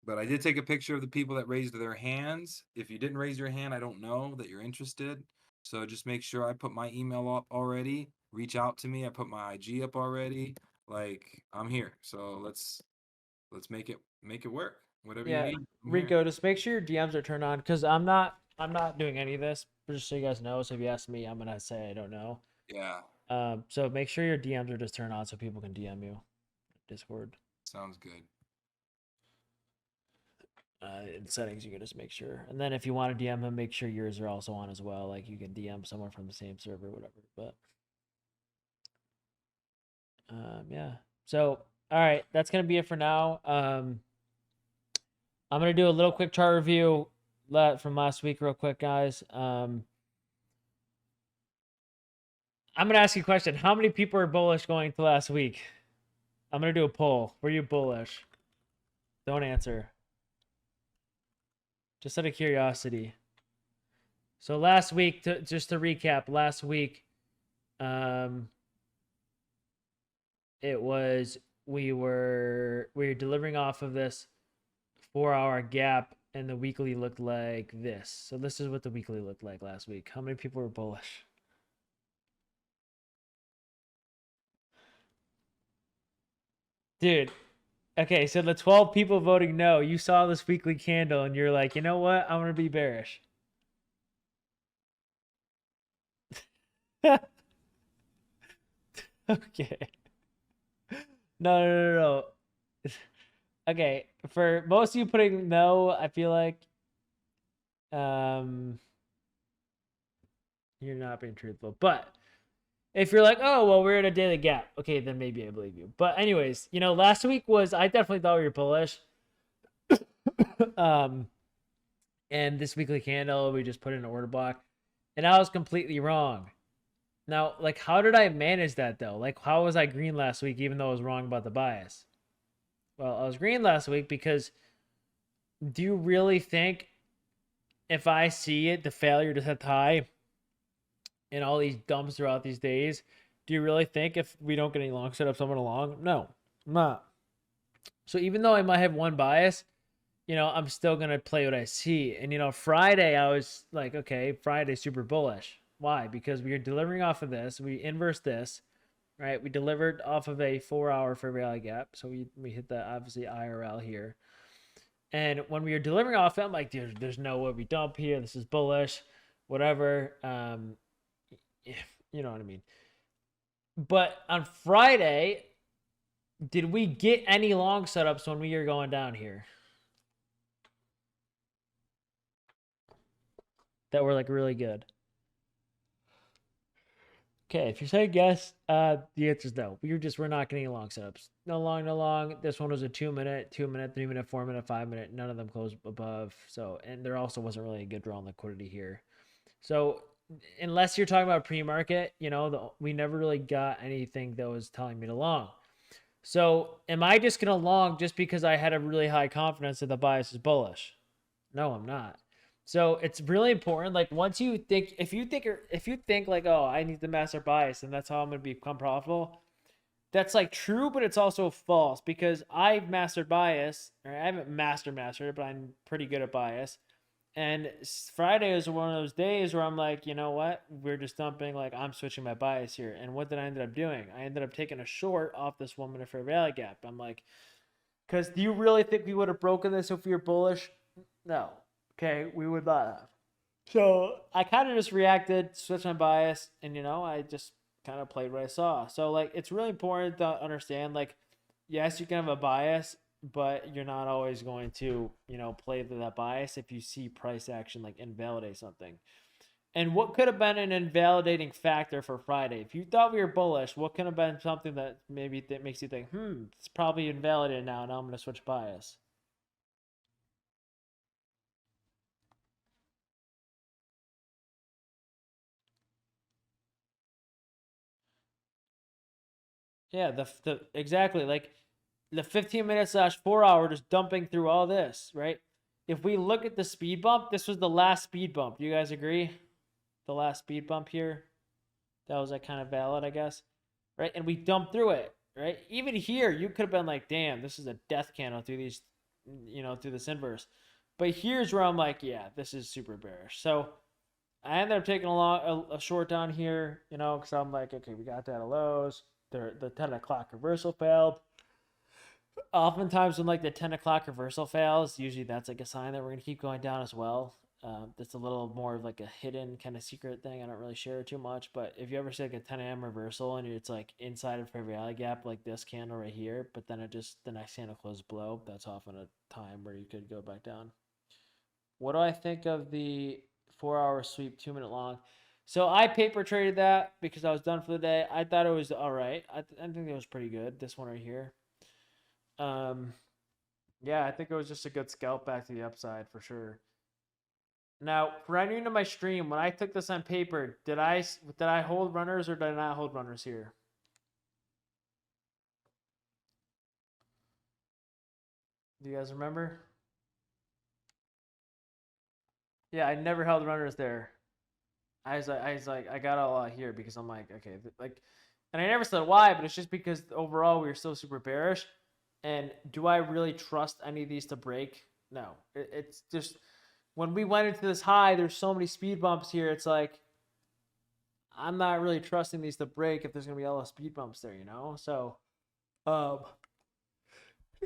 But I did take a picture of the people that raised their hands. If you didn't raise your hand, I don't know that you're interested. So just make sure I put my email up already. Reach out to me. I put my IG up already. Like I'm here. So let's make it work. Whatever you Yeah, need, I'm here. Rico, just make sure your DMs are turned on because I'm not doing any of this. Just so you guys know. So if you ask me, I'm gonna say I don't know. Yeah, So make sure your DMs are just turned on so people can DM you. Discord. sounds good. In settings, you can just make sure. And then if you want to DM him, make sure yours are also on as well. Like you can DM someone from the same server, whatever. But yeah. So all right, that's gonna be it for now. I'm gonna do a little quick chart review from last week, real quick, guys. I'm gonna ask you a question. How many people are bullish going to last week? I'm gonna do a poll. Were you bullish? Don't answer. Just out of curiosity. So last week, just to recap, last week, it was we were delivering off of this 4-hour gap, and the weekly looked like this. So this is what the weekly looked like last week. How many people were bullish? Dude, okay, so the 12 people voting no, you saw this weekly candle and you're like, you know what? I'm going to be bearish. Okay. No. Okay, for most of you putting no, I feel like you're not being truthful. But if you're like, oh, well, we're in a daily gap, okay, then maybe I believe you. But anyways, last week I definitely thought we were bullish. And this weekly candle, we just put in an order block, and I was completely wrong. Now, like, how did I manage that though? Like, how was I green last week, even though I was wrong about the bias? Well, I was green last week because do you really think if I see it, the failure to set high and all these dumps throughout these days, do you really think if we don't get any long setups someone along? No, I'm not. So even though I might have one bias, I'm still going to play what I see. And, Friday, I was like, okay, Friday, super bullish. Why? Because we are delivering off of this. We inverse this. right? We delivered off of a 4-hour fair value gap. So we hit the obviously IRL here. And when we were delivering off it, I'm like, dude, there's no way we dump here. This is bullish, whatever. You know what I mean? But on Friday, did we get any long setups when we were going down here that were like really good? Okay, if you're saying yes, the answer is no. We're not getting any long setups. No long. This one was a 2 minute, 2 minute, 3 minute, 4 minute, 5 minute. None of them closed above. So, and there also wasn't really a good draw on liquidity here. So, unless you're talking about pre-market, we never really got anything that was telling me to long. So, am I just gonna long just because I had a really high confidence that the bias is bullish? No, I'm not. So it's really important. Like once you think, if you think like, oh, I need to master bias and that's how I'm gonna become profitable, that's like true, but it's also false because I've mastered bias, or I haven't mastered it, but I'm pretty good at bias. And Friday is one of those days where I'm like, you know what? We're just dumping. Like I'm switching my bias here. And what did I end up doing? I ended up taking a short off this 1 minute fair value gap. I'm like, because do you really think we would have broken this if we were bullish? No. Okay, we would not have. So I kind of just reacted, switched my bias, and I just kind of played what I saw. So like, it's really important to understand. Like, yes, you can have a bias, but you're not always going to play to that bias if you see price action like invalidate something. And what could have been an invalidating factor for Friday? If you thought we were bullish, what could have been something that maybe that makes you think, it's probably invalidated now I'm going to switch bias? Yeah, exactly, like the 15 minutes / 4 hour just dumping through all this, right? If we look at the speed bump, this was the last speed bump. Do you guys agree? The last speed bump here, that was like kind of valid, I guess, right? And we dumped through it, right? Even here, you could have been like, damn, this is a death candle through these, through this inverse. But here's where I'm like, yeah, this is super bearish. So I ended up taking a short down here, because I'm like, okay, we got that at lows. The 10 o'clock reversal failed. Oftentimes when like the 10 o'clock reversal fails, usually that's like a sign that we're going to keep going down as well. That's a little more of like a hidden kind of secret thing. I don't really share too much, but if you ever see like a 10 a.m. reversal and it's like inside of fair value gap, like this candle right here, but then the next candle closes below, that's often a time where you could go back down. What do I think of the 4-hour sweep, 2 minute long? So I paper traded that because I was done for the day. I thought it was all right. I think it was pretty good. This one right here. Yeah, I think it was just a good scalp back to the upside for sure. Now, for anyone in my stream, when I took this on paper, did I hold runners or did I not hold runners here? Do you guys remember? Yeah, I never held runners there. I was like, I got a lot here because I'm like, okay, like, and I never said why, but it's just because overall we were still super bearish. And do I really trust any of these to break? No, it's just when we went into this high, there's so many speed bumps here. It's like, I'm not really trusting these to break if there's going to be all the speed bumps there, So,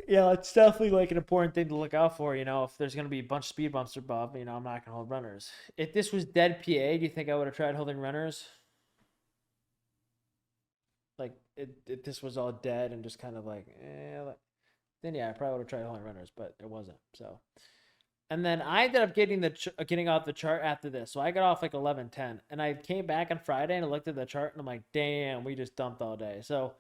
yeah, it's definitely like an important thing to look out for, if there's going to be a bunch of speed bumps above, I'm not going to hold runners. If this was dead PA, do you think I would have tried holding runners? Like, if this was all dead and just kind of like, then yeah, I probably would have tried holding runners, but it wasn't. So, and then I ended up getting off the chart after this. So I got off like 11:10, and I came back on Friday and I looked at the chart and I'm like, damn, we just dumped all day. So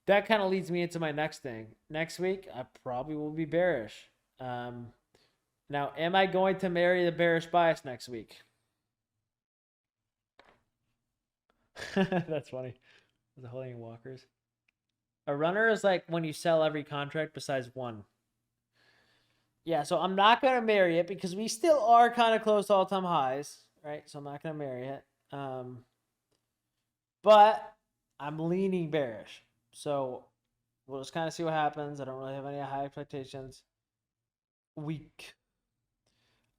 that kind of leads me into my next thing. Next week, I probably will be bearish. Now, am I going to marry the bearish bias next week? That's funny. The holding walkers. A runner is like when you sell every contract besides one. Yeah, so I'm not going to marry it because we still are kind of close to all-time highs, right? So I'm not going to marry it. But I'm leaning bearish. So we'll just kind of see what happens. I don't really have any high expectations. I'm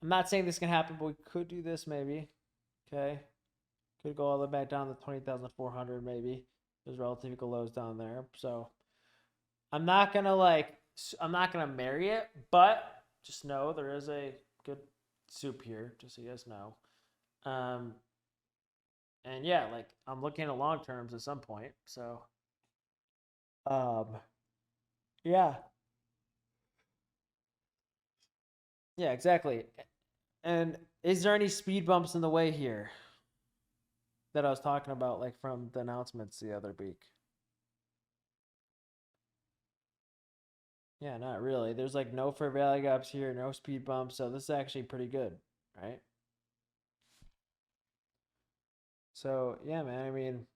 not saying this can happen, but we could do this maybe. Okay. Could go all the way back down to 20,400 maybe. There's relatively equal lows down there. So I'm not gonna marry it, but just know there is a good soup here, just so you guys know. And yeah, like I'm looking at long terms at some point. So yeah. Yeah, exactly. And is there any speed bumps in the way here that I was talking about, like from the announcements the other week? Yeah, not really. There's like no fair value gaps here, no speed bumps, so this is actually pretty good, right? So yeah, man, I mean,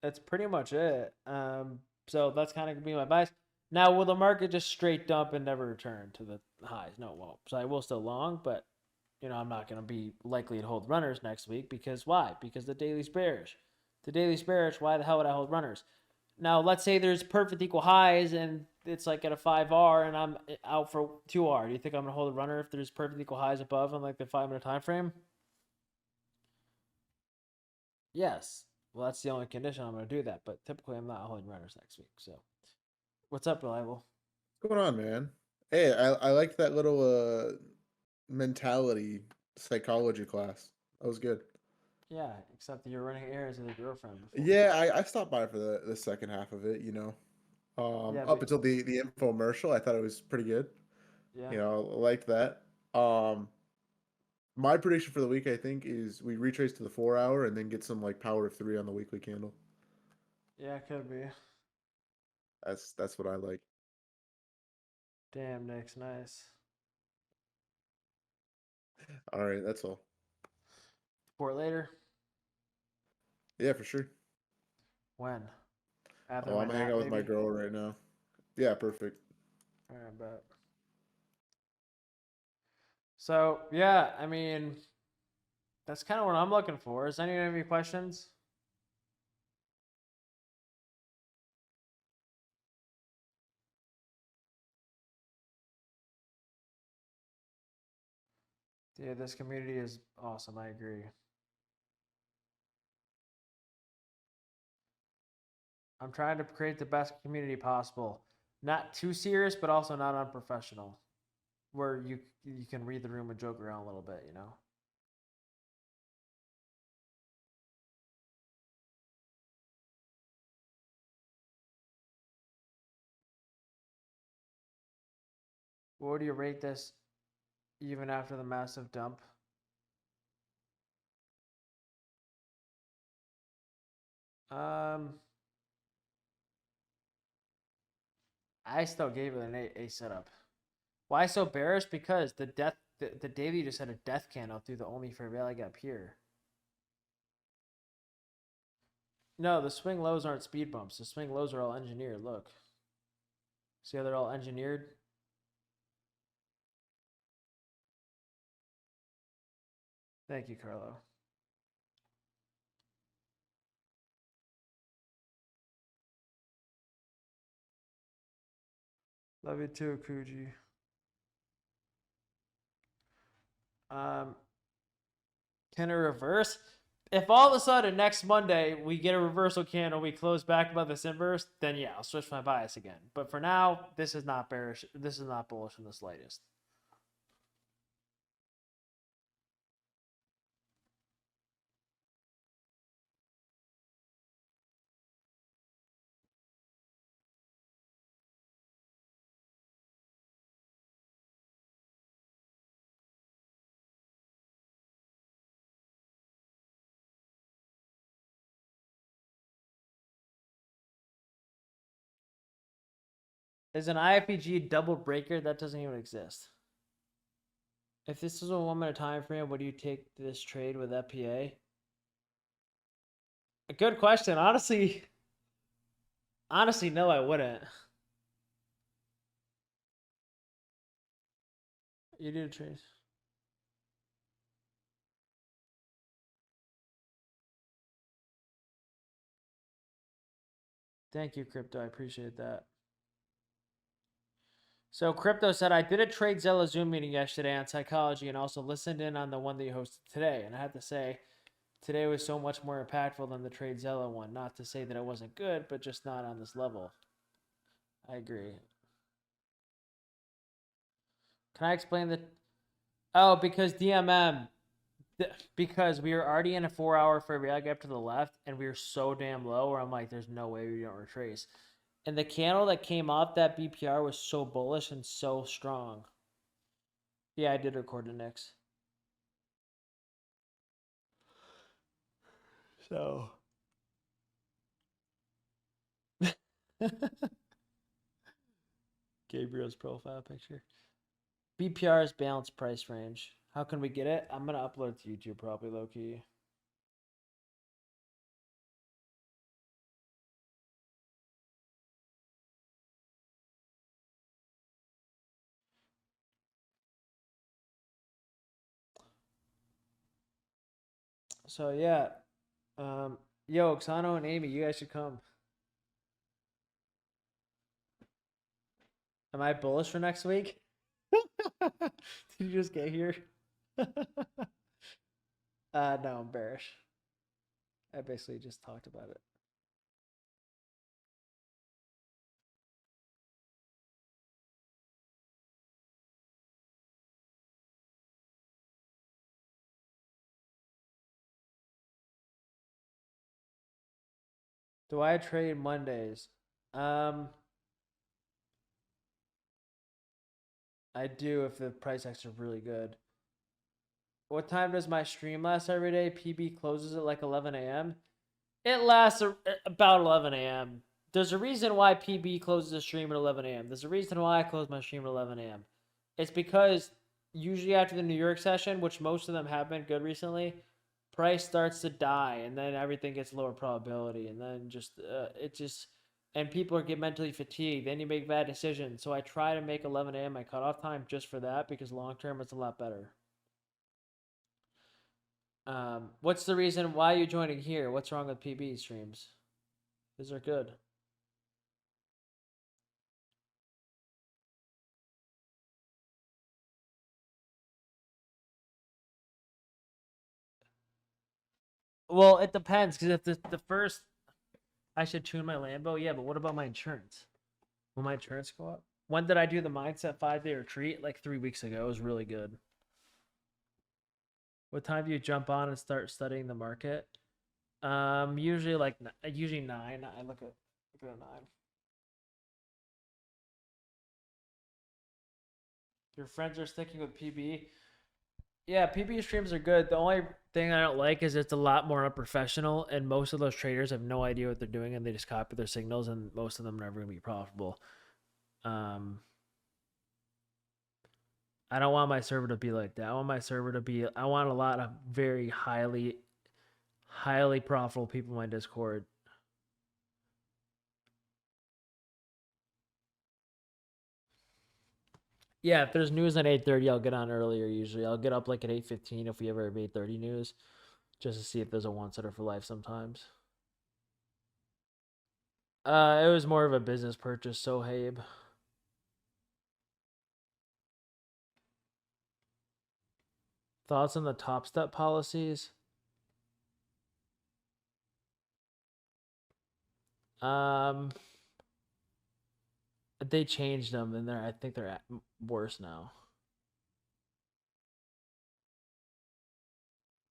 that's pretty much it. So that's kind of gonna be my advice. Now, will the market just straight dump and never return to the highs? No, it won't. So I will still long, but I'm not gonna be likely to hold runners next week because why? Because the daily's bearish. The daily's bearish. Why the hell would I hold runners? Now, let's say there's perfect equal highs and it's like at a 5R and I'm out for 2R. Do you think I'm gonna hold a runner if there's perfect equal highs above on like the 5-minute time frame? Yes. Well, that's the only condition I'm going to do that. But typically, I'm not holding runners next week. So, what's up, Reliable? What's going on, man? Hey, I liked that little mentality psychology class. That was good. Yeah, except that you're running errands with your girlfriend. Before. Yeah, I stopped by for the second half of it. Yeah, up until the infomercial, I thought it was pretty good. Yeah. I liked that. My prediction for the week, I think, is we retrace to the 4-hour and then get some like power of 3 on the weekly candle. Yeah, it could be. That's what I like. Damn, Nick's nice. All right, that's all. Report later. Yeah, for sure. When? I'm gonna hang out with my girl right now. Yeah, perfect. All right, bet. So yeah, I mean, that's kind of what I'm looking for. Does anyone have any questions? Yeah, this community is awesome. I agree. I'm trying to create the best community possible. Not too serious, but also not unprofessional. Where you can read the room and joke around a little bit, What do you rate this even after the massive dump? I still gave it an A setup. Why so bearish? Because the daily just had a death candle through the only fair value gap here. No, the swing lows aren't speed bumps. The swing lows are all engineered. Look. See how they're all engineered? Thank you, Carlo. Love you too, Kuji. Can it reverse? If all of a sudden next Monday we get a reversal candle, we close back above this inverse, then yeah, I'll switch my bias again. But for now, this is not bearish. This is not bullish in the slightest. Is an IFPG double breaker? That doesn't even exist. If this is a 1 minute time frame, would you take this trade with FPA? A good question. Honestly, no, I wouldn't. You do trade. Thank you, Crypto. I appreciate that. So Crypto said, I did a Trade Zoom meeting yesterday on psychology and also listened in on the one that you hosted today. And I have to say, Today was so much more impactful than the TradeZella one. Not to say that it wasn't good, but just not on this level. I agree. Can I explain the... Oh, because DMM... Because we were already in a 4-hour fair value gap to the left, and we were so damn low where I'm like, there's no way we don't retrace. And the candle that came off that BPR was so bullish and so strong. Yeah, I did record the Knicks. So... Gabriel's profile picture. BPR's balanced price range. How can we get it? I'm going to upload it to YouTube probably, low-key. So, yeah. Yo, Xano and Amy, you guys should come. Am I bullish for next week? Did you just get here? No, I'm bearish. I basically just talked about it. Do I trade Mondays? I do if the price acts are really good. What time does my stream last every day? PB closes at like 11 a.m. It lasts about 11 a.m. There's a reason why PB closes the stream at 11 a.m. There's a reason why I close my stream at 11 a.m. It's because usually after the New York session, which most of them have been good recently, price starts to die, and then everything gets lower probability, and then and people get mentally fatigued. Then you make bad decisions. So I try to make 11 a.m. my cutoff time just for that, because long term it's a lot better. What's the reason why you're joining here? What's wrong with PB streams? These are good. Well, it depends, because if the first, I should tune my Lambo. Yeah, but what about my insurance? Will my insurance go up? When did I do the mindset 5-day retreat? Like 3 weeks ago. It was really good. What time do you jump on and start studying the market? Usually 9. I look at 9. Your friends are sticking with PB. Yeah, PB streams are good. The only thing I don't like is it's a lot more unprofessional, and most of those traders have no idea what they're doing, and they just copy their signals, and most of them are never going to be profitable. I don't want my server to be like that. I want a lot of very highly profitable people in my Discord. Yeah, if there's news at 8:30, I'll get on earlier usually. I'll get up like at 8:15 if we ever have 8:30 news, just to see if there's a one setter for life sometimes. It was more of a business purchase, so Habe. Thoughts on the top step policies? They changed them, and I think they're worse now.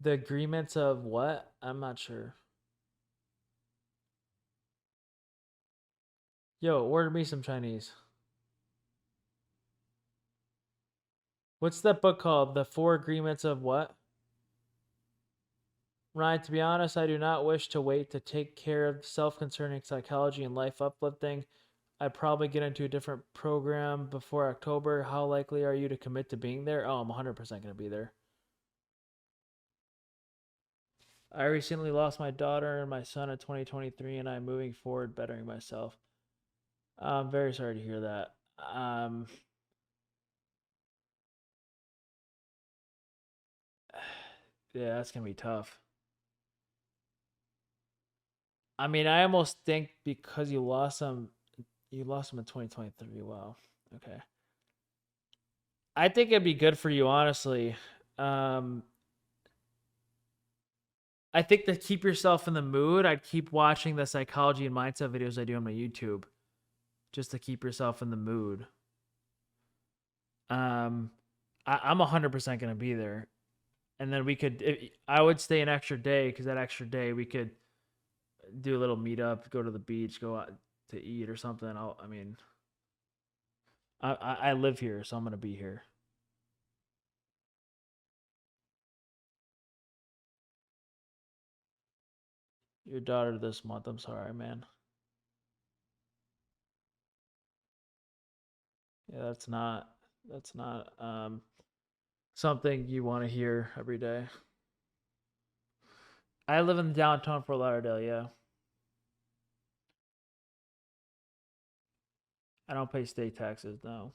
The agreements of what? I'm not sure. Yo, order me some Chinese. What's that book called? The 4 Agreements of what? Ryan, to be honest, I do not wish to wait to take care of self-concerning psychology and life uplifting. I'd probably get into a different program before October. How likely are you to commit to being there? Oh, I'm 100% going to be there. I recently lost my daughter and my son in 2023, and I'm moving forward bettering myself. I'm very sorry to hear that. Yeah, that's going to be tough. I mean, I almost think because you lost him in 2023. Wow. Okay. I think it'd be good for you, honestly. I think to keep yourself in the mood, I'd keep watching the psychology and mindset videos I do on my YouTube, just to keep yourself in the mood. I'm 100% gonna be there, and then we could. I would stay an extra day because that extra day we could do a little meetup, go to the beach, go out to eat or something. I mean, I live here, so I'm gonna be here. Your daughter this month. I'm sorry, man. Yeah, that's not something you want to hear every day. I live in downtown Fort Lauderdale, yeah. I don't pay state taxes, no.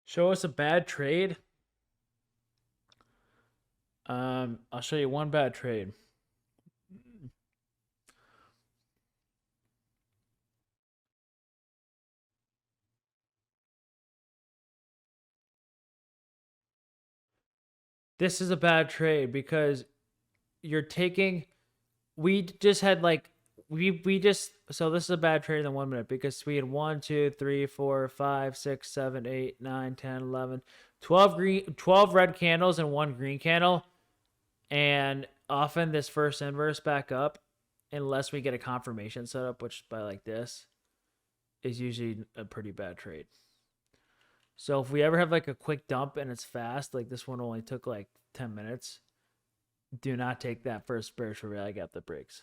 Show us a bad trade. I'll show you one bad trade. This is a bad trade because you're taking. We just had like we just so this is a bad trade in the 1 minute because we had 1, 2, 3, 4, 5, 6, 7, 8, 9, 10, 11, 12 red candles and 1 green candle. And often this first inverse back up, unless we get a confirmation setup, which by like this, is usually a pretty bad trade. So if we ever have like a quick dump and it's fast, like this one only took like 10 minutes, do not take that first spiritual rally gap that breaks.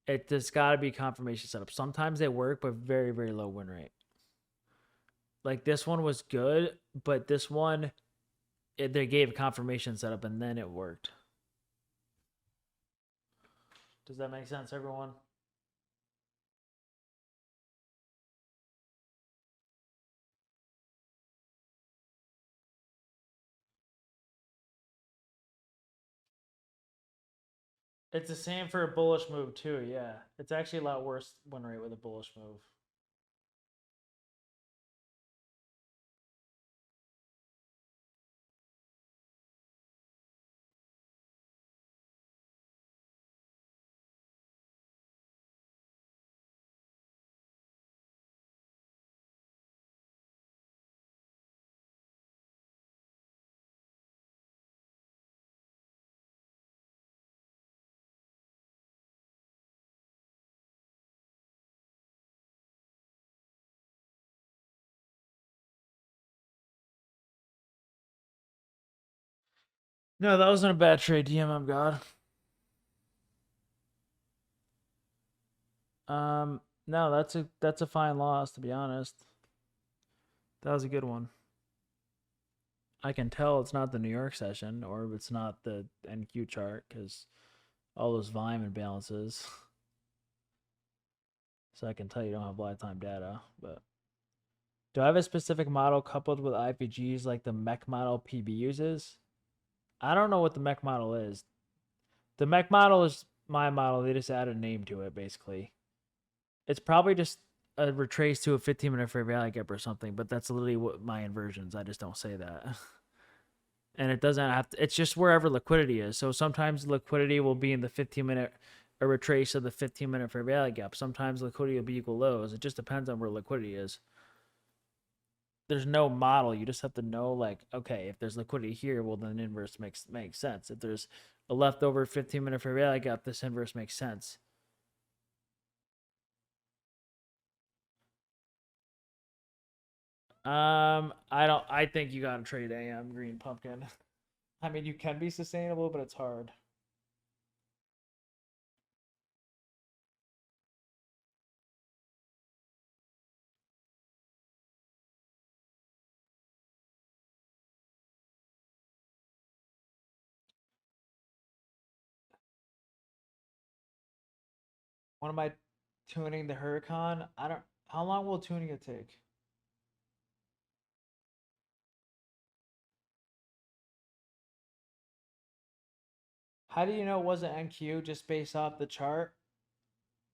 It just got to be confirmation setup. Sometimes they work, but very, very low win rate. Like this one was good, but this one, they gave confirmation setup and then it worked. Does that make sense, everyone? It's the same for a bullish move too, yeah. It's actually a lot worse win rate with a bullish move. No, that wasn't a bad trade, DMM God. No, that's a fine loss, to be honest. That was a good one. I can tell it's not the New York session or it's not the NQ chart because all those volume imbalances. So I can tell you don't have lifetime data, but do I have a specific model coupled with IPGs like the mech model PB uses? I don't know what the mech model is. The mech model is my model. They just added a name to it, basically. It's probably just a retrace to a 15-minute fair value gap or something, but that's literally what my inversions. I just don't say that. And it doesn't have to, it's just wherever liquidity is. So sometimes liquidity will be in the 15-minute, a retrace of the 15-minute fair value gap. Sometimes liquidity will be equal lows. It just depends on where liquidity is. There's no model. You just have to know, like, okay, if there's liquidity here, well, then inverse makes sense. If there's a leftover 15-minute fair value gap, this inverse makes sense. I think you gotta trade AM green pumpkin. I mean, you can be sustainable, but it's hard. When am I tuning the Huracan? I don't. How long will tuning it take? How do you know it wasn't NQ just based off the chart?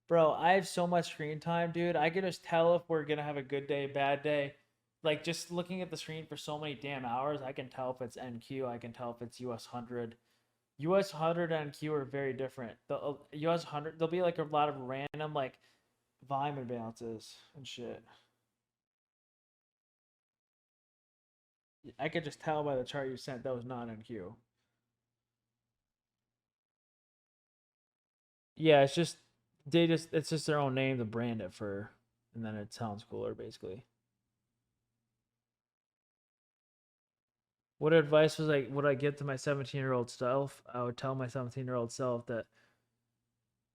Bro, I have so much screen time, dude. I can just tell if we're gonna have a good day, bad day. Like just looking at the screen for so many damn hours, I can tell if it's NQ. I can tell if it's US 100. US 100 and NQ are very different. The US 100, there'll be like a lot of random like volume imbalances and shit. I could just tell by the chart you sent that was not NQ. Yeah, it's just it's just their own name to brand it for, and then it sounds cooler basically. What advice would I give to my 17-year-old self? I would tell my 17-year-old self that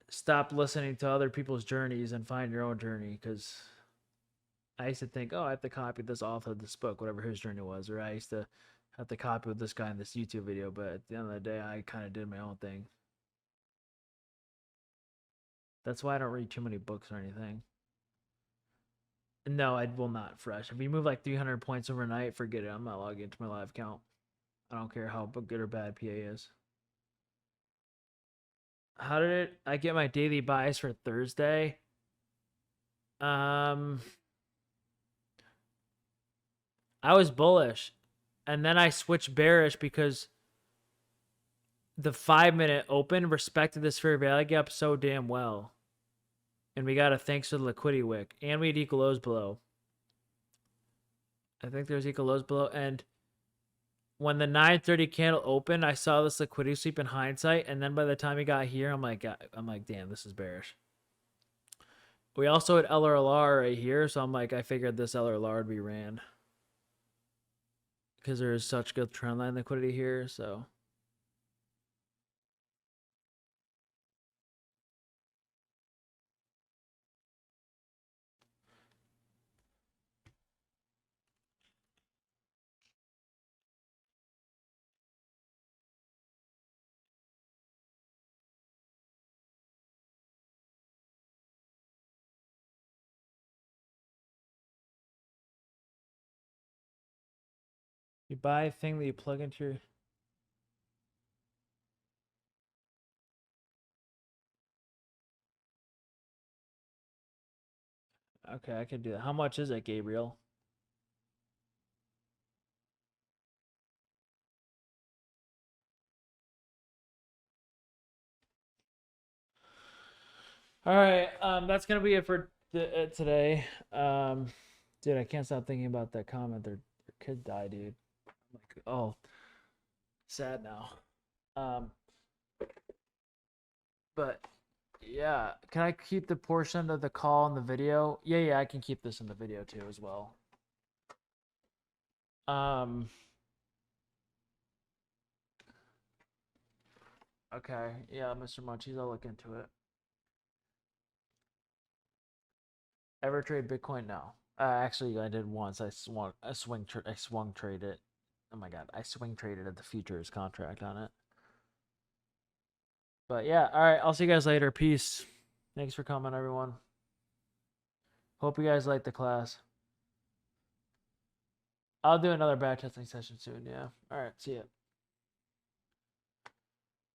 stop listening to other people's journeys and find your own journey, because I used to think, oh, I have to copy this author of this book, whatever his journey was, or I used to have to copy with this guy in this YouTube video, but at the end of the day, I kind of did my own thing. That's why I don't read too many books or anything. No, I will not fresh. If you move like 300 points overnight, forget it. I'm not logging into my live account. I don't care how good or bad PA is. How did I get my daily buys for Thursday? I was bullish, and then I switched bearish because the 5-minute open respected this fair value gap so damn well. And we got a thanks to the liquidity wick. And we had equal lows below. I think there's equal lows below. And when the 9:30 candle opened, I saw this liquidity sweep in hindsight. And then by the time we got here, I'm like, damn, this is bearish. We also had LRLR right here. So I'm like, I figured this LRLR would be ran. Because there is such good trendline liquidity here. So you buy a thing that you plug into your... Okay, I can do that. How much is it, Gabriel? All right, that's gonna be it for today. Dude, I can't stop thinking about that comment. Their kid died, dude. I'm like, oh, sad now. But yeah, can I keep the portion of the call in the video? Yeah, I can keep this in the video too as well. Okay, yeah, Mr. Munchies, I'll look into it. Ever trade Bitcoin? No. Actually, I did once. I swung traded. Oh my god, I swing traded at the futures contract on it. But yeah, all right. I'll see you guys later. Peace. Thanks for coming, everyone. Hope you guys like the class. I'll do another backtesting session soon. Yeah. All right. See ya.